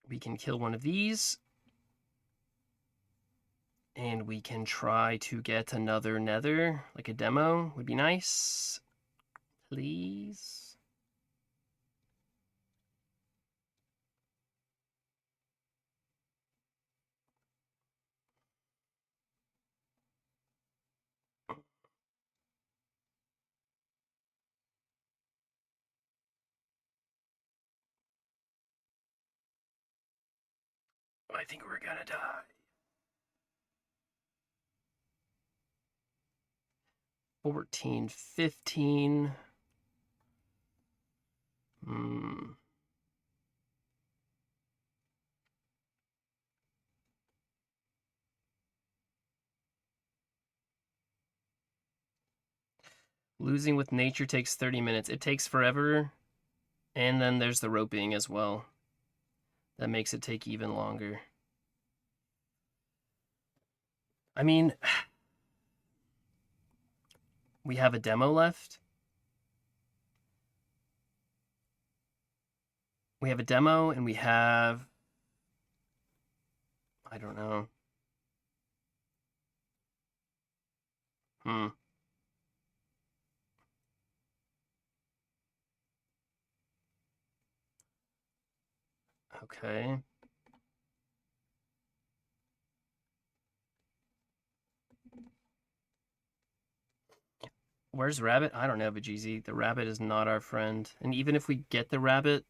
We can kill one of these. And we can try to get another nether, like a demo would be nice. Please. I think we're gonna die. 14, 15. Losing with nature takes 30 minutes. It takes forever. And then there's the roping as well. That makes it take even longer. I mean, we have a demo left. We have a demo and we have, I don't know. Okay. Where's Rabbit? I don't know, Vegezi. The Rabbit is not our friend. And even if we get the Rabbit,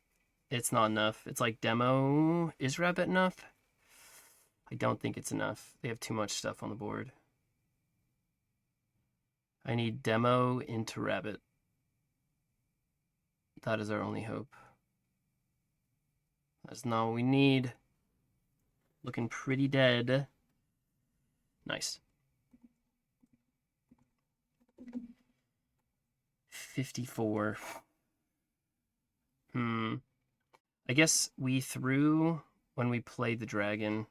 it's not enough. It's like demo. Is Rabbit enough? I don't think it's enough. They have too much stuff on the board. I need demo into rabbit. That is our only hope. That's not what we need. Looking pretty dead. Nice. 54. I guess we threw when we played the dragon.